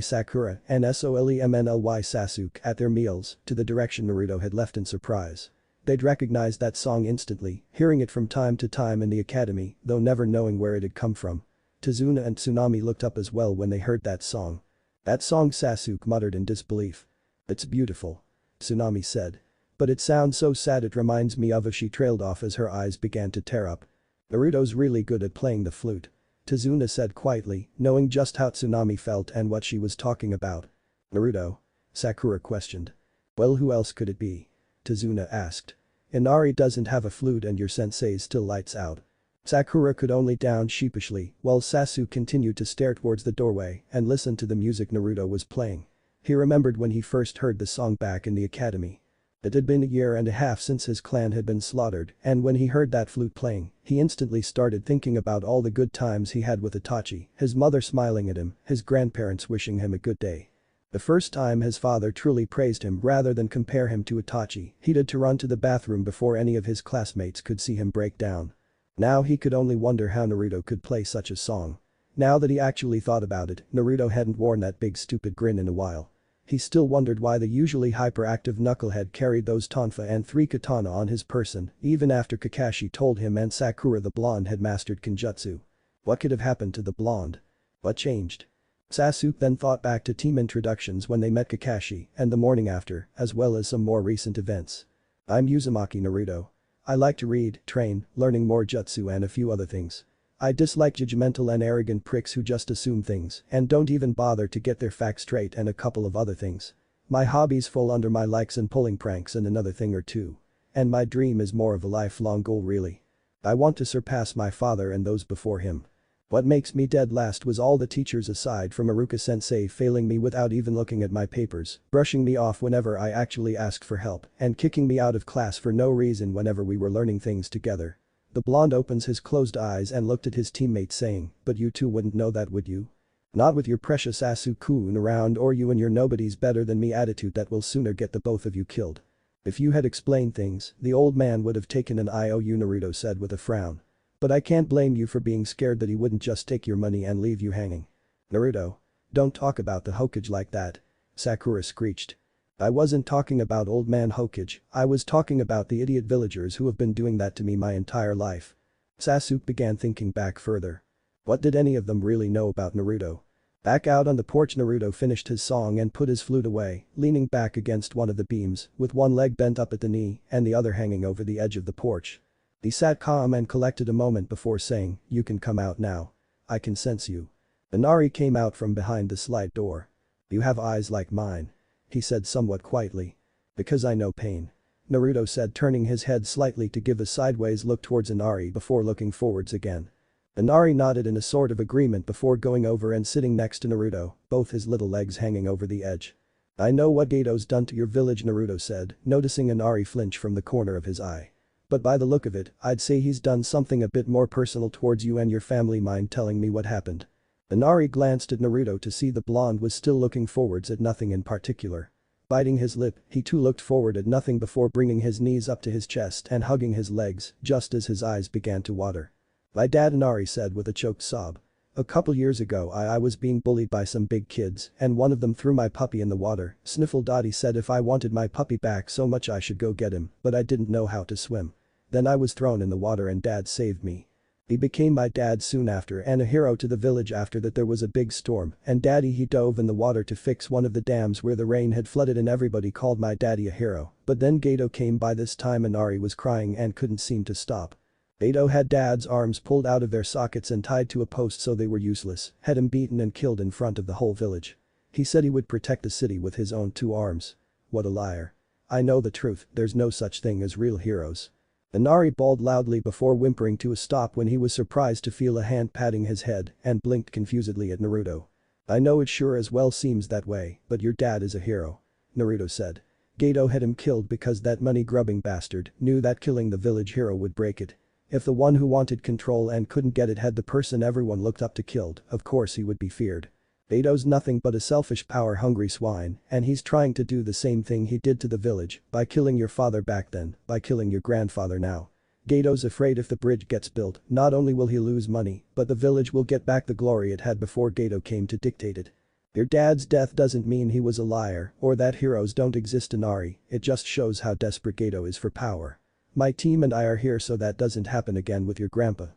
[SPEAKER 1] Sakura and Solemnly Sasuke at their meals to the direction Naruto had left in surprise. They'd recognized that song instantly, hearing it from time to time in the academy, though never knowing where it had come from. Tazuna and Tsunami looked up as well when they heard that song. That song, Sasuke muttered in disbelief. It's beautiful. Tsunami said. But it sounds so sad, it reminds me of. She trailed off as her eyes began to tear up. Naruto's really good at playing the flute. Tazuna said quietly, knowing just how Tsunami felt and what she was talking about. Naruto? Sakura questioned. Well, who else could it be? Tazuna asked. Inari doesn't have a flute and your sensei still lights out. Sakura could only down sheepishly while Sasuke continued to stare towards the doorway and listen to the music Naruto was playing. He remembered when he first heard the song back in the academy. It had been a year and a half since his clan had been slaughtered, and when he heard that flute playing, he instantly started thinking about all the good times he had with Itachi, his mother smiling at him, his grandparents wishing him a good day. The first time his father truly praised him rather than compare him to Itachi, he'd had to run to the bathroom before any of his classmates could see him break down. Now he could only wonder how Naruto could play such a song. Now that he actually thought about it, Naruto hadn't worn that big stupid grin in a while. He still wondered why the usually hyperactive knucklehead carried those tonfa and 3 katana on his person, even after Kakashi told him and Sakura the blonde had mastered Kenjutsu. What could have happened to the blonde? What changed? Sasuke then thought back to team introductions when they met Kakashi and the morning after, as well as some more recent events. I'm Uzumaki Naruto. I like to read, train, learning more jutsu and a few other things. I dislike judgmental and arrogant pricks who just assume things and don't even bother to get their facts straight and a couple of other things. My hobbies fall under my likes and pulling pranks and another thing or two. And my dream is more of a lifelong goal really. I want to surpass my father and those before him. What makes me dead last was all the teachers aside from Iruka-sensei failing me without even looking at my papers, brushing me off whenever I actually asked for help, and kicking me out of class for no reason whenever we were learning things together. The blonde opens his closed eyes and looked at his teammate saying, but you two wouldn't know that, would you? Not with your precious Asuku-kun around or you and your nobody's better than me attitude that will sooner get the both of you killed. If you had explained things, the old man would have taken an IOU, Naruto said with a frown. But I can't blame you for being scared that he wouldn't just take your money and leave you hanging. Naruto. Don't talk about the HOKAGE like that. Sakura screeched. I wasn't talking about old man HOKAGE, I was talking about the idiot villagers who have been doing that to me my entire life. Sasuke began thinking back further. What did any of them really know about Naruto? Back out on the porch, Naruto finished his song and put his flute away, leaning back against one of the beams, with one leg bent up at the knee and the other hanging over the edge of the porch. He sat calm and collected a moment before saying, you can come out now. I can sense you. Inari came out from behind the slide door. You have eyes like mine. He said somewhat quietly. Because I know pain. Naruto said, turning his head slightly to give a sideways look towards Inari before looking forwards again. Inari nodded in a sort of agreement before going over and sitting next to Naruto, both his little legs hanging over the edge. I know what Gato's done to your village, Naruto said, noticing Inari flinch from the corner of his eye. But by the look of it, I'd say he's done something a bit more personal towards you and your family. Mind telling me what happened? Inari glanced at Naruto to see the blonde was still looking forwards at nothing in particular. Biting his lip, he too looked forward at nothing before bringing his knees up to his chest and hugging his legs, just as his eyes began to water. "My dad," Inari said with a choked sob. "A couple years ago I was being bullied by some big kids and one of them threw my puppy in the water," sniffled. He said if I wanted my puppy back so much I should go get him, but I didn't know how to swim. Then I was thrown in the water and dad saved me. He became my dad soon after and a hero to the village. After that there was a big storm and daddy he dove in the water to fix one of the dams where the rain had flooded and everybody called my daddy a hero, but then Gato came by. This time Inari was crying and couldn't seem to stop. Gato had dad's arms pulled out of their sockets and tied to a post so they were useless, had him beaten and killed in front of the whole village. He said he would protect the city with his own 2 arms. What a liar. I know the truth, there's no such thing as real heroes. Inari bawled loudly before whimpering to a stop when he was surprised to feel a hand patting his head and blinked confusedly at Naruto. "I know it sure as well seems that way, but your dad is a hero," Naruto said. "Gato had him killed because that money-grubbing bastard knew that killing the village hero would break it. If the one who wanted control and couldn't get it had the person everyone looked up to killed, of course he would be feared. Gato's nothing but a selfish power-hungry swine and he's trying to do the same thing he did to the village by killing your father back then, by killing your grandfather now. Gato's afraid if the bridge gets built, not only will he lose money, but the village will get back the glory it had before Gato came to dictate it. Your dad's death doesn't mean he was a liar or that heroes don't exist, Inari, it just shows how desperate Gato is for power. My team and I are here so that doesn't happen again with your grandpa."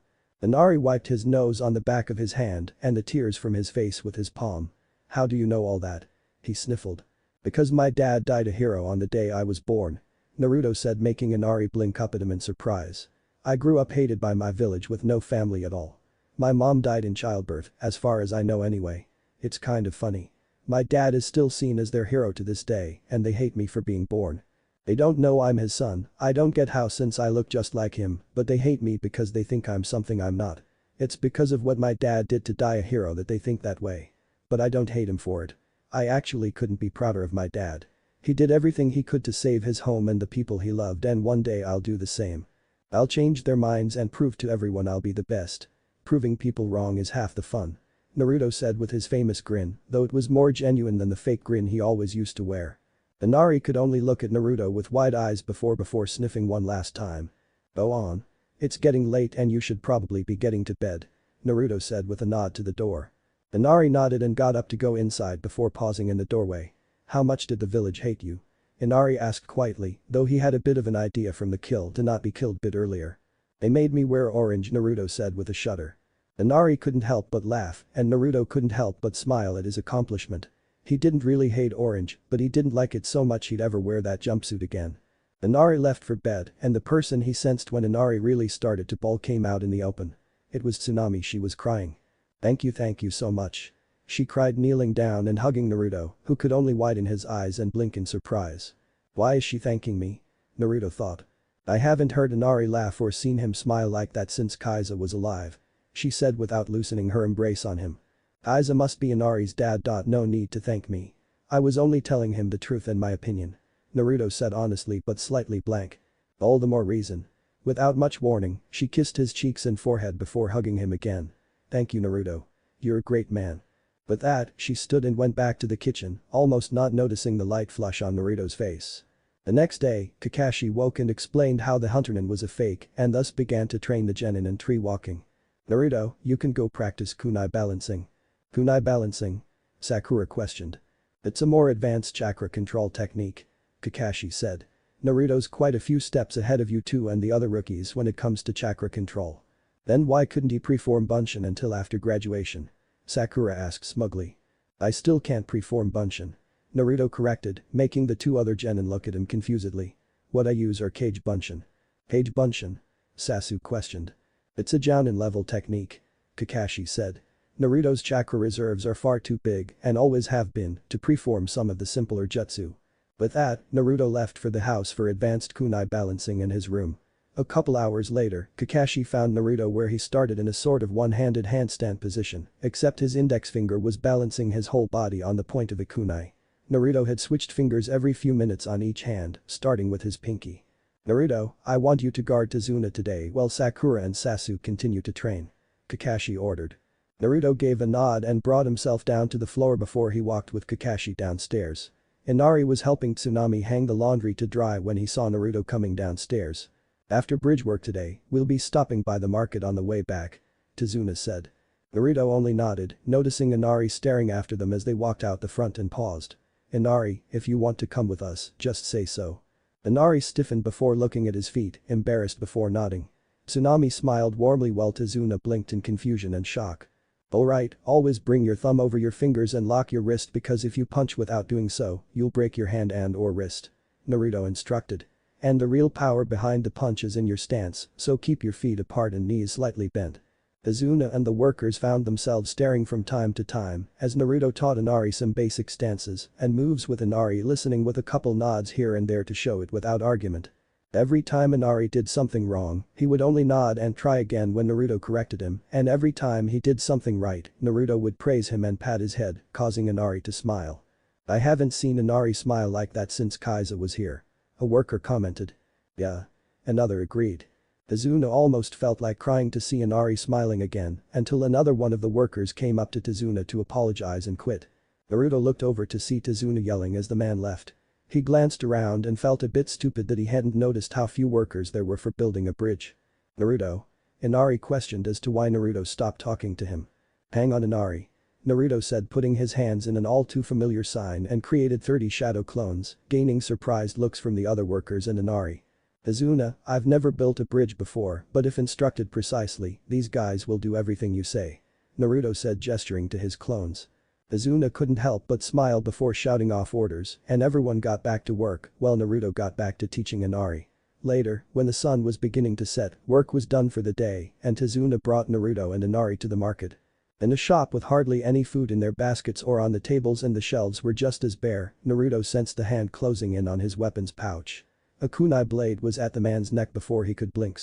[SPEAKER 1] Inari wiped his nose on the back of his hand and the tears from his face with his palm. "How do you know all that?" he sniffled. "Because my dad died a hero on the day I was born," Naruto said, making Inari blink up at him in surprise. "I grew up hated by my village with no family at all. My mom died in childbirth, as far as I know anyway. It's kind of funny. My dad is still seen as their hero to this day and they hate me for being born. They don't know I'm his son, I don't get how since I look just like him, but they hate me because they think I'm something I'm not. It's because of what my dad did to die a hero that they think that way. But I don't hate him for it. I actually couldn't be prouder of my dad. He did everything he could to save his home and the people he loved, and one day I'll do the same. I'll change their minds and prove to everyone I'll be the best. Proving people wrong is half the fun," Naruto said with his famous grin, though it was more genuine than the fake grin he always used to wear. Inari could only look at Naruto with wide eyes before sniffing one last time. "Go on. It's getting late and you should probably be getting to bed," Naruto said with a nod to the door. Inari nodded and got up to go inside before pausing in the doorway. "How much did the village hate you?" Inari asked quietly, though he had a bit of an idea from the kill to not be killed bit earlier. "They made me wear orange," Naruto said with a shudder. Inari couldn't help but laugh and Naruto couldn't help but smile at his accomplishment. He didn't really hate orange, but he didn't like it so much he'd ever wear that jumpsuit again. Inari left for bed and the person he sensed when Inari really started to bawl came out in the open. It was Tsunami. She was crying. Thank you so much," she cried, kneeling down and hugging Naruto, who could only widen his eyes and blink in surprise. "Why is she thanking me?" Naruto thought. "I haven't heard Inari laugh or seen him smile like that since Kaiza was alive," she said without loosening her embrace on him. "Kaiza must be Inari's dad. No need to thank me. I was only telling him the truth and my opinion," Naruto said honestly but slightly blank. "All the more reason." Without much warning, she kissed his cheeks and forehead before hugging him again. "Thank you, Naruto. You're a great man." With that, she stood and went back to the kitchen, almost not noticing the light flush on Naruto's face. The next day, Kakashi woke and explained how the Hunternin was a fake and thus began to train the genin in tree walking. "Naruto, you can go practice kunai balancing." "Kunai balancing?" Sakura questioned. "It's a more advanced chakra control technique," Kakashi said. "Naruto's quite a few steps ahead of you two and the other rookies when it comes to chakra control." "Then why couldn't he preform Bunshin until after graduation?" Sakura asked smugly. "I still can't preform Bunshin," Naruto corrected, making the 2 other genin look at him confusedly. "What I use are Kage Bunshin." "Kage Bunshin?" Sasuke questioned. "It's a Jounin level technique," Kakashi said. "Naruto's chakra reserves are far too big and always have been to preform some of the simpler jutsu." With that, Naruto left for the house for advanced kunai balancing in his room. A couple hours later, Kakashi found Naruto where he started in a sort of one-handed handstand position, except his index finger was balancing his whole body on the point of a kunai. Naruto had switched fingers every few minutes on each hand, starting with his pinky. "Naruto, I want you to guard Tazuna today while Sakura and Sasuke continue to train," Kakashi ordered. Naruto gave a nod and brought himself down to the floor before he walked with Kakashi downstairs. Inari was helping Tsunami hang the laundry to dry when he saw Naruto coming downstairs. After bridge work today, we'll be stopping by the market on the way back, Tazuna said. Naruto only nodded, noticing Inari staring after them as they walked out the front and paused. Inari, if you want to come with us, just say so. Inari stiffened before looking at his feet, embarrassed before nodding. Tsunami smiled warmly while Tazuna blinked in confusion and shock. Alright, always bring your thumb over your fingers and lock your wrist because if you punch without doing so, you'll break your hand and/or wrist. Naruto instructed. And the real power behind the punch is in your stance, so keep your feet apart and knees slightly bent. Tazuna and the workers found themselves staring from time to time as Naruto taught Inari some basic stances and moves with Inari listening with a couple nods here and there to show it without argument. Every time Inari did something wrong, he would only nod and try again when Naruto corrected him, and every time he did something right, Naruto would praise him and pat his head, causing Inari to smile. I haven't seen Inari smile like that since Kaiza was here. A worker commented. Yeah. Another agreed. Tazuna almost felt like crying to see Inari smiling again until another one of the workers came up to Tazuna to apologize and quit. Naruto looked over to see Tazuna yelling as the man left. He glanced around and felt a bit stupid that he hadn't noticed how few workers there were for building a bridge. Naruto? Inari questioned as to why Naruto stopped talking to him. Hang on Inari. Naruto said putting his hands in an all too familiar sign and created 30 shadow clones, gaining surprised looks from the other workers and Inari. Tazuna, I've never built a bridge before, but if instructed precisely, these guys will do everything you say. Naruto said gesturing to his clones. Tazuna couldn't help but smile before shouting off orders, and everyone got back to work while Naruto got back to teaching Inari. Later, when the sun was beginning to set, work was done for the day, and Tazuna brought Naruto and Inari to the market. In a shop with hardly any food in their baskets or on the tables and the shelves were just as bare, Naruto sensed the hand closing in on his weapons pouch. A kunai blade was at the man's neck before he could blink.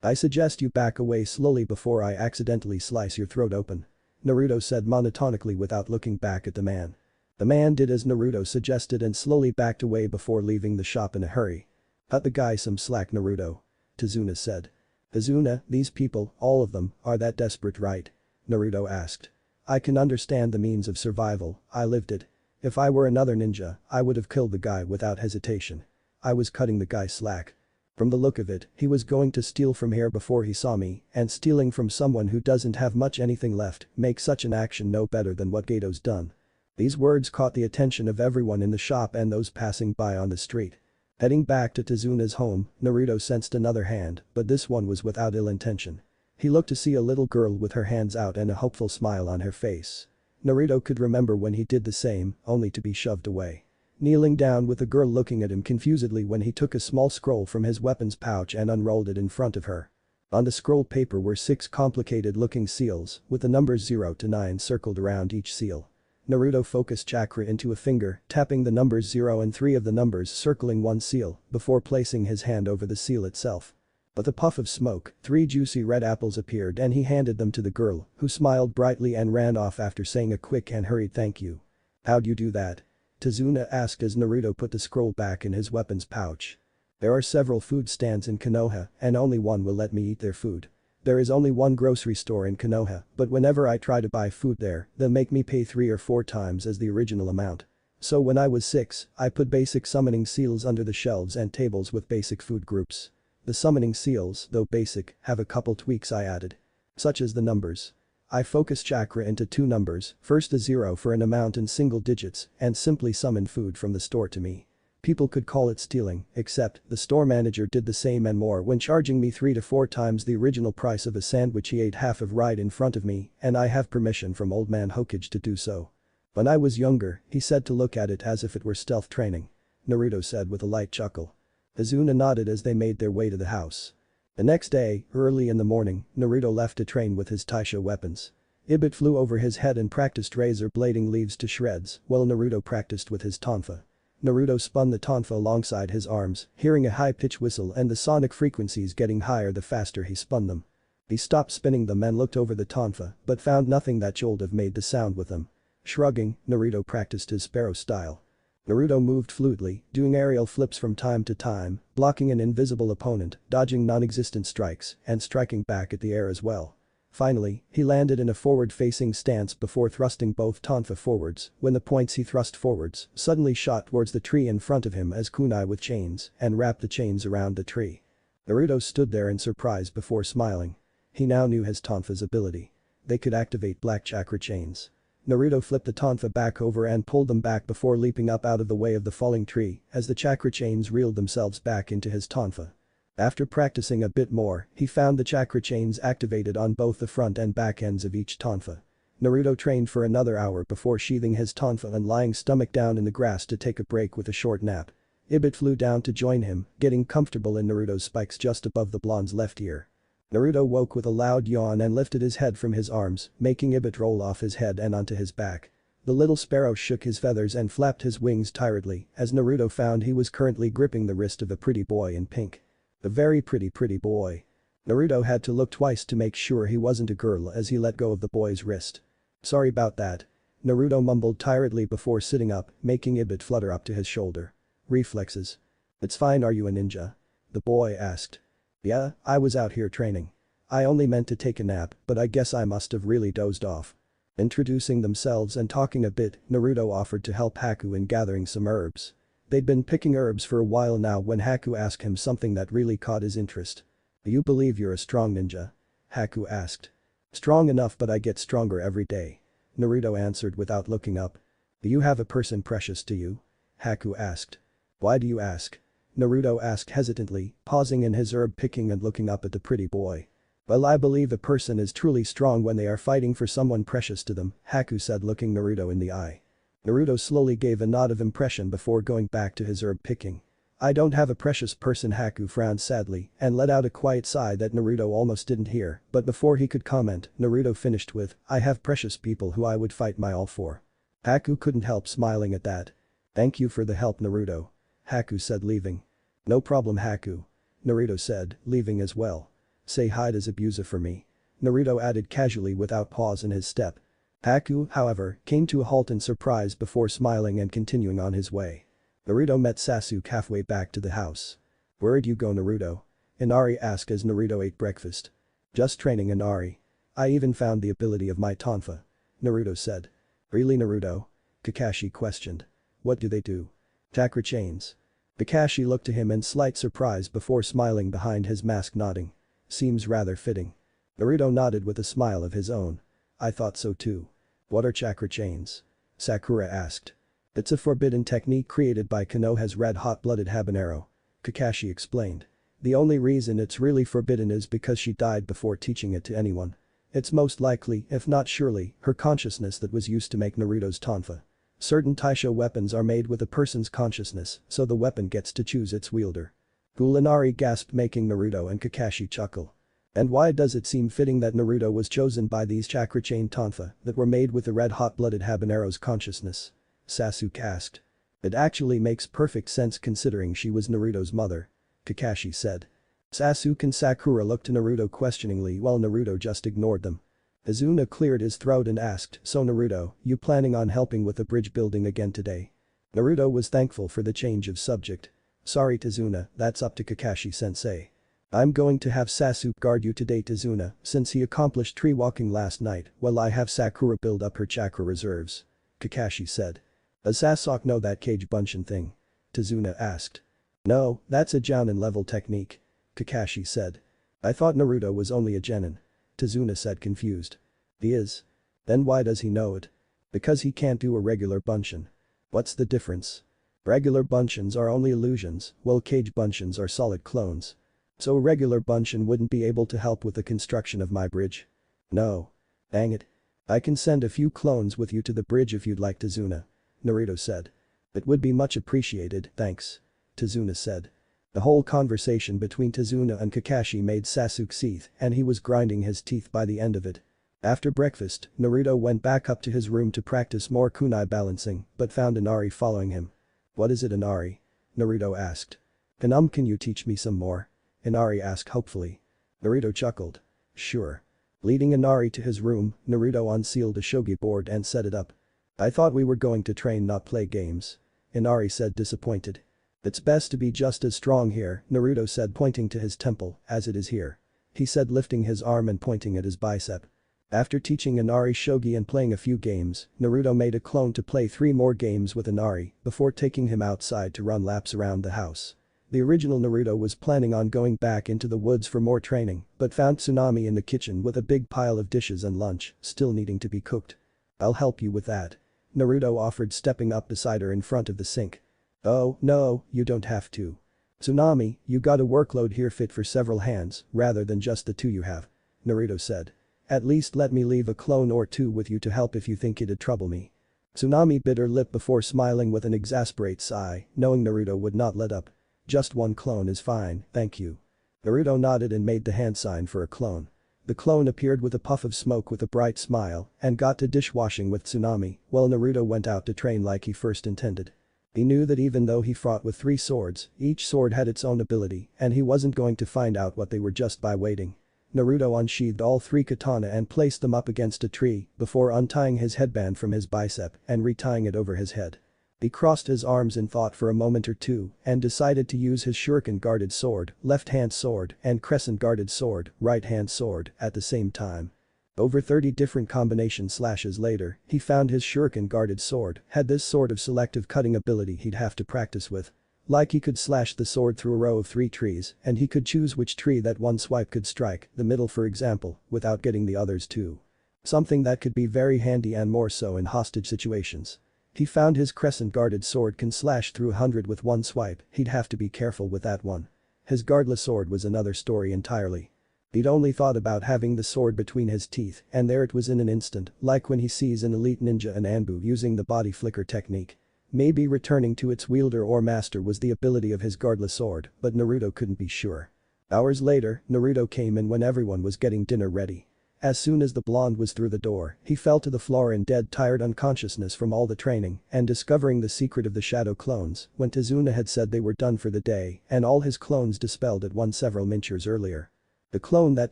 [SPEAKER 1] I suggest you back away slowly before I accidentally slice your throat open. Naruto said monotonically without looking back at the man. The man did as Naruto suggested and slowly backed away before leaving the shop in a hurry. Cut the guy some slack Naruto. Tazuna said. Tazuna, these people, all of them, are that desperate right? Naruto asked. I can understand the means of survival, I lived it. If I were another ninja, I would have killed the guy without hesitation. I was cutting the guy slack. From the look of it, he was going to steal from here before he saw me, and stealing from someone who doesn't have much anything left makes such an action no better than what Gato's done. These words caught the attention of everyone in the shop and those passing by on the street. Heading back to Tazuna's home, Naruto sensed another hand, but this one was without ill intention. He looked to see a little girl with her hands out and a hopeful smile on her face. Naruto could remember when he did the same, only to be shoved away. Kneeling down with the girl looking at him confusedly when he took a small scroll from his weapons pouch and unrolled it in front of her. On the scroll paper were 6 complicated-looking seals, with the numbers 0 to 9 circled around each seal. Naruto focused chakra into a finger, tapping the numbers 0 and 3 of the numbers circling one seal, before placing his hand over the seal itself. With a puff of smoke, 3 juicy red apples appeared and he handed them to the girl, who smiled brightly and ran off after saying a quick and hurried thank you. How'd you do that? Tazuna asked as Naruto put the scroll back in his weapons pouch. There are several food stands in Konoha and only one will let me eat their food. There is only one grocery store in Konoha, but whenever I try to buy food there, they'll make me pay 3 or 4 times as the original amount. So when I was 6, I put basic summoning seals under the shelves and tables with basic food groups. The summoning seals, though basic, have a couple tweaks I added. Such as the numbers. I focus chakra into 2 numbers, first a 0 for an amount in single digits, and simply summon food from the store to me. People could call it stealing, except the store manager did the same and more when charging me 3 to 4 times the original price of a sandwich he ate half of right in front of me, and I have permission from old man HOKAGE to do so. When I was younger, he said to look at it as if it were stealth training. Naruto said with a light chuckle. Azuna nodded as they made their way to the house. The next day, early in the morning, Naruto left to train with his Taisho weapons. Ibit flew over his head and practiced razor blading leaves to shreds, while Naruto practiced with his tonfa. Naruto spun the tonfa alongside his arms, hearing a high-pitched whistle and the sonic frequencies getting higher the faster he spun them. He stopped spinning them and looked over the tonfa, but found nothing that should have made the sound with them. Shrugging, Naruto practiced his sparrow style. Naruto moved fluidly, doing aerial flips from time to time, blocking an invisible opponent, dodging non-existent strikes, and striking back at the air as well. Finally, he landed in a forward-facing stance before thrusting both tonfa forwards, when the points he thrust forwards suddenly shot towards the tree in front of him as kunai with chains and wrapped the chains around the tree. Naruto stood there in surprise before smiling. He now knew his tonfa's ability. They could activate black chakra chains. Naruto flipped the tonfa back over and pulled them back before leaping up out of the way of the falling tree as the chakra chains reeled themselves back into his tonfa. After practicing a bit more, he found the chakra chains activated on both the front and back ends of each tonfa. Naruto trained for another hour before sheathing his tonfa and lying stomach down in the grass to take a break with a short nap. Ibit flew down to join him, getting comfortable in Naruto's spikes just above the blonde's left ear. Naruto woke with a loud yawn and lifted his head from his arms, making Ibit roll off his head and onto his back. The little sparrow shook his feathers and flapped his wings tiredly as Naruto found he was currently gripping the wrist of a pretty boy in pink. A very pretty boy. Naruto had to look twice to make sure he wasn't a girl as he let go of the boy's wrist. Sorry about that. Naruto mumbled tiredly before sitting up, making Ibit flutter up to his shoulder. Reflexes. It's fine, are you a ninja? The boy asked. Yeah, I was out here training. I only meant to take a nap, but I guess I must have really dozed off. Introducing themselves and talking a bit, Naruto offered to help Haku in gathering some herbs. They'd been picking herbs for a while now when Haku asked him something that really caught his interest. Do you believe you're a strong ninja? Haku asked. Strong enough, but I get stronger every day. Naruto answered without looking up. Do you have a person precious to you? Haku asked. Why do you ask? Naruto asked hesitantly, pausing in his herb picking and looking up at the pretty boy. Well, I believe a person is truly strong when they are fighting for someone precious to them, Haku said, looking Naruto in the eye. Naruto slowly gave a nod of impression before going back to his herb picking. I don't have a precious person, Haku frowned sadly and let out a quiet sigh that Naruto almost didn't hear, but before he could comment, Naruto finished with, I have precious people who I would fight my all for. Haku couldn't help smiling at that. Thank you for the help, Naruto. Haku said, leaving. No problem, Haku. Naruto said, leaving as well. Say hi to Zabuza for me. Naruto added casually without pause in his step. Haku, however, came to a halt in surprise before smiling and continuing on his way. Naruto met Sasuke halfway back to the house. Where'd you go, Naruto? Inari asked as Naruto ate breakfast. Just training, Inari. I even found the ability of my tonfa. Naruto said. Really, Naruto? Kakashi questioned. What do they do? Chakra chains. Kakashi looked to him in slight surprise before smiling behind his mask, nodding. Seems rather fitting. Naruto nodded with a smile of his own. I thought so too. What are chakra chains? Sakura asked. It's a forbidden technique created by Konoha's red hot-blooded habanero. Kakashi explained. The only reason it's really forbidden is because she died before teaching it to anyone. It's most likely, if not surely, her consciousness that was used to make Naruto's tonfa. Certain taisho weapons are made with a person's consciousness, so the weapon gets to choose its wielder. Inari gasped, making Naruto and Kakashi chuckle. And why does it seem fitting that Naruto was chosen by these chakra chain tonfa that were made with the red hot-blooded habanero's consciousness? Sasuke asked. It actually makes perfect sense considering she was Naruto's mother. Kakashi said. Sasuke and Sakura looked to Naruto questioningly while Naruto just ignored them. Izuna cleared his throat and asked, so Naruto, you planning on helping with the bridge building again today? Naruto was thankful for the change of subject. Sorry Tazuna, that's up to Kakashi-sensei. I'm going to have Sasuke guard you today, Tazuna, since he accomplished tree walking last night while I have Sakura build up her chakra reserves. Kakashi said. Does Sasuke know that Kage Bunshin thing? Tazuna asked. No, that's a Jounin level technique. Kakashi said. I thought Naruto was only a genin. Tazuna said, confused. He is. Then why does he know it? Because he can't do a regular Bunshin. What's the difference? Regular Bunshins are only illusions, while Kage Bunshins are solid clones. So a regular Bunshin wouldn't be able to help with the construction of my bridge? No. Dang it. I can send a few clones with you to the bridge if you'd like, Tazuna. Naruto said. It would be much appreciated, thanks. Tazuna said. The whole conversation between Tazuna and Kakashi made Sasuke seethe and he was grinding his teeth by the end of it. After breakfast, Naruto went back up to his room to practice more kunai balancing but found Inari following him. What is it, Inari? Naruto asked. Can you teach me some more? Inari asked hopefully. Naruto chuckled. Sure. Leading Inari to his room, Naruto unsealed a shogi board and set it up. I thought we were going to train, not play games. Inari said, disappointed. It's best to be just as strong here, Naruto said, pointing to his temple, as it is here. he said, lifting his arm and pointing at his bicep. After teaching Inari shogi and playing a few games, Naruto made a clone to play 3 more games with Inari before taking him outside to run laps around the house. The original Naruto was planning on going back into the woods for more training, but found Tsunami in the kitchen with a big pile of dishes and lunch, still needing to be cooked. "I'll help you with that," Naruto offered, stepping up beside her in front of the sink. "Oh, no, you don't have to. Tsunami, you got a workload here fit for several hands, rather than just the 2 you have," Naruto said. "At least let me leave a clone or 2 with you to help if you think it'd trouble me." Tsunami bit her lip before smiling with an exasperated sigh, knowing Naruto would not let up. "Just 1 clone is fine, thank you." Naruto nodded and made the hand sign for a clone. The clone appeared with a puff of smoke with a bright smile and got to dishwashing with Tsunami while Naruto went out to train like he first intended. He knew that even though he fought with 3 swords, each sword had its own ability and he wasn't going to find out what they were just by waiting. Naruto unsheathed all 3 katana and placed them up against a tree before untying his headband from his bicep and retying it over his head. He crossed his arms in thought for a moment or 2 and decided to use his shuriken-guarded sword, left-hand sword, and crescent-guarded sword, right-hand sword, at the same time. Over 30 different combination slashes later, he found his shuriken-guarded sword had this sort of selective cutting ability he'd have to practice with. Like he could slash the sword through a row of 3 trees and he could choose which tree that one swipe could strike, the middle for example, without getting the others too. Something that could be very handy and more so in hostage situations. He found his crescent-guarded sword can slash through 100 with 1 swipe, he'd have to be careful with that one. His guardless sword was another story entirely. He'd only thought about having the sword between his teeth and there it was in an instant, like when he sees an elite ninja in Anbu using the body flicker technique. Maybe returning to its wielder or master was the ability of his guardless sword, but Naruto couldn't be sure. Hours later, Naruto came in when everyone was getting dinner ready. As soon as the blonde was through the door, he fell to the floor in dead tired unconsciousness from all the training and discovering the secret of the shadow clones when Tazuna had said they were done for the day and all his clones dispelled at once several minutes earlier. The clone that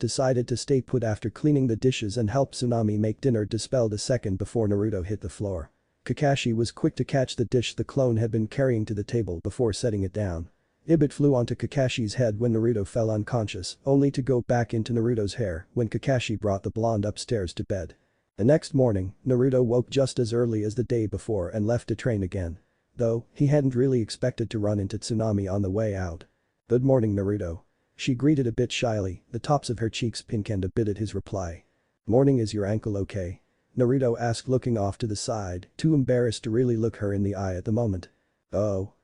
[SPEAKER 1] decided to stay put after cleaning the dishes and help Tsunami make dinner dispelled a second before Naruto hit the floor. Kakashi was quick to catch the dish the clone had been carrying to the table before setting it down. It flew onto Kakashi's head when Naruto fell unconscious, only to go back into Naruto's hair when Kakashi brought the blonde upstairs to bed. The next morning, Naruto woke just as early as the day before and left to train again. Though, he hadn't really expected to run into Tsunami on the way out. "Good morning, Naruto." She greeted a bit shyly, the tops of her cheeks pink and a bit at his reply. "Morning, is your ankle okay?" Naruto asked, looking off to the side, too embarrassed to really look her in the eye at the moment. "Oh.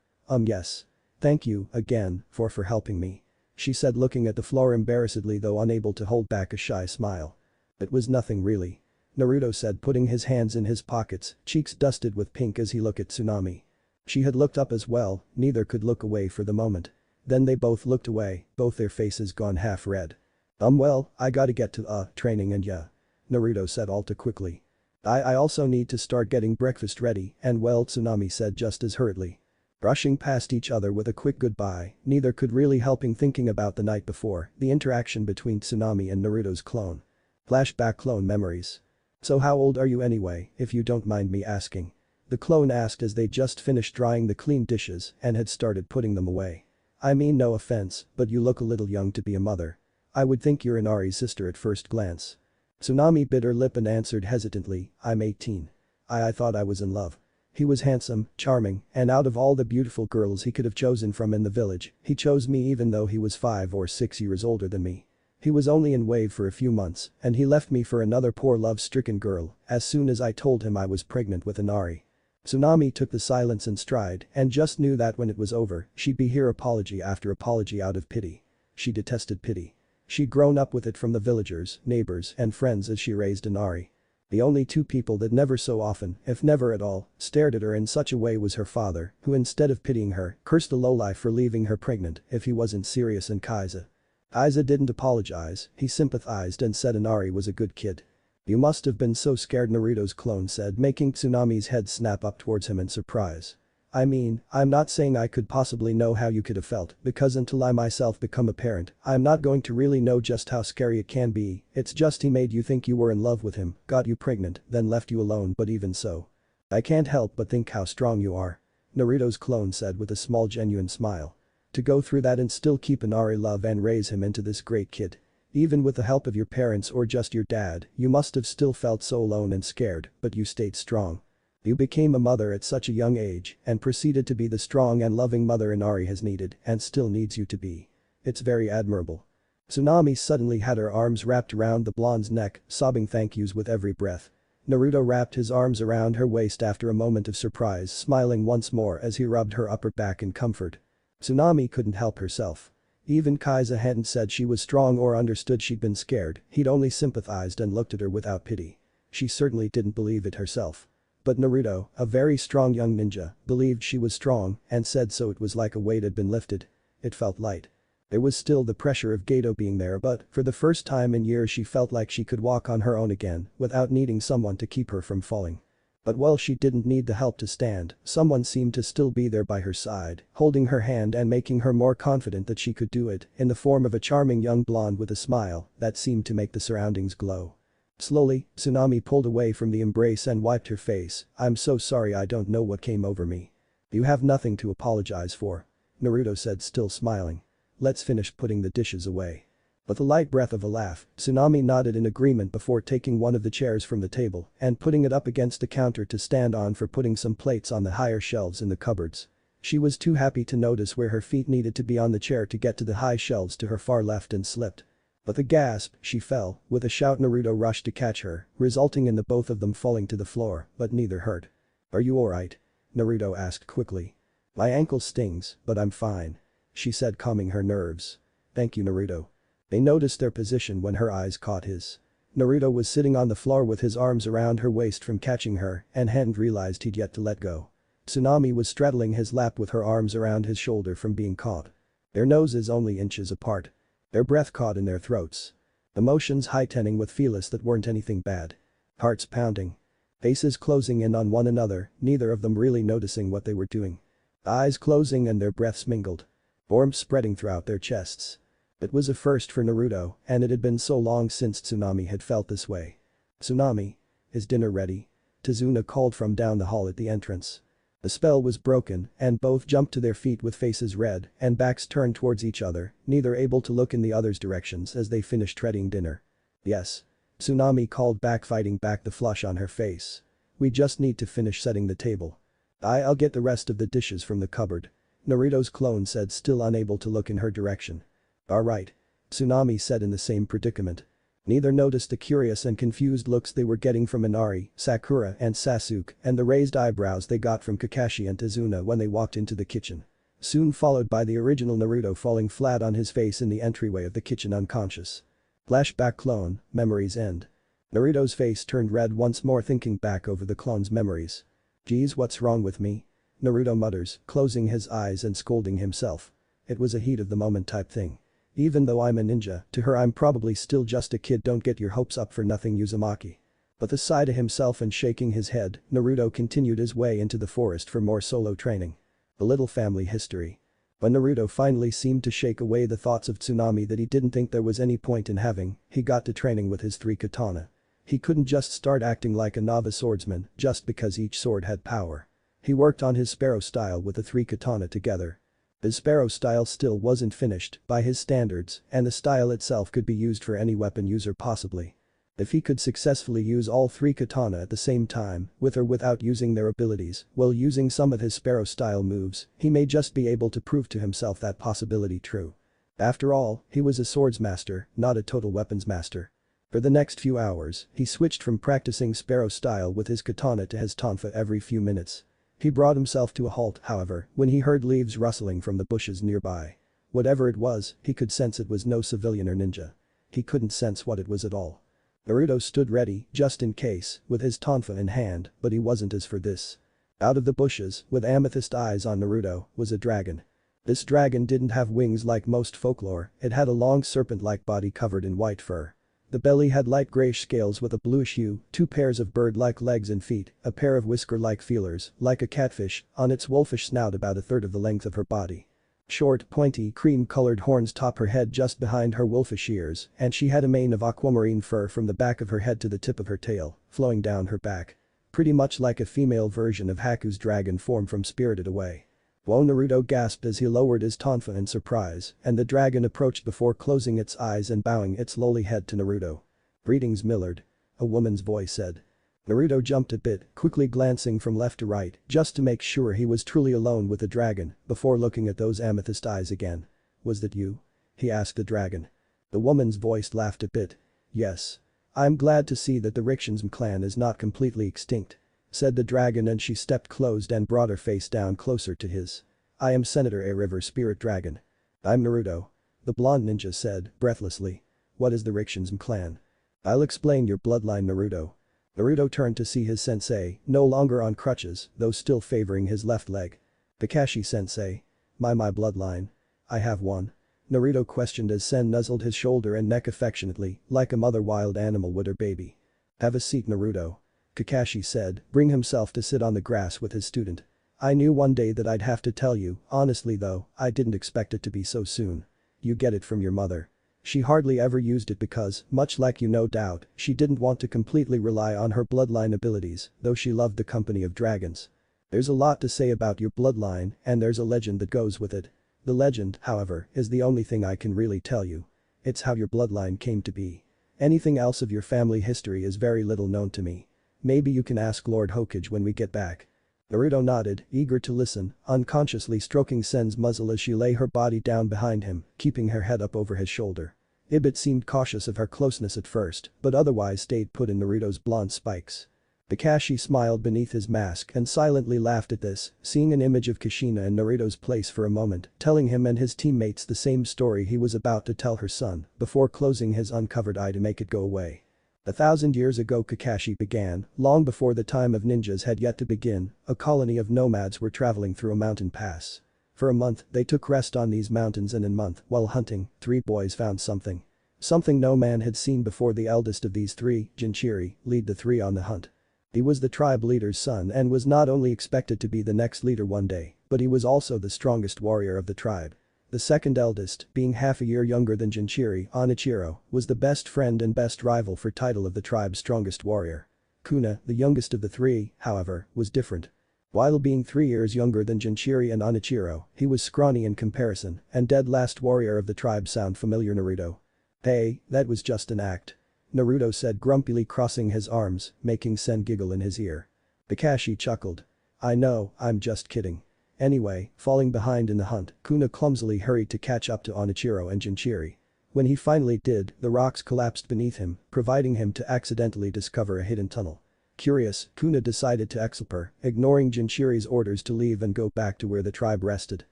[SPEAKER 1] Yes. Thank you, again, for helping me," she said, looking at the floor embarrassedly though unable to hold back a shy smile. "It was nothing really," Naruto said, putting his hands in his pockets, cheeks dusted with pink as he looked at Tsunami. She had looked up as well, neither could look away for the moment. Then they both looked away, both their faces gone half red. Well, I gotta get to, training and yeah," Naruto said all too quickly. I also need to start getting breakfast ready and well," Tsunami said just as hurriedly. Brushing past each other with a quick goodbye, neither could really helping thinking about the night before, the interaction between Tsunami and Naruto's clone. Flashback clone memories. "So how old are you anyway, if you don't mind me asking?" the clone asked as they just finished drying the clean dishes and had started putting them away. "I mean no offense, but you look a little young to be a mother. I would think you're Inari's sister at first glance." Tsunami bit her lip and answered hesitantly, "I'm 18. I thought I was in love." He was handsome, charming, and out of all the beautiful girls he could have chosen from in the village, he chose me even though he was 5 or 6 years older than me. He was only in Wave for a few months, and he left me for another poor love-stricken girl as soon as I told him I was pregnant with Inari. Tsunami took the silence in stride and just knew that when it was over, she'd hear apology after apology out of pity. She detested pity. She'd grown up with it from the villagers, neighbors, and friends as she raised Inari. The only 2 people that never so often, if never at all, stared at her in such a way was her father, who instead of pitying her, cursed the lowlife for leaving her pregnant if he wasn't serious, and Kaiza. Aiza didn't apologize, he sympathized and said Inari was a good kid. "You must have been so scared," Naruto's clone said, making Tsunami's head snap up towards him in surprise. "I mean, I'm not saying I could possibly know how you could have felt, because until I myself become a parent, I'm not going to really know just how scary it can be. It's just he made you think you were in love with him, got you pregnant, then left you alone, but even so. I can't help but think how strong you are," Naruto's clone said with a small genuine smile. "To go through that and still keep Inari love and raise him into this great kid. Even with the help of your parents or just your dad, you must have still felt so alone and scared, but you stayed strong. You became a mother at such a young age and proceeded to be the strong and loving mother Inari has needed and still needs you to be. It's very admirable." Tsunami suddenly had her arms wrapped around the blonde's neck, sobbing thank yous with every breath. Naruto wrapped his arms around her waist after a moment of surprise, smiling once more as he rubbed her upper back in comfort. Tsunami couldn't help herself. Even Kaiser hadn't said she was strong or understood she'd been scared, he'd only sympathized and looked at her without pity. She certainly didn't believe it herself. But Naruto, a very strong young ninja, believed she was strong and said so. It was like a weight had been lifted. It felt light. There was still the pressure of Geto being there, but for the first time in years she felt like she could walk on her own again without needing someone to keep her from falling. But while she didn't need the help to stand, someone seemed to still be there by her side, holding her hand and making her more confident that she could do it, in the form of a charming young blonde with a smile that seemed to make the surroundings glow. Slowly, Tsunami pulled away from the embrace and wiped her face. "I'm so sorry, I don't know what came over me." "You have nothing to apologize for," Naruto said, still smiling. "Let's finish putting the dishes away." With a light breath of a laugh, Tsunami nodded in agreement before taking one of the chairs from the table and putting it up against the counter to stand on for putting some plates on the higher shelves in the cupboards. She was too happy to notice where her feet needed to be on the chair to get to the high shelves to her far left and slipped. With a gasp, she fell. With a shout, Naruto rushed to catch her, resulting in the both of them falling to the floor, but neither hurt. "Are you alright?" Naruto asked quickly. "My ankle stings, but I'm fine," she said, calming her nerves. "Thank you, Naruto." They noticed their position when her eyes caught his. Naruto was sitting on the floor with his arms around her waist from catching her and hadn't realized he'd yet to let go. Tsunami was straddling his lap with her arms around his shoulder from being caught. Their noses only inches apart. Their breath caught in their throats. Emotions heightening with feelings that weren't anything bad. Hearts pounding. Faces closing in on one another, neither of them really noticing what they were doing. Eyes closing and their breaths mingled. Warmth spreading throughout their chests. It was a first for Naruto, and it had been so long since Tsunami had felt this way. "Tsunami, is dinner ready?" Tazuna called from down the hall at the entrance. The spell was broken and both jumped to their feet with faces red and backs turned towards each other, neither able to look in the other's directions as they finished treading dinner. "Yes." Tsunami called back, fighting back the flush on her face. "We just need to finish setting the table. I'll get the rest of the dishes from the cupboard," Naruto's clone said, still unable to look in her direction. "Alright," Tsunami said in the same predicament. Neither noticed the curious and confused looks they were getting from Inari, Sakura and Sasuke and the raised eyebrows they got from Kakashi and Tazuna when they walked into the kitchen. Soon followed by the original Naruto falling flat on his face in the entryway of the kitchen unconscious. Flashback clone, memories end. Naruto's face turned red once more thinking back over the clone's memories. "Geez, what's wrong with me?" Naruto mutters, closing his eyes and scolding himself. It was a heat of the moment type thing. "Even though I'm a ninja, to her I'm probably still just a kid, don't get your hopes up for nothing, Uzumaki." With a sigh to himself and shaking his head, Naruto continued his way into the forest for more solo training. A little family history. When Naruto finally seemed to shake away the thoughts of Tsunami that he didn't think there was any point in having, he got to training with his 3 katana. He couldn't just start acting like a novice swordsman just because each sword had power. He worked on his Sparrow style with the 3 katana together. His Sparrow style still wasn't finished by his standards, and the style itself could be used for any weapon user possibly. If he could successfully use all 3 katana at the same time, with or without using their abilities, while using some of his Sparrow style moves, he may just be able to prove to himself that possibility true. After all, he was a swords master, not a total weapons master. For the next few hours, he switched from practicing Sparrow style with his katana to his tonfa every few minutes. He brought himself to a halt, however, when he heard leaves rustling from the bushes nearby. Whatever it was, he could sense it was no civilian or ninja. He couldn't sense what it was at all. Naruto stood ready, just in case, with his tonfa in hand, but he wasn't as for this. Out of the bushes, with amethyst eyes on Naruto, was a dragon. This dragon didn't have wings like most folklore, it had a long serpent-like body covered in white fur. The belly had light grayish scales with a bluish hue, 2 pairs of bird-like legs and feet, a pair of whisker-like feelers, like a catfish, on its wolfish snout about a third of the length of her body. Short, pointy, cream-colored horns top her head just behind her wolfish ears, and she had a mane of aquamarine fur from the back of her head to the tip of her tail, flowing down her back. Pretty much like a female version of Haku's dragon form from Spirited Away. Whoa, Naruto gasped as he lowered his tonfa in surprise, and the dragon approached before closing its eyes and bowing its lowly head to Naruto. "Greetings, Millard," a woman's voice said. Naruto jumped a bit, quickly glancing from left to right just to make sure he was truly alone with the dragon before looking at those amethyst eyes again. "Was that you?" he asked the dragon. The woman's voice laughed a bit. "Yes. I'm glad to see that the Rickshansm clan is not completely extinct," said the dragon, and she stepped close and brought her face down closer to his. "I am Senator A River Spirit Dragon." "I'm Naruto," the blonde ninja said, breathlessly. "What is the Rickshansm clan?" "I'll explain your bloodline, Naruto." Naruto turned to see his sensei, no longer on crutches, though still favoring his left leg. "Kakashi-sensei. My bloodline. I have one?" Naruto questioned as Sen nuzzled his shoulder and neck affectionately, like a mother wild animal would her baby. "Have a seat, Naruto," Kakashi said, bring himself to sit on the grass with his student. "I knew one day that I'd have to tell you, honestly though, I didn't expect it to be so soon. You get it from your mother. She hardly ever used it because, much like you no doubt, she didn't want to completely rely on her bloodline abilities, though she loved the company of dragons. There's a lot to say about your bloodline, and there's a legend that goes with it. The legend, however, is the only thing I can really tell you. It's how your bloodline came to be. Anything else of your family history is very little known to me. Maybe you can ask Lord HOKAGE when we get back." Naruto nodded, eager to listen, unconsciously stroking Sen's muzzle as she lay her body down behind him, keeping her head up over his shoulder. Ibit seemed cautious of her closeness at first, but otherwise stayed put in Naruto's blonde spikes. Kakashi smiled beneath his mask and silently laughed at this, seeing an image of Kushina in Naruto's place for a moment, telling him and his teammates the same story he was about to tell her son, before closing his uncovered eye to make it go away. 1,000 years ago Kakashi began, long before the time of ninjas had yet to begin, a colony of nomads were traveling through a mountain pass. For a month, they took rest on these mountains, and in a month, while hunting, 3 boys found something. Something no man had seen before. The eldest of these 3, Jinchiri, led the 3 on the hunt. He was the tribe leader's son and was not only expected to be the next leader one day, but he was also the strongest warrior of the tribe. The second eldest, being half a year younger than Jinchiri, Onichiro, was the best friend and best rival for title of the tribe's strongest warrior. Kuna, the youngest of the 3, however, was different. While being 3 years younger than Jinchiri and Onichiro, he was scrawny in comparison, and dead last warrior of the tribe. Sound familiar, Naruto? "Hey, that was just an act," Naruto said grumpily, crossing his arms, making Sen giggle in his ear. Kakashi chuckled. "I know, I'm just kidding." Anyway, falling behind in the hunt, Kuna clumsily hurried to catch up to Onichiro and Jinchiri. When he finally did, the rocks collapsed beneath him, providing him to accidentally discover a hidden tunnel. Curious, Kuna decided to explore, ignoring Jinchiri's orders to leave and go back to where the tribe rested.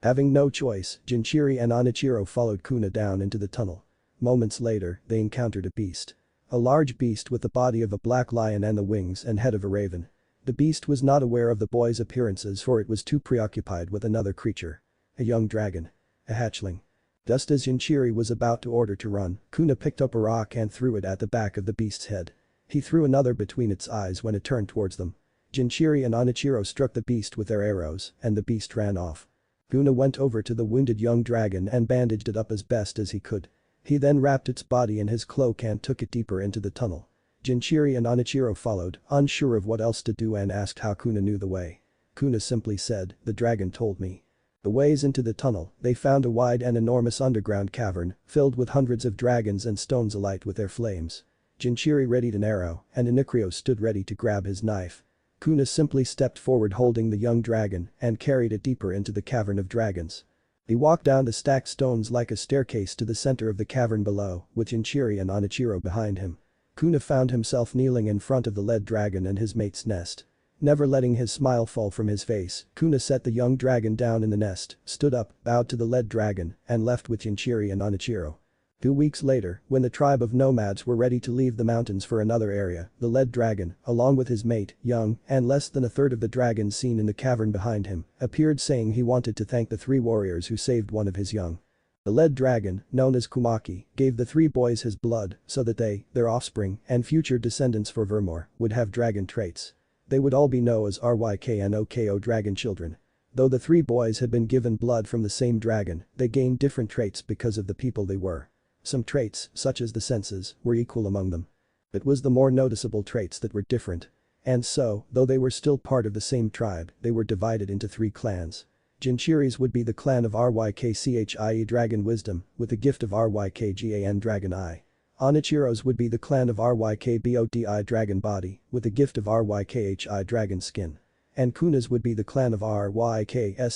[SPEAKER 1] Having no choice, Jinchiri and Onichiro followed Kuna down into the tunnel. Moments later, they encountered a beast. A large beast with the body of a black lion and the wings and head of a raven. The beast was not aware of the boys' appearances, for it was too preoccupied with another creature. A young dragon. A hatchling. Just as Jinchiri was about to order to run, Kuna picked up a rock and threw it at the back of the beast's head. He threw another between its eyes when it turned towards them. Jinchiri and Onichiro struck the beast with their arrows, and the beast ran off. Kuna went over to the wounded young dragon and bandaged it up as best as he could. He then wrapped its body in his cloak and took it deeper into the tunnel. Jinchiri and Onichiro followed, unsure of what else to do, and asked how Kuna knew the way. Kuna simply said, "The dragon told me." The ways into the tunnel, they found a wide and enormous underground cavern, filled with hundreds of dragons and stones alight with their flames. Jinchiri readied an arrow, and Onichiro stood ready to grab his knife. Kuna simply stepped forward holding the young dragon and carried it deeper into the cavern of dragons. He walked down the stacked stones like a staircase to the center of the cavern below, with Jinchiri and Onichiro behind him. Kuna found himself kneeling in front of the lead dragon and his mate's nest. Never letting his smile fall from his face, Kuna set the young dragon down in the nest, stood up, bowed to the lead dragon, and left with Jinchiri and Onichiro. 2 weeks later, when the tribe of nomads were ready to leave the mountains for another area, the lead dragon, along with his mate, young, and less than a third of the dragons seen in the cavern behind him, appeared, saying he wanted to thank the 3 warriors who saved one of his young. The lead dragon, known as Kumaki, gave the 3 boys his blood so that they, their offspring, and future descendants for Vermore, would have dragon traits. They would all be known as Ryknoko dragon children. Though the 3 boys had been given blood from the same dragon, they gained different traits because of the people they were. Some traits, such as the senses, were equal among them. It was the more noticeable traits that were different. And so, though they were still part of the same tribe, they were divided into 3 clans. Jinchuri's would be the clan of Rykchie Dragon Wisdom, with the gift of Rykgan Dragon Eye. Onichiro's would be the clan of Rykboti Dragon Body, with the gift of Rykhi Dragon Skin. And Kuna's would be the clan of Rykshizm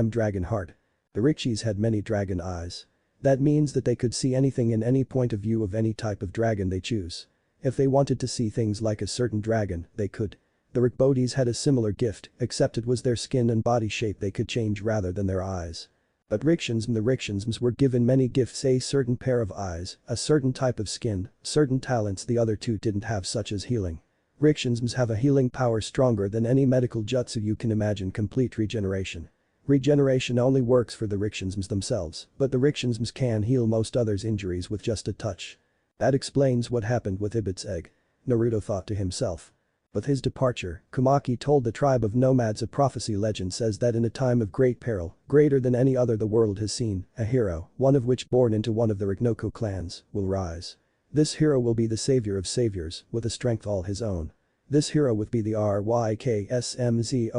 [SPEAKER 1] Dragon Heart. The Rikshis had many dragon eyes. That means that they could see anything in any point of view of any type of dragon they choose. If they wanted to see things like a certain dragon, they could. The Rikbotis had a similar gift, except it was their skin and body shape they could change rather than their eyes. But the Rikshansms were given many gifts, a certain pair of eyes, a certain type of skin, certain talents the other two didn't have, such as healing. Rikshansms have a healing power stronger than any medical jutsu you can imagine. Complete regeneration. Regeneration only works for the Rikshansms themselves, but the Rikshansms can heal most others' injuries with just a touch. That explains what happened with Ibit's egg. Naruto thought to himself. With his departure, Kumaki told the tribe of nomads a prophecy legend says that in a time of great peril, greater than any other the world has seen, a hero, one of which born into one of the Rignoko clans, will rise. This hero will be the savior of saviors, with a strength all his own. This hero would be the Ryksmzokujin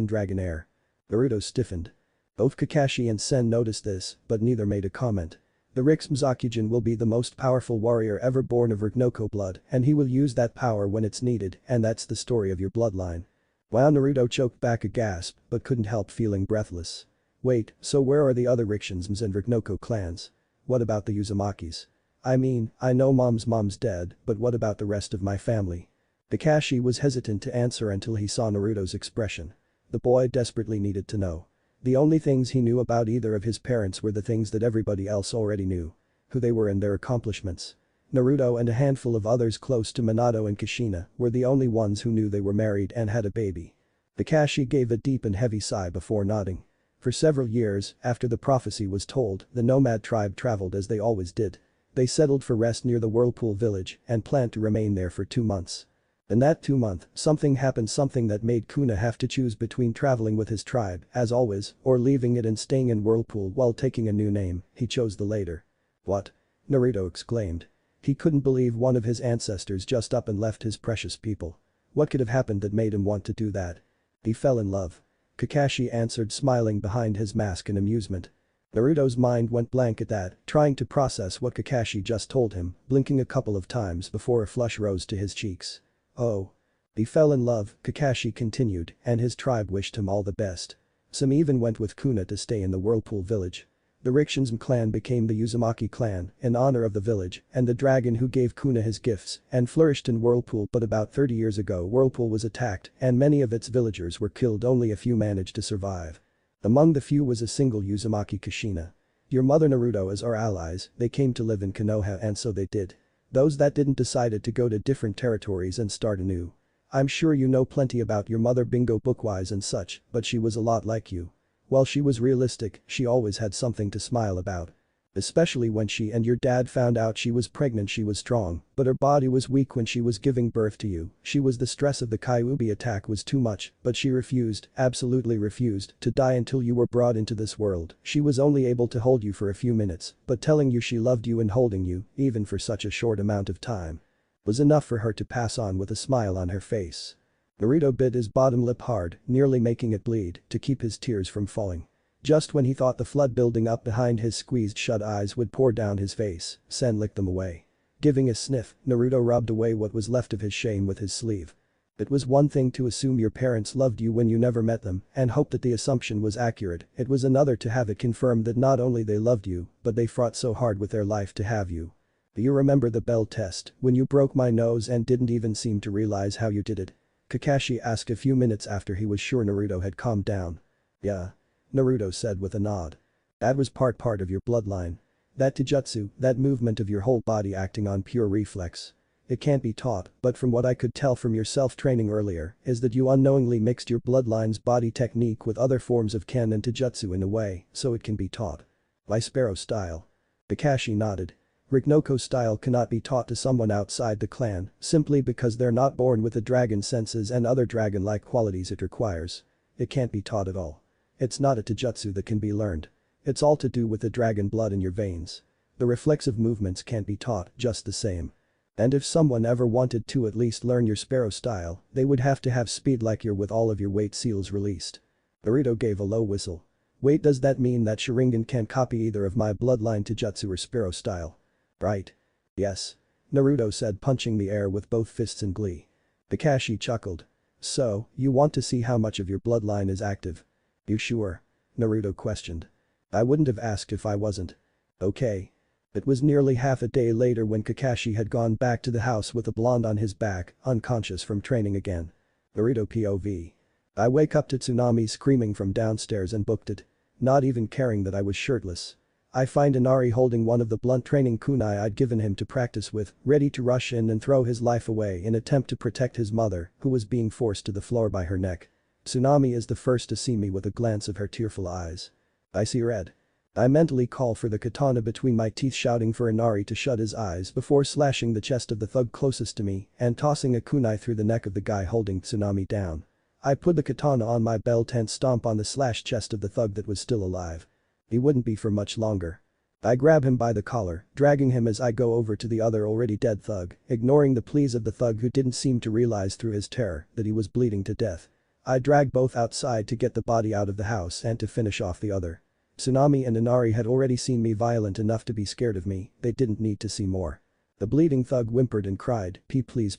[SPEAKER 1] Dragonair. Naruto stiffened. Both Kakashi and Sen noticed this, but neither made a comment. The Riksmzokujin will be the most powerful warrior ever born of Rignoko blood, and he will use that power when it's needed, and that's the story of your bloodline. Wow, Naruto choked back a gasp, but couldn't help feeling breathless. Wait, so where are the other Rikshansms and Rignoko clans? What about the Uzumakis? I mean, I know mom's dead, but what about the rest of my family? Kakashi was hesitant to answer until he saw Naruto's expression. The boy desperately needed to know. The only things he knew about either of his parents were the things that everybody else already knew. Who they were and their accomplishments. Naruto and a handful of others close to Minato and Kushina were the only ones who knew they were married and had a baby. Kakashi gave a deep and heavy sigh before nodding. For several years, after the prophecy was told, the nomad tribe traveled as they always did. They settled for rest near the Whirlpool village and planned to remain there for 2 months. In that 2 months, something happened, something that made Kuna have to choose between traveling with his tribe, as always, or leaving it and staying in Whirlpool while taking a new name. He chose the later. What? Naruto exclaimed. He couldn't believe one of his ancestors just up and left his precious people. What could have happened that made him want to do that? He fell in love. Kakashi answered, smiling behind his mask in amusement. Naruto's mind went blank at that, trying to process what Kakashi just told him, blinking a couple of times before a flush rose to his cheeks. Oh. He fell in love, Kakashi continued, and his tribe wished him all the best. Some even went with Kuna to stay in the Whirlpool village. The Rikshansm clan became the Uzumaki clan in honor of the village and the dragon who gave Kuna his gifts and flourished in Whirlpool, but about 30 years ago Whirlpool was attacked and many of its villagers were killed. Only a few managed to survive. Among the few was a single Uzumaki, Kushina. Your mother Naruto is our allies, they came to live in Konoha and so they did. Those that didn't decided to go to different territories and start anew. I'm sure you know plenty about your mother bingo bookwise and such, but she was a lot like you. While she was realistic, she always had something to smile about. Especially when she and your dad found out she was pregnant. She was strong, but her body was weak when she was giving birth to you. She was the stress of the Kyuubi attack was too much, but she refused, absolutely refused, to die until you were brought into this world. She was only able to hold you for a few minutes, but telling you she loved you and holding you, even for such a short amount of time, was enough for her to pass on with a smile on her face. Naruto bit his bottom lip hard, nearly making it bleed, to keep his tears from falling. Just when he thought the flood building up behind his squeezed shut eyes would pour down his face, Sen licked them away. Giving a sniff, Naruto rubbed away what was left of his shame with his sleeve. It was one thing to assume your parents loved you when you never met them and hope that the assumption was accurate. It was another to have it confirmed that not only they loved you, but they fought so hard with their life to have you. Do you remember the bell test when you broke my nose and didn't even seem to realize how you did it? Kakashi asked a few minutes after he was sure Naruto had calmed down. Yeah. Naruto said with a nod. That was part of your bloodline. That taijutsu, that movement of your whole body acting on pure reflex. It can't be taught, but from what I could tell from your self-training earlier, is that you unknowingly mixed your bloodline's body technique with other forms of ken and taijutsu in a way, so it can be taught. By Sparrow style. Kakashi nodded. Rignoko style cannot be taught to someone outside the clan, simply because they're not born with the dragon senses and other dragon-like qualities it requires. It can't be taught at all. It's not a taijutsu that can be learned. It's all to do with the dragon blood in your veins. The reflexive movements can't be taught just the same. And if someone ever wanted to at least learn your Sparrow style, they would have to have speed like you with all of your weight seals released. Naruto gave a low whistle. Wait, does that mean that Sharingan can't copy either of my bloodline Taijutsu or Sparrow style? Right. Yes. Naruto said, punching the air with both fists in glee. Kakashi chuckled. So, you want to see how much of your bloodline is active? You sure? Naruto questioned. I wouldn't have asked if I wasn't. Okay. It was nearly half a day later when Kakashi had gone back to the house with a blonde on his back, unconscious from training again. Naruto POV. I wake up to Tsunami screaming from downstairs and booked it. Not even caring that I was shirtless. I find Inari holding one of the blunt training kunai I'd given him to practice with, ready to rush in and throw his life away in attempt to protect his mother, who was being forced to the floor by her neck. Tsunami is the first to see me with a glance of her tearful eyes. I see red. I mentally call for the katana between my teeth, shouting for Inari to shut his eyes before slashing the chest of the thug closest to me and tossing a kunai through the neck of the guy holding Tsunami down. I put the katana on my belt and stomp on the slashed chest of the thug that was still alive. He wouldn't be for much longer. I grab him by the collar, dragging him as I go over to the other already dead thug, ignoring the pleas of the thug who didn't seem to realize through his terror that he was bleeding to death. I drag both outside to get the body out of the house and to finish off the other. Tsunami and Inari had already seen me violent enough to be scared of me, they didn't need to see more. The bleeding thug whimpered and cried, please,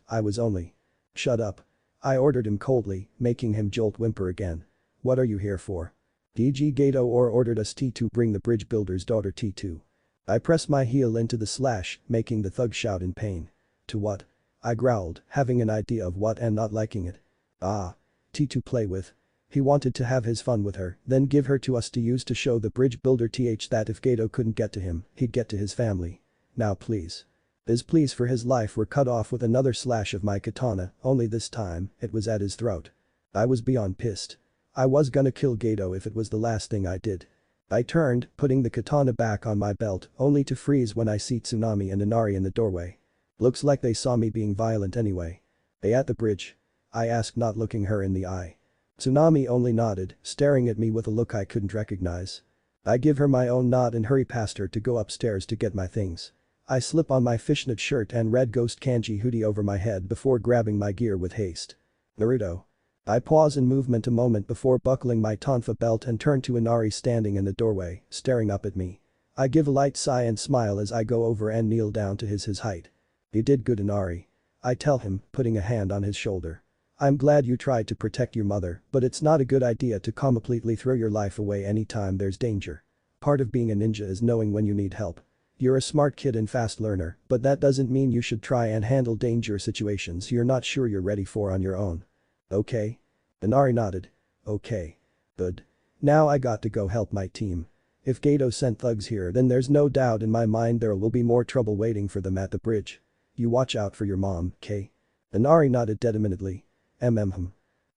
[SPEAKER 1] I was only. Shut up. I ordered him coldly, making him jolt whimper again. What are you here for? DG Gato ordered us to bring the bridge builder's daughter T2. I press my heel into the slash, making the thug shout in pain. To what? I growled, having an idea of what and not liking it. Ah. T2 play with. He wanted to have his fun with her, then give her to us to use to show the bridge builder that if Gato couldn't get to him, he'd get to his family. Now please. His pleas for his life were cut off with another slash of my katana, only this time, it was at his throat. I was beyond pissed. I was gonna kill Gato if it was the last thing I did. I turned, putting the katana back on my belt, only to freeze when I see Tsunami and Inari in the doorway. Looks like they saw me being violent anyway. They at the bridge? I asked, not looking her in the eye. Tsunami only nodded, staring at me with a look I couldn't recognize. I give her my own nod and hurry past her to go upstairs to get my things. I slip on my fishnet shirt and red ghost kanji hoodie over my head before grabbing my gear with haste. Naruto. I pause in movement a moment before buckling my tonfa belt and turn to Inari standing in the doorway, staring up at me. I give a light sigh and smile as I go over and kneel down to his height. You did good, Inari. I tell him, putting a hand on his shoulder. I'm glad you tried to protect your mother, but it's not a good idea to completely throw your life away anytime there's danger. Part of being a ninja is knowing when you need help. You're a smart kid and fast learner, but that doesn't mean you should try and handle dangerous situations you're not sure you're ready for on your own. Okay? Inari nodded. Okay. Good. Now I got to go help my team. If Gato sent thugs here, then there's no doubt in my mind there will be more trouble waiting for them at the bridge. You watch out for your mom, K. Inari nodded determinedly.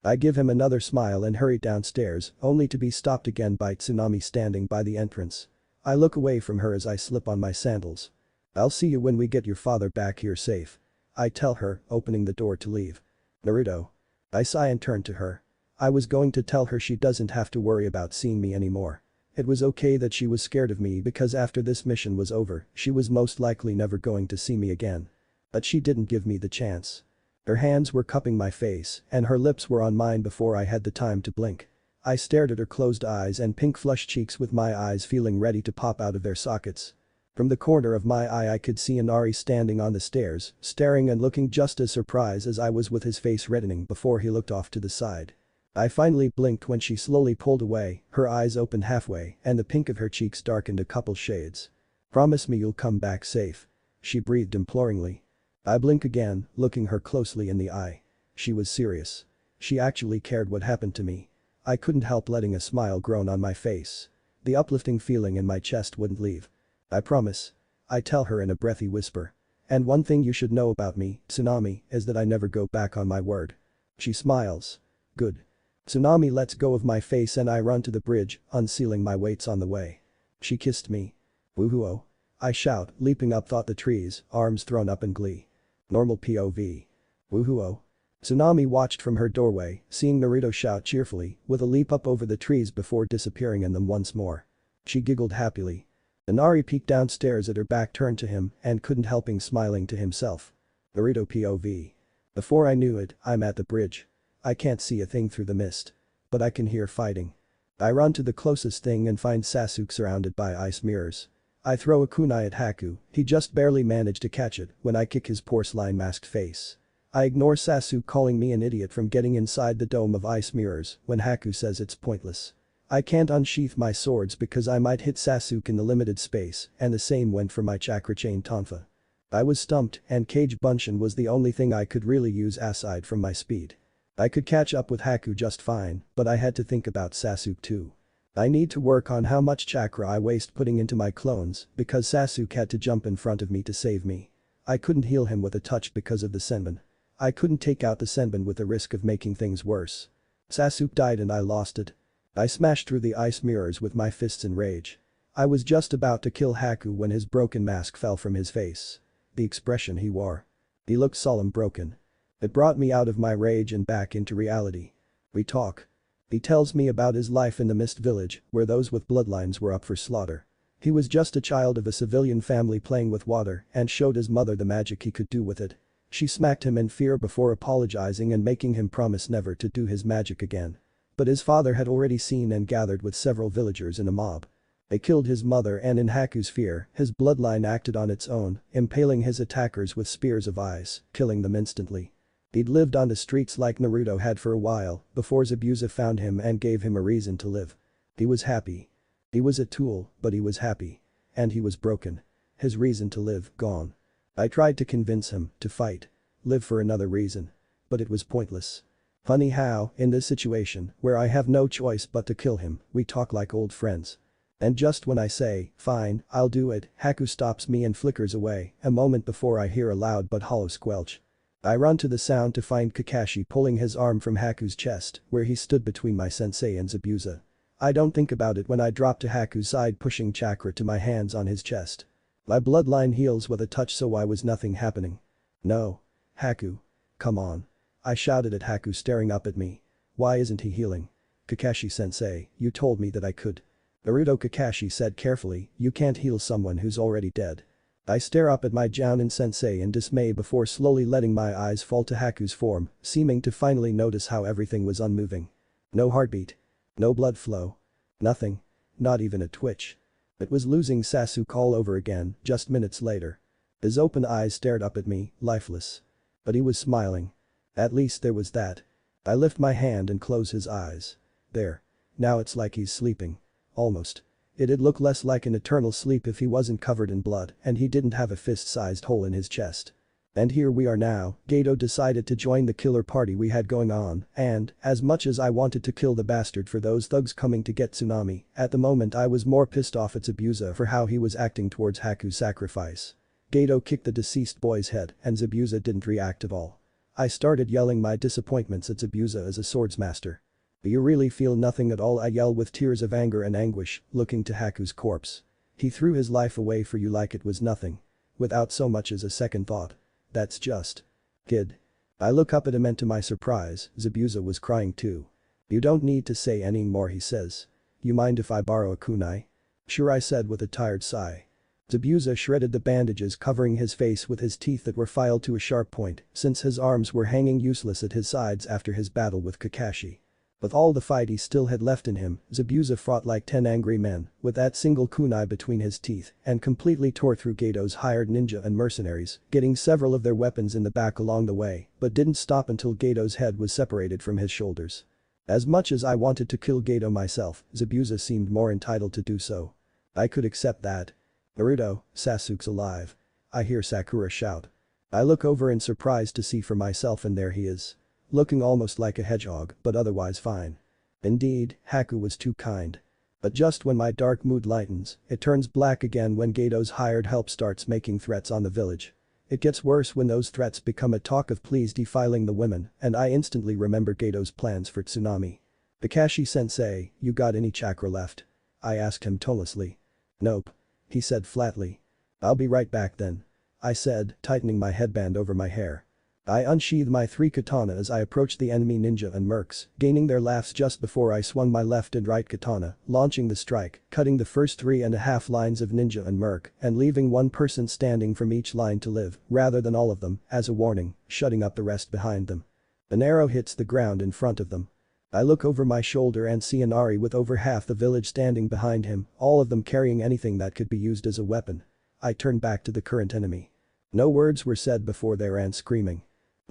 [SPEAKER 1] I give him another smile and hurry downstairs, only to be stopped again by Tsunami standing by the entrance. I look away from her as I slip on my sandals. I'll see you when we get your father back here safe. I tell her, opening the door to leave. Naruto. I sigh and turn to her. I was going to tell her she doesn't have to worry about seeing me anymore. It was okay that she was scared of me because after this mission was over, she was most likely never going to see me again. But she didn't give me the chance. Her hands were cupping my face, and her lips were on mine before I had the time to blink. I stared at her closed eyes and pink flushed cheeks with my eyes feeling ready to pop out of their sockets. From the corner of my eye I could see Inari standing on the stairs, staring and looking just as surprised as I was, with his face reddening before he looked off to the side. I finally blinked when she slowly pulled away, her eyes opened halfway and the pink of her cheeks darkened a couple shades. Promise me you'll come back safe. She breathed imploringly. I blink again, looking her closely in the eye. She was serious. She actually cared what happened to me. I couldn't help letting a smile grow on my face. The uplifting feeling in my chest wouldn't leave. I promise. I tell her in a breathy whisper. And one thing you should know about me, Tsunami, is that I never go back on my word. She smiles. Good. Tsunami lets go of my face and I run to the bridge, unsealing my weights on the way. She kissed me. Woohoo! I shout, leaping up the trees, arms thrown up in glee. Normal POV. Woohoo! Tsunami watched from her doorway, seeing Naruto shout cheerfully, with a leap up over the trees before disappearing in them once more. She giggled happily. Inari peeked downstairs at her back turned to him and couldn't helping smiling to himself. Naruto POV. Before I knew it, I'm at the bridge. I can't see a thing through the mist. But I can hear fighting. I run to the closest thing and find Sasuke surrounded by ice mirrors. I throw a kunai at Haku, he just barely managed to catch it when I kick his porcelain-masked face. I ignore Sasuke calling me an idiot from getting inside the dome of ice mirrors when Haku says it's pointless. I can't unsheath my swords because I might hit Sasuke in the limited space and the same went for my chakra chain tonfa. I was stumped and Kage Bunshin was the only thing I could really use aside from my speed. I could catch up with Haku just fine, but I had to think about Sasuke too. I need to work on how much chakra I waste putting into my clones because Sasuke had to jump in front of me to save me. I couldn't heal him with a touch because of the Senbon. I couldn't take out the Senbon with the risk of making things worse. Sasuke died and I lost it. I smashed through the ice mirrors with my fists in rage. I was just about to kill Haku when his broken mask fell from his face. The expression he wore. He looked solemn broken. It brought me out of my rage and back into reality. We talk. He tells me about his life in the Mist Village, where those with bloodlines were up for slaughter. He was just a child of a civilian family playing with water and showed his mother the magic he could do with it. She smacked him in fear before apologizing and making him promise never to do his magic again. But his father had already seen and gathered with several villagers in a mob. They killed his mother and in Haku's fear, his bloodline acted on its own, impaling his attackers with spears of ice, killing them instantly. He'd lived on the streets like Naruto had for a while before Zabuza found him and gave him a reason to live. He was happy. He was a tool, but he was happy. And he was broken. His reason to live, gone. I tried to convince him to fight. Live for another reason. But it was pointless. Funny how, in this situation, where I have no choice but to kill him, we talk like old friends. And just when I say, fine, I'll do it, Haku stops me and flickers away, a moment before I hear a loud but hollow squelch. I run to the sound to find Kakashi pulling his arm from Haku's chest, where he stood between my sensei and Zabuza. I don't think about it when I drop to Haku's side pushing chakra to my hands on his chest. My bloodline heals with a touch so why was nothing happening? No. Haku. Come on. I shouted at Haku staring up at me. Why isn't he healing? Kakashi-sensei, you told me that I could. Naruto Kakashi said carefully, you can't heal someone who's already dead. I stare up at my Jounin sensei in dismay before slowly letting my eyes fall to Haku's form, seeming to finally notice how everything was unmoving. No heartbeat. No blood flow. Nothing. Not even a twitch. It was losing Sasuke all over again, just minutes later. His open eyes stared up at me, lifeless. But he was smiling. At least there was that. I lift my hand and close his eyes. There. Now it's like he's sleeping. Almost. It'd look less like an eternal sleep if he wasn't covered in blood and he didn't have a fist-sized hole in his chest. And here we are now, Gato decided to join the killer party we had going on and, as much as I wanted to kill the bastard for those thugs coming to get Tsunami, at the moment I was more pissed off at Zabuza for how he was acting towards Haku's sacrifice. Gato kicked the deceased boy's head and Zabuza didn't react at all. I started yelling my disappointments at Zabuza as a swordsmaster. You really feel nothing at all, I yell with tears of anger and anguish, looking to Haku's corpse. He threw his life away for you like it was nothing. Without so much as a second thought. That's just. Kid. I look up at him and to my surprise, Zabuza was crying too. You don't need to say any more, he says. You mind if I borrow a kunai? Sure, I said with a tired sigh. Zabuza shredded the bandages covering his face with his teeth that were filed to a sharp point since his arms were hanging useless at his sides after his battle with Kakashi. With all the fight he still had left in him, Zabuza fought like 10 angry men, with that single kunai between his teeth, and completely tore through Gato's hired ninja and mercenaries, getting several of their weapons in the back along the way, but didn't stop until Gato's head was separated from his shoulders. As much as I wanted to kill Gato myself, Zabuza seemed more entitled to do so. I could accept that. Naruto, Sasuke's alive. I hear Sakura shout. I look over in surprise to see for myself and there he is. Looking almost like a hedgehog, but otherwise fine. Indeed, Haku was too kind. But just when my dark mood lightens, it turns black again when Gato's hired help starts making threats on the village. It gets worse when those threats become a talk of please defiling the women, and I instantly remember Gato's plans for Tsunami. Kakashi-sensei, you got any chakra left? I asked him tonelessly. Nope. He said flatly. I'll be right back then. I said, tightening my headband over my hair. I unsheathed my 3 katana as I approached the enemy ninja and mercs, gaining their laughs just before I swung my left and right katana, launching the strike, cutting the first 3.5 lines of ninja and merc, and leaving one person standing from each line to live, rather than all of them, as a warning, shutting up the rest behind them. An arrow hits the ground in front of them. I look over my shoulder and see Inari with over half the village standing behind him, all of them carrying anything that could be used as a weapon. I turn back to the current enemy. No words were said before they ran screaming.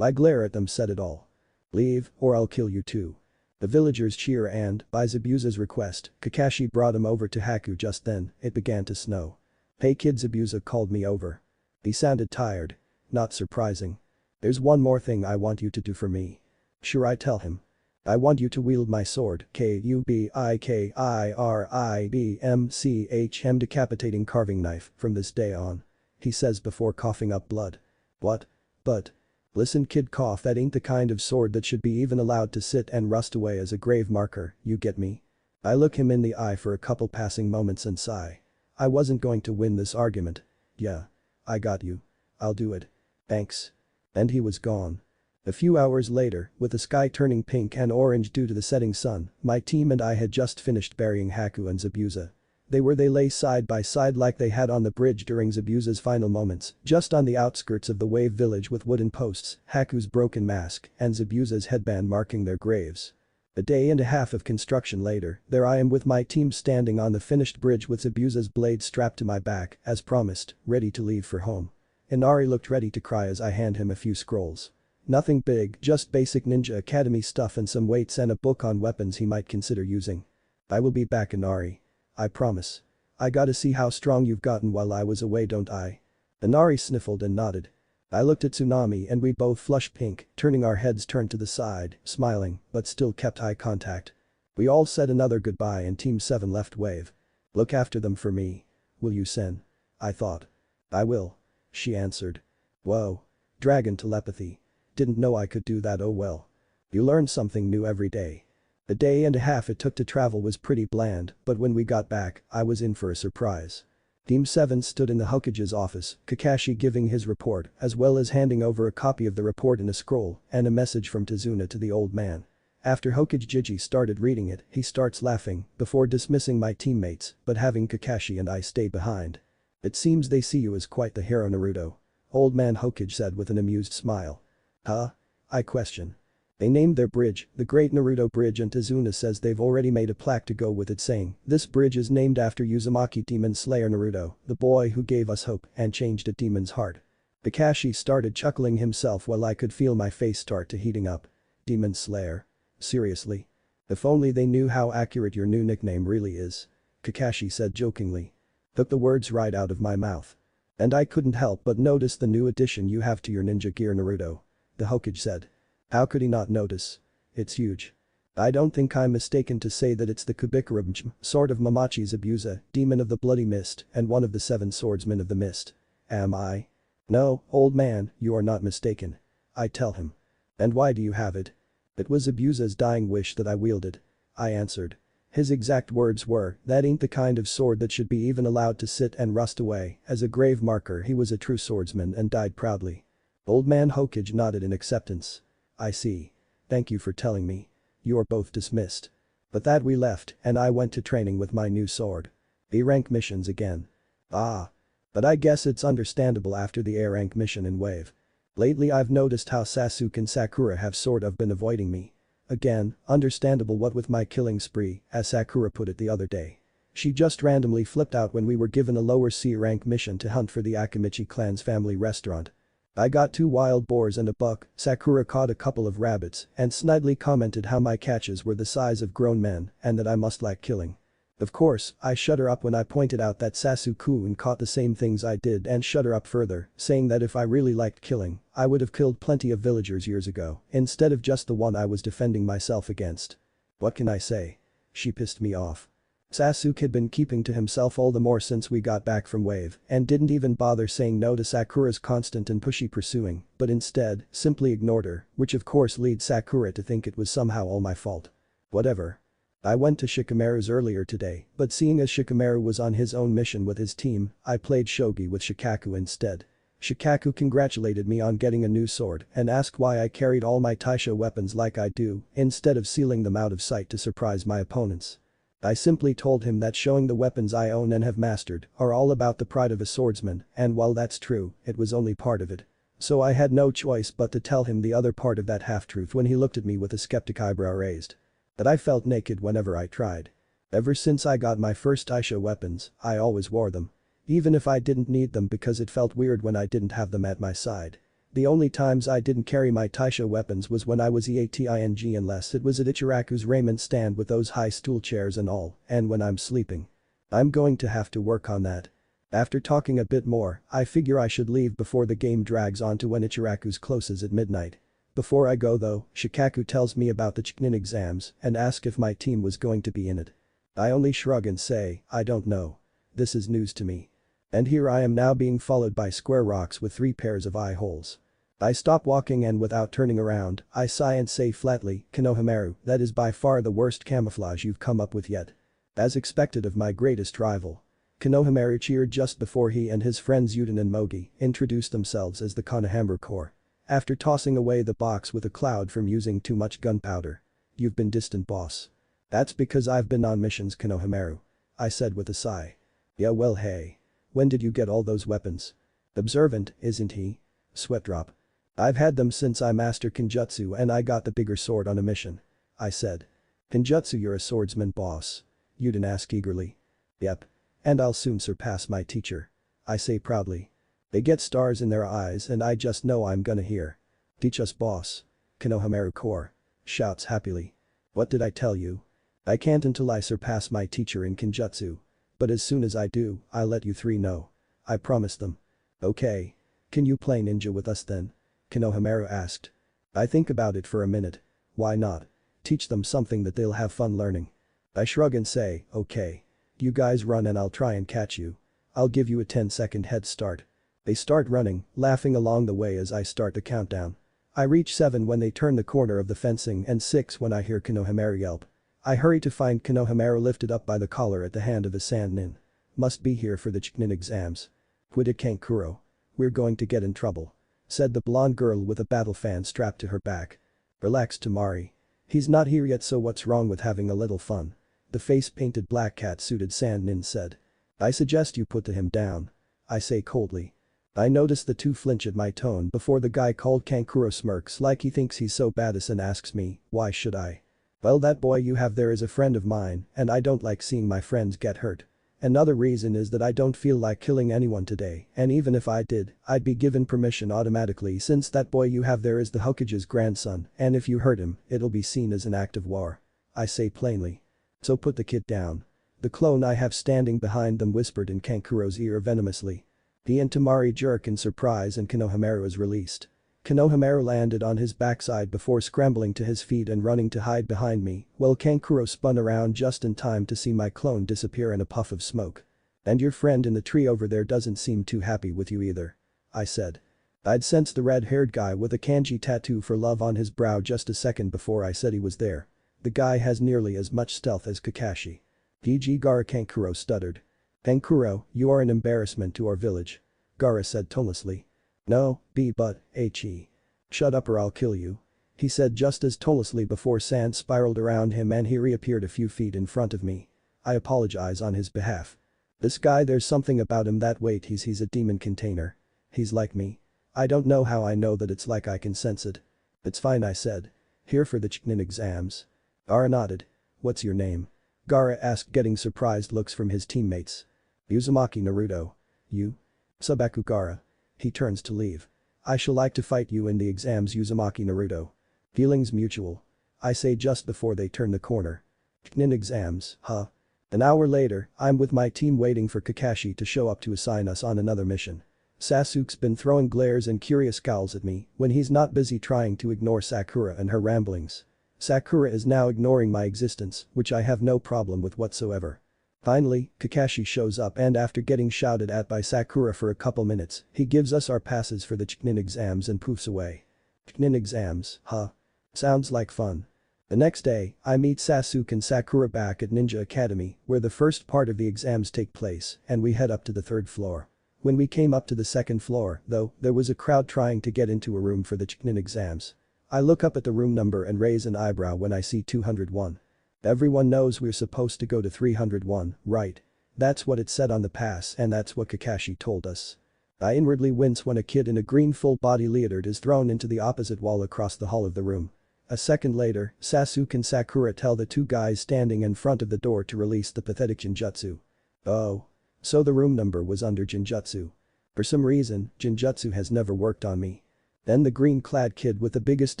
[SPEAKER 1] I glare at them, said it all. Leave, or I'll kill you too. The villagers cheer and, by Zabuza's request, Kakashi brought him over to Haku. Just then, it began to snow. Hey kid, Zabuza called me over. He sounded tired. Not surprising. There's one more thing I want you to do for me. Sure, I tell him. I want you to wield my sword, KUBIKIRIBMCHM decapitating carving knife, from this day on. He says before coughing up blood. What? But. Listen kid, cough, that ain't the kind of sword that should be even allowed to sit and rust away as a grave marker, you get me? I look him in the eye for a couple passing moments and sigh. I wasn't going to win this argument. Yeah. I got you. I'll do it. Thanks. And he was gone. A few hours later, with the sky turning pink and orange due to the setting sun, my team and I had just finished burying Haku and Zabuza. They lay side by side like they had on the bridge during Zabuza's final moments, just on the outskirts of the wave village with wooden posts, Haku's broken mask, and Zabuza's headband marking their graves. A day and a half of construction later, there I am with my team standing on the finished bridge with Zabuza's blade strapped to my back, as promised, ready to leave for home. Inari looked ready to cry as I hand him a few scrolls. Nothing big, just basic Ninja Academy stuff and some weights and a book on weapons he might consider using. I will be back, Inari. I promise. I gotta see how strong you've gotten while I was away, don't I? Inari sniffled and nodded. I looked at Tsunami and we both flushed pink, turning our heads turned to the side, smiling, but still kept eye contact. We all said another goodbye and Team 7 left wave. Look after them for me. Will you, Sen? I thought. I will. She answered. Whoa. Dragon telepathy. Didn't know I could do that, oh well. You learn something new every day. The day and a half it took to travel was pretty bland, but when we got back, I was in for a surprise. Team 7 stood in the HOKAGE's office, Kakashi giving his report, as well as handing over a copy of the report in a scroll, and a message from Tazuna to the old man. After Hokage Jiji started reading it, he starts laughing, before dismissing my teammates, but having Kakashi and I stay behind. It seems they see you as quite the hero, Naruto. Old man Hokage said with an amused smile. Huh? I question. They named their bridge, the Great Naruto Bridge, and Tazuna says they've already made a plaque to go with it saying, this bridge is named after Uzumaki Demon Slayer Naruto, the boy who gave us hope and changed a demon's heart. Kakashi started chuckling himself while I could feel my face start to heating up. Demon Slayer? Seriously? If only they knew how accurate your new nickname really is. Kakashi said jokingly. Took the words right out of my mouth. And I couldn't help but notice the new addition you have to your ninja gear, Naruto. The Hokage said. How could he not notice? It's huge. I don't think I'm mistaken to say that it's the Kubikarabmch, sword of Mamachi Zabuza, demon of the bloody mist, and one of the 7 swordsmen of the mist. Am I? No, old man, you are not mistaken. I tell him. And why do you have it? It was Zabuza's dying wish that I wielded. I answered. His exact words were, that ain't the kind of sword that should be even allowed to sit and rust away, as a grave marker. He was a true swordsman and died proudly. Old man Hokage nodded in acceptance. I see. Thank you for telling me. You are both dismissed. But that we left and I went to training with my new sword. A-rank missions again. Ah. But I guess it's understandable after the A-rank mission in Wave. Lately I've noticed how Sasuke and Sakura have sort of been avoiding me. Again, understandable what with my killing spree, as Sakura put it the other day. She just randomly flipped out when we were given a lower C-rank mission to hunt for the Akamichi clan's family restaurant. I got 2 wild boars and a buck, Sakura caught a couple of rabbits, and snidely commented how my catches were the size of grown men and that I must like killing. Of course, I shut her up when I pointed out that Sasuke caught the same things I did and shut her up further, saying that if I really liked killing, I would have killed plenty of villagers years ago, instead of just the one I was defending myself against. What can I say? She pissed me off. Sasuke had been keeping to himself all the more since we got back from Wave and didn't even bother saying no to Sakura's constant and pushy pursuing, but instead, simply ignored her, which of course leads Sakura to think it was somehow all my fault. Whatever. I went to Shikamaru's earlier today, but seeing as Shikamaru was on his own mission with his team, I played shogi with Shikaku instead. Shikaku congratulated me on getting a new sword and asked why I carried all my taisho weapons like I do, instead of sealing them out of sight to surprise my opponents. I simply told him that showing the weapons I own and have mastered are all about the pride of a swordsman, and while that's true, it was only part of it. So I had no choice but to tell him the other part of that half-truth when he looked at me with a skeptic eyebrow raised. That I felt naked whenever I tried. Ever since I got my first taisho weapons, I always wore them. Even if I didn't need them because it felt weird when I didn't have them at my side. The only times I didn't carry my taisho weapons was when I was EATING unless it was at Ichiraku's raiment stand with those high stool chairs and all, and when I'm sleeping. I'm going to have to work on that. After talking a bit more, I figure I should leave before the game drags on to when Ichiraku's closes at midnight. Before I go though, Shikaku tells me about the CHUNIN exams and asks if my team was going to be in it. I only shrug and say, I don't know. This is news to me. And here I am now being followed by square rocks with 3 pairs of eye holes. I stop walking and without turning around, I sigh and say flatly, Konohamaru, that is by far the worst camouflage you've come up with yet. As expected of my greatest rival. Konohamaru cheered just before he and his friends Yuden and Mogi introduced themselves as the Konohamaru Corps. After tossing away the box with a cloud from using too much gunpowder. You've been distant boss. That's because I've been on missions Konohamaru. I said with a sigh. Yeah well hey. When did you get all those weapons? Observant, isn't he? Sweat drop. I've had them since I mastered Kenjutsu and I got the bigger sword on a mission. I said. Kenjutsu you're a swordsman boss. Yuden asked eagerly. Yep. And I'll soon surpass my teacher. I say proudly. They get stars in their eyes and I just know I'm gonna hear. Teach us boss. Konohamaru Corps. Shouts happily. What did I tell you? I can't until I surpass my teacher in Kenjutsu. But as soon as I do, I'll let you 3 know. I promised them. Okay. Can you play ninja with us then? Konohamaru asked. I think about it for a minute. Why not? Teach them something that they'll have fun learning. I shrug and say, okay. You guys run and I'll try and catch you. I'll give you a 10-second head start. They start running, laughing along the way as I start the countdown. I reach 7 when they turn the corner of the fencing and 6 when I hear Konohamaru yelp. I hurry to find Konohamaru lifted up by the collar at the hand of a Sannin. Must be here for the CHUNIN exams. Quit it Kankuro. We're going to get in trouble. Said the blonde girl with a battle fan strapped to her back. Relax Tamari. He's not here yet so what's wrong with having a little fun? The face-painted black cat-suited Sannin said. I suggest you put him down. I say coldly. I notice the 2 flinch at my tone before the guy called Kankuro smirks like he thinks he's so badass and asks me, why should I? Well that boy you have there is a friend of mine and I don't like seeing my friends get hurt. Another reason is that I don't feel like killing anyone today and even if I did, I'd be given permission automatically since that boy you have there is the HOKAGE's grandson and if you hurt him, it'll be seen as an act of war. I say plainly. So put the kid down. The clone I have standing behind them whispered in Kankuro's ear venomously. He and Tamari jerk in surprise and Konohamaru is released. Konohamaru landed on his backside before scrambling to his feet and running to hide behind me, while Kankuro spun around just in time to see my clone disappear in a puff of smoke. And your friend in the tree over there doesn't seem too happy with you either. I said. I'd sensed the red-haired guy with a kanji tattoo for love on his brow just a second before I said he was there. The guy has nearly as much stealth as Kakashi. DG Gaara Kankuro stuttered. Kankuro, you are an embarrassment to our village. Gaara said tonelessly. No, but, he. Shut up or I'll kill you. He said just as tonelessly before sand spiraled around him and he reappeared a few feet in front of me. I apologize on his behalf. This guy there's something about him that wait he's a demon container. He's like me. I don't know how I know that it's like I can sense it. It's fine I said. Here for the CHUNIN exams. Gaara nodded. What's your name? Gaara asked getting surprised looks from his teammates. Uzumaki Naruto. You? Subaku Gaara. He turns to leave. I shall like to fight you in the exams Uzumaki Naruto. Feelings mutual. I say just before they turn the corner. CHUNIN exams, huh? An hour later, I'm with my team waiting for Kakashi to show up to assign us on another mission. Sasuke's been throwing glares and curious scowls at me when he's not busy trying to ignore Sakura and her ramblings. Sakura is now ignoring my existence, which I have no problem with whatsoever. Finally, Kakashi shows up and after getting shouted at by Sakura for a couple minutes, he gives us our passes for the CHUNIN exams and poofs away. CHUNIN exams, huh? Sounds like fun. The next day, I meet Sasuke and Sakura back at Ninja Academy, where the first part of the exams take place, and we head up to the 3rd floor. When we came up to the second floor, though, there was a crowd trying to get into a room for the CHUNIN exams. I look up at the room number and raise an eyebrow when I see 201. Everyone knows we're supposed to go to 301, right? That's what it said on the pass and that's what Kakashi told us. I inwardly wince when a kid in a green full-body leotard is thrown into the opposite wall across the hall of the room. A second later, Sasuke and Sakura tell the two guys standing in front of the door to release the pathetic Jinjutsu. Oh. So the room number was under Jinjutsu. For some reason, Jinjutsu has never worked on me. Then the green-clad kid with the biggest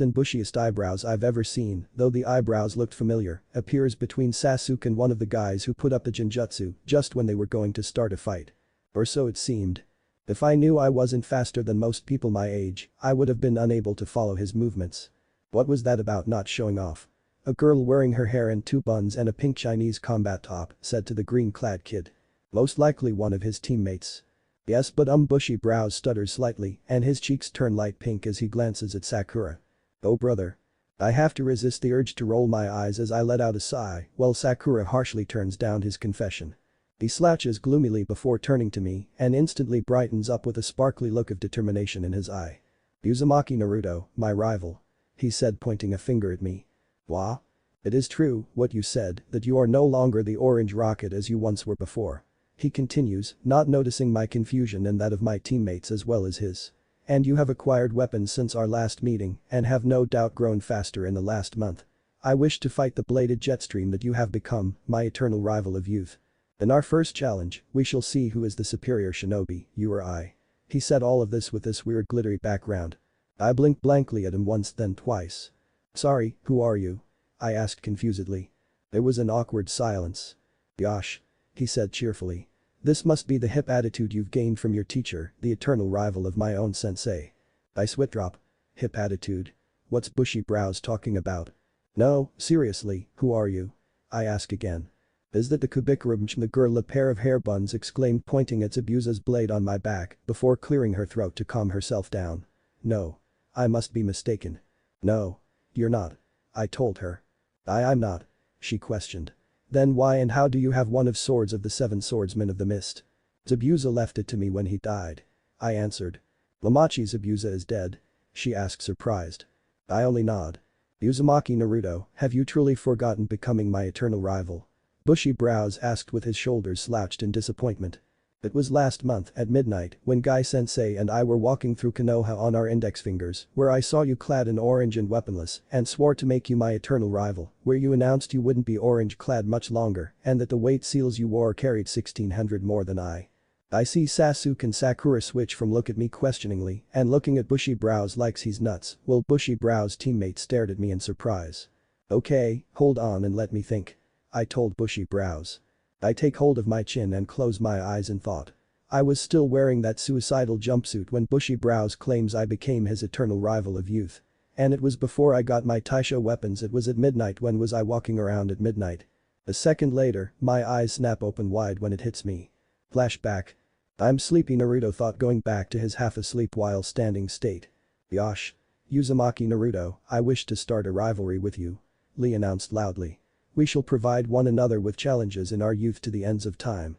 [SPEAKER 1] and bushiest eyebrows I've ever seen, though the eyebrows looked familiar, appears between Sasuke and one of the guys who put up the Jinjutsu just when they were going to start a fight. Or so it seemed. If I knew I wasn't faster than most people my age, I would have been unable to follow his movements. What was that about not showing off? A girl wearing her hair in two buns and a pink Chinese combat top said to the green-clad kid. Most likely one of his teammates. Yes, but bushy brows stutters slightly and his cheeks turn light pink as he glances at Sakura. Oh brother. I have to resist the urge to roll my eyes as I let out a sigh while Sakura harshly turns down his confession. He slouches gloomily before turning to me and instantly brightens up with a sparkly look of determination in his eye. Uzumaki Naruto, my rival. He said pointing a finger at me. Wah? It is true, what you said, that you are no longer the orange rocket as you once were before. He continues, not noticing my confusion and that of my teammates as well as his. And you have acquired weapons since our last meeting and have no doubt grown faster in the last month. I wish to fight the bladed jetstream that you have become, my eternal rival of youth. In our first challenge, we shall see who is the superior shinobi, you or I. He said all of this with this weird glittery background. I blinked blankly at him once then twice. Sorry, who are you? I asked confusedly. There was an awkward silence. Yosh. He said cheerfully. This must be the hip attitude you've gained from your teacher, the eternal rival of my own sensei. I sweat drop. Hip attitude. What's bushy brows talking about? No, seriously, who are you? I ask again. Is that the Kubikurumch the girl a pair of hair buns exclaimed pointing at Zabuza's blade on my back before clearing her throat to calm herself down. No. I must be mistaken. No. You're not. I told her. I'm not. She questioned. Then why and how do you have one of swords of the seven swordsmen of the mist? Zabuza left it to me when he died. I answered. Lamachi Zabuza is dead? She asked surprised. I only nod. Uzumaki Naruto, have you truly forgotten becoming my eternal rival? Bushy brows asked with his shoulders slouched in disappointment. It was last month at midnight when Guy-sensei and I were walking through Konoha on our index fingers where I saw you clad in orange and weaponless and swore to make you my eternal rival, where you announced you wouldn't be orange clad much longer and that the weight seals you wore carried 1600 more than I. I see Sasuke and Sakura switch from look at me questioningly and looking at Bushy brows likes he's nuts while Bushy brows teammate stared at me in surprise. Okay, hold on and let me think. I told Bushy brows. I take hold of my chin and close my eyes in thought. I was still wearing that suicidal jumpsuit when Bushy brows claims I became his eternal rival of youth. And it was before I got my Taisho weapons. It was at midnight. When was I walking around at midnight? A second later, my eyes snap open wide when it hits me. Flashback. I'm sleepy Naruto thought going back to his half asleep while standing state. Yosh. Uzumaki Naruto, I wish to start a rivalry with you. Lee announced loudly. We shall provide one another with challenges in our youth to the ends of time.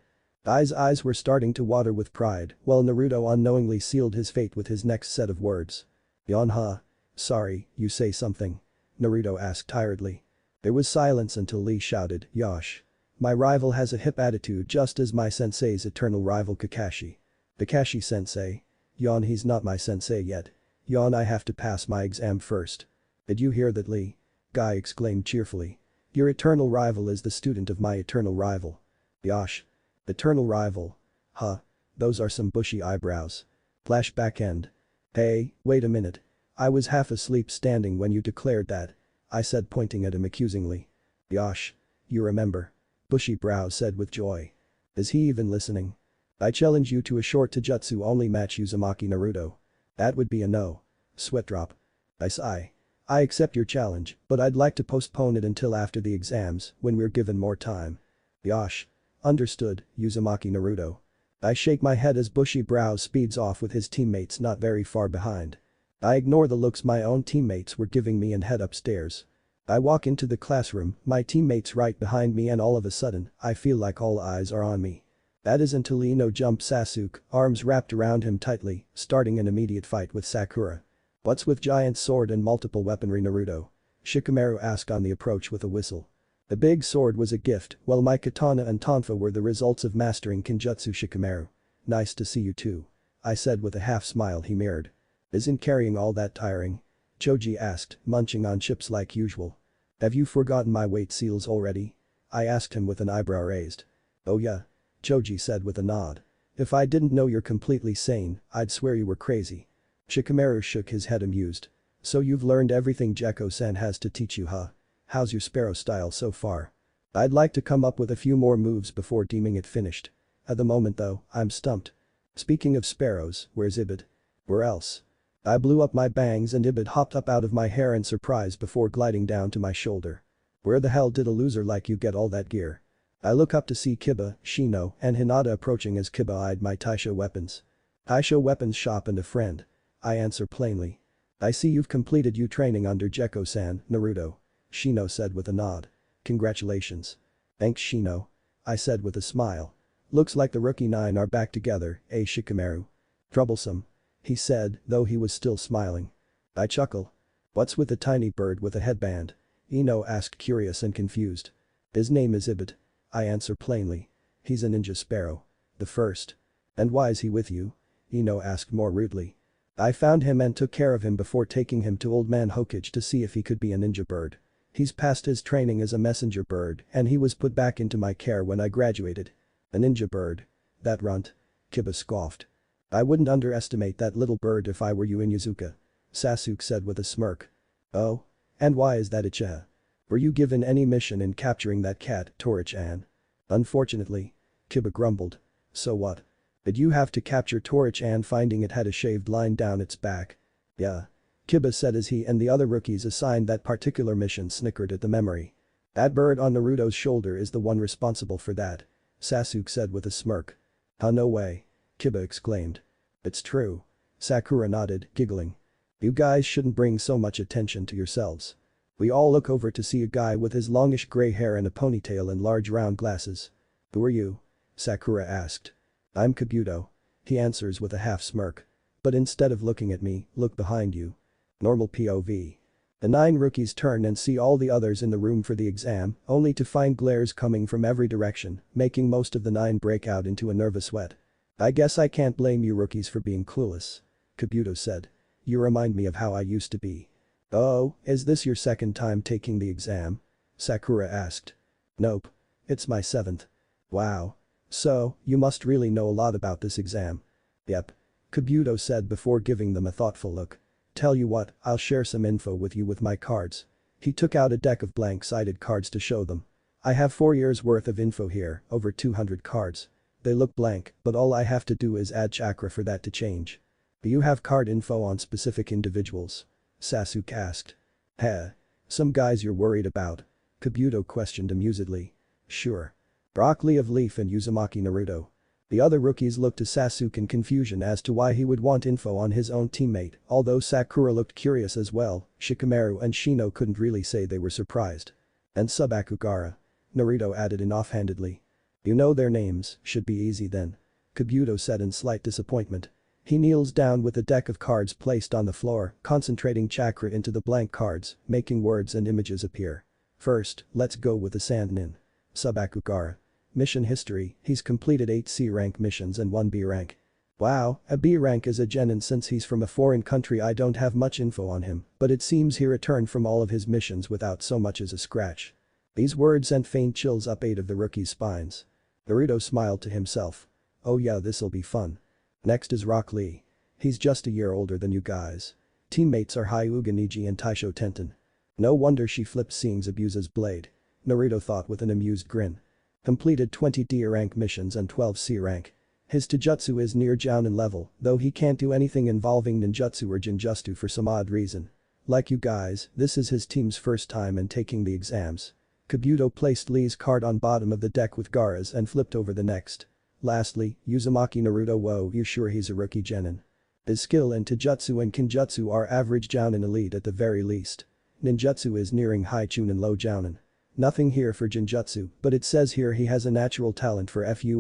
[SPEAKER 1] Ai's eyes were starting to water with pride while Naruto unknowingly sealed his fate with his next set of words. Yonha. Sorry, you say something? Naruto asked tiredly. There was silence until Lee shouted, Yosh. My rival has a hip attitude just as my sensei's eternal rival Kakashi. Kakashi sensei? Yon, he's not my sensei yet. Yon, I have to pass my exam first. Did you hear that, Lee? Guy exclaimed cheerfully. Your eternal rival is the student of my eternal rival. Yosh. Eternal rival. Huh. Those are some bushy eyebrows. Flashback end. Hey, wait a minute. I was half asleep standing when you declared that. I said pointing at him accusingly. Yosh. You remember. Bushy brows said with joy. Is he even listening? I challenge you to a short Taijutsu only match Uzumaki Naruto. That would be a no. Sweat drop. I sigh. I accept your challenge, but I'd like to postpone it until after the exams, when we're given more time. Yosh. Understood, Uzumaki Naruto. I shake my head as Bushy brows speeds off with his teammates not very far behind. I ignore the looks my own teammates were giving me and head upstairs. I walk into the classroom, my teammates right behind me and all of a sudden, I feel like all eyes are on me. That is until Ino jumped Sasuke, arms wrapped around him tightly, starting an immediate fight with Sakura. What's with giant sword and multiple weaponry Naruto? Shikamaru asked on the approach with a whistle. The big sword was a gift, while my katana and tonfa were the results of mastering Kenjutsu Shikamaru. Nice to see you too. I said with a half smile he mirrored. Isn't carrying all that tiring? Choji asked, munching on chips like usual. Have you forgotten my weight seals already? I asked him with an eyebrow raised. Oh yeah. Choji said with a nod. If I didn't know you're completely sane, I'd swear you were crazy. Shikamaru shook his head amused. So you've learned everything Gekko-san has to teach you, huh? How's your Sparrow style so far? I'd like to come up with a few more moves before deeming it finished. At the moment though, I'm stumped. Speaking of sparrows, where's Ibid? Where else? I blew up my bangs and Ibid hopped up out of my hair in surprise before gliding down to my shoulder. Where the hell did a loser like you get all that gear? I look up to see Kiba, Shino, and Hinata approaching as Kiba eyed my Taisho weapons. Taisho weapons shop and a friend. I answer plainly. I see you've completed your training under Gekko-san, Naruto. Shino said with a nod. Congratulations. Thanks Shino. I said with a smile. Looks like the rookie 9 are back together, eh Shikamaru? Troublesome. He said, though he was still smiling. I chuckle. What's with the tiny bird with a headband? Ino asked curious and confused. His name is Ibid. I answer plainly. He's a ninja sparrow. The first. And why is he with you? Ino asked more rudely. I found him and took care of him before taking him to Old Man HOKAGE to see if he could be a ninja bird. He's passed his training as a messenger bird and he was put back into my care when I graduated. A ninja bird. That runt. Kiba scoffed. I wouldn't underestimate that little bird if I were you Inuzuka. Sasuke said with a smirk. Oh? And why is that Ichiha? Were you given any mission in capturing that cat, Torich-an? Unfortunately. Kiba grumbled. So what? Did you have to capture Torich-an finding it had a shaved line down its back? Yeah. Kiba said as he and the other rookies assigned that particular mission snickered at the memory. That bird on Naruto's shoulder is the one responsible for that. Sasuke said with a smirk. Huh, no way. Kiba exclaimed. It's true. Sakura nodded, giggling. You guys shouldn't bring so much attention to yourselves. We all look over to see a guy with his longish gray hair and a ponytail and large round glasses. Who are you? Sakura asked. I'm Kabuto. He answers with a half smirk. But instead of looking at me, look behind you. Normal POV. The 9 rookies turn and see all the others in the room for the exam, only to find glares coming from every direction, making most of the 9 break out into a nervous sweat. I guess I can't blame you rookies for being clueless. Kabuto said. You remind me of how I used to be. Oh, is this your second time taking the exam? Sakura asked. Nope. It's my 7th. Wow. So, you must really know a lot about this exam. Yep. Kabuto said before giving them a thoughtful look. Tell you what, I'll share some info with you with my cards. He took out a deck of blank-sided cards to show them. I have 4 years worth of info here, over 200 cards. They look blank, but all I have to do is add chakra for that to change. Do you have card info on specific individuals? Sasuke asked. Heh. Some guys you're worried about? Kabuto questioned amusedly. Sure. Rock Lee of Leaf and Uzumaki Naruto. The other rookies looked to Sasuke in confusion as to why he would want info on his own teammate, although Sakura looked curious as well. Shikamaru and Shino couldn't really say they were surprised. And Sabakugara. Naruto added in offhandedly. You know their names, should be easy then. Kabuto said in slight disappointment. He kneels down with a deck of cards placed on the floor, concentrating chakra into the blank cards, making words and images appear. First, let's go with the Sandnin. Sabakugara. Mission history, he's completed 8 C rank missions and 1 B rank. Wow, a B rank is a genin since he's from a foreign country. I don't have much info on him, but it seems he returned from all of his missions without so much as a scratch. These words sent faint chills up 8 of the rookies' spines. Naruto smiled to himself. Oh yeah, this'll be fun. Next is Rock Lee. He's just a year older than you guys. Teammates are Hyuga Niji and Taisho Tenten. No wonder she flipped seeing Zabuza's blade. Naruto thought with an amused grin. Completed 20 D rank missions and 12 C rank. His Taijutsu is near Jounin level, though he can't do anything involving ninjutsu or jinjutsu for some odd reason. Like you guys, this is his team's first time in taking the exams. Kabuto placed Lee's card on bottom of the deck with Gaara's and flipped over the next. Lastly, Uzumaki Naruto. Whoa, you sure he's a rookie genin? His skill in Taijutsu and Kenjutsu are average Jounin elite at the very least. Ninjutsu is nearing high Chunin low Jounin. Nothing here for Genjutsu, but it says here he has a natural talent for FUINJUTSU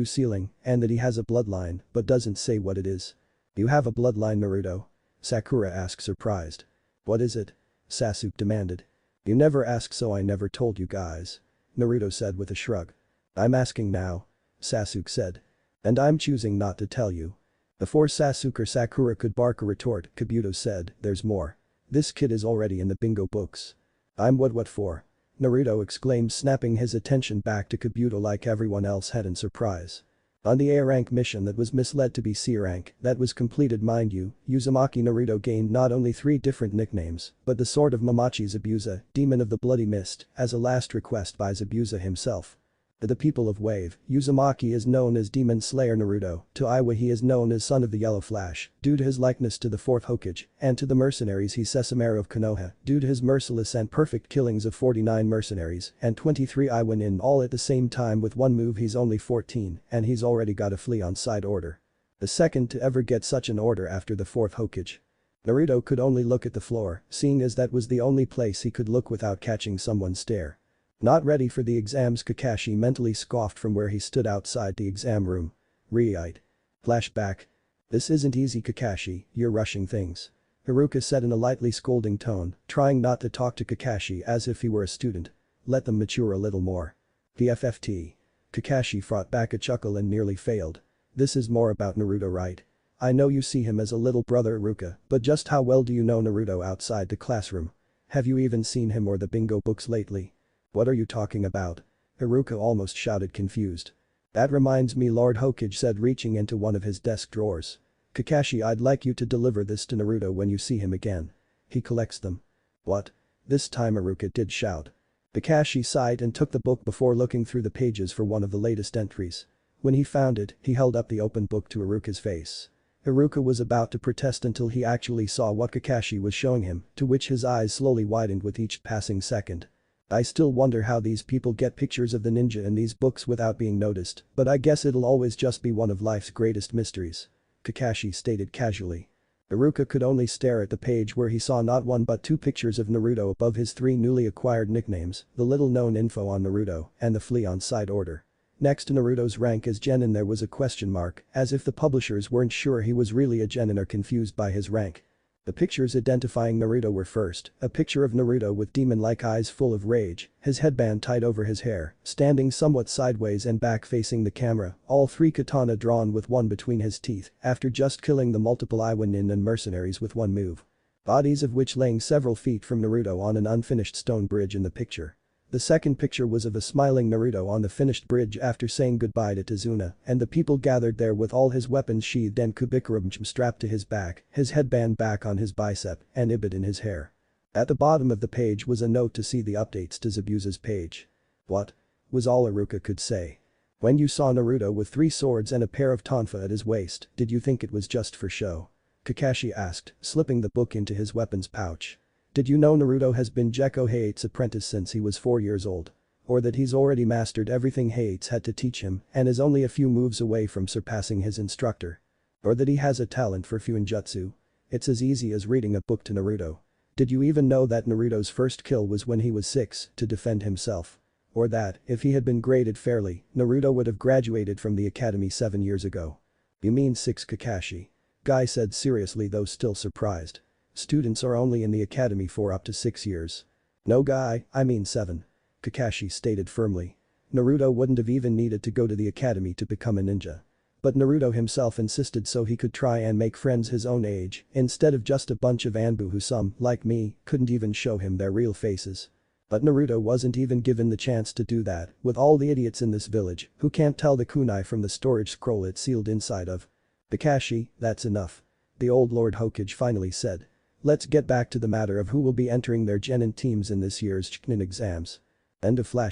[SPEAKER 1] sealing, and that he has a bloodline, but doesn't say what it is. You have a bloodline, Naruto? Sakura asked, surprised. What is it? Sasuke demanded. You never asked, so I never told you guys. Naruto said with a shrug. I'm asking now. Sasuke said. And I'm choosing not to tell you. Before Sasuke or Sakura could bark a retort, Kabuto said, there's more. This kid is already in the bingo books. I'm what for? Naruto exclaimed, snapping his attention back to Kabuto like everyone else had in surprise. On the A rank mission that was misled to be C rank, that was completed, mind you, Uzumaki Naruto gained not only 3 different nicknames, but the sword of Mamachi Zabuza, Demon of the Bloody Mist, as a last request by Zabuza himself. To the people of Wave, Uzumaki is known as Demon Slayer Naruto, to Iwa he is known as Son of the Yellow Flash, due to his likeness to the 4th Hokage, and to the mercenaries he's Sesshomaru of Konoha, due to his merciless and perfect killings of 49 mercenaries and 23 Iwanin all at the same time. With one move he's only 14, and he's already got a flea on side order. The second to ever get such an order after the 4th Hokage. Naruto could only look at the floor, seeing as that was the only place he could look without catching someone's stare. Not ready for the exams, Kakashi mentally scoffed from where he stood outside the exam room. Right. Flashback. This isn't easy, Kakashi, you're rushing things. Haruka said in a lightly scolding tone, trying not to talk to Kakashi as if he were a student. Let them mature a little more. PFFT. Kakashi fought back a chuckle and nearly failed. This is more about Naruto, right? I know you see him as a little brother, Haruka, but just how well do you know Naruto outside the classroom? Have you even seen him or the bingo books lately? What are you talking about? Haruka almost shouted, confused. That reminds me, Lord Hokage said, reaching into one of his desk drawers. Kakashi, I'd like you to deliver this to Naruto when you see him again. He collects them. What? This time Haruka did shout. Kakashi sighed and took the book before looking through the pages for one of the latest entries. When he found it, he held up the open book to Haruka's face. Haruka was about to protest until he actually saw what Kakashi was showing him, to which his eyes slowly widened with each passing second. I still wonder how these people get pictures of the ninja in these books without being noticed, but I guess it'll always just be one of life's greatest mysteries. Kakashi stated casually. Haruka could only stare at the page where he saw not one but 2 pictures of Naruto above his 3 newly acquired nicknames, the little known info on Naruto, and the flea on side order. Next to Naruto's rank as Genin there was a question mark, as if the publishers weren't sure he was really a Genin or confused by his rank. The pictures identifying Naruto were first, a picture of Naruto with demon-like eyes full of rage, his headband tied over his hair, standing somewhat sideways and back facing the camera, all 3 katana drawn with one between his teeth, after just killing the multiple Iwanin and mercenaries with one move. Bodies of which laying several feet from Naruto on an unfinished stone bridge in the picture. The second picture was of a smiling Naruto on the finished bridge after saying goodbye to Tazuna, and the people gathered there with all his weapons sheathed and Kubikurumchim strapped to his back, his headband back on his bicep, and Ibid in his hair. At the bottom of the page was a note to see the updates to Zabuza's page. What? Was all Haruka could say. When you saw Naruto with 3 swords and a pair of tonfa at his waist, did you think it was just for show? Kakashi asked, slipping the book into his weapons pouch. Did you know Naruto has been Gekko Heiatsu's apprentice since he was 4 years old? Or that he's already mastered everything Heiatsu had to teach him and is only a few moves away from surpassing his instructor? Or that he has a talent for Fuinjutsu? It's as easy as reading a book to Naruto. Did you even know that Naruto's first kill was when he was 6 to defend himself? Or that, if he had been graded fairly, Naruto would have graduated from the academy 7 years ago? You mean 6, Kakashi? Guy said seriously, though still surprised. Students are only in the academy for up to 6 years. No, Guy, I mean 7. Kakashi stated firmly. Naruto wouldn't have even needed to go to the academy to become a ninja. But Naruto himself insisted so he could try and make friends his own age, instead of just a bunch of Anbu who some, like me, couldn't even show him their real faces. But Naruto wasn't even given the chance to do that, with all the idiots in this village who can't tell the kunai from the storage scroll it's sealed inside of. Kakashi, that's enough. The old Lord Hokage finally said. Let's get back to the matter of who will be entering their genin teams in this year's CHUNIN exams. End of flash.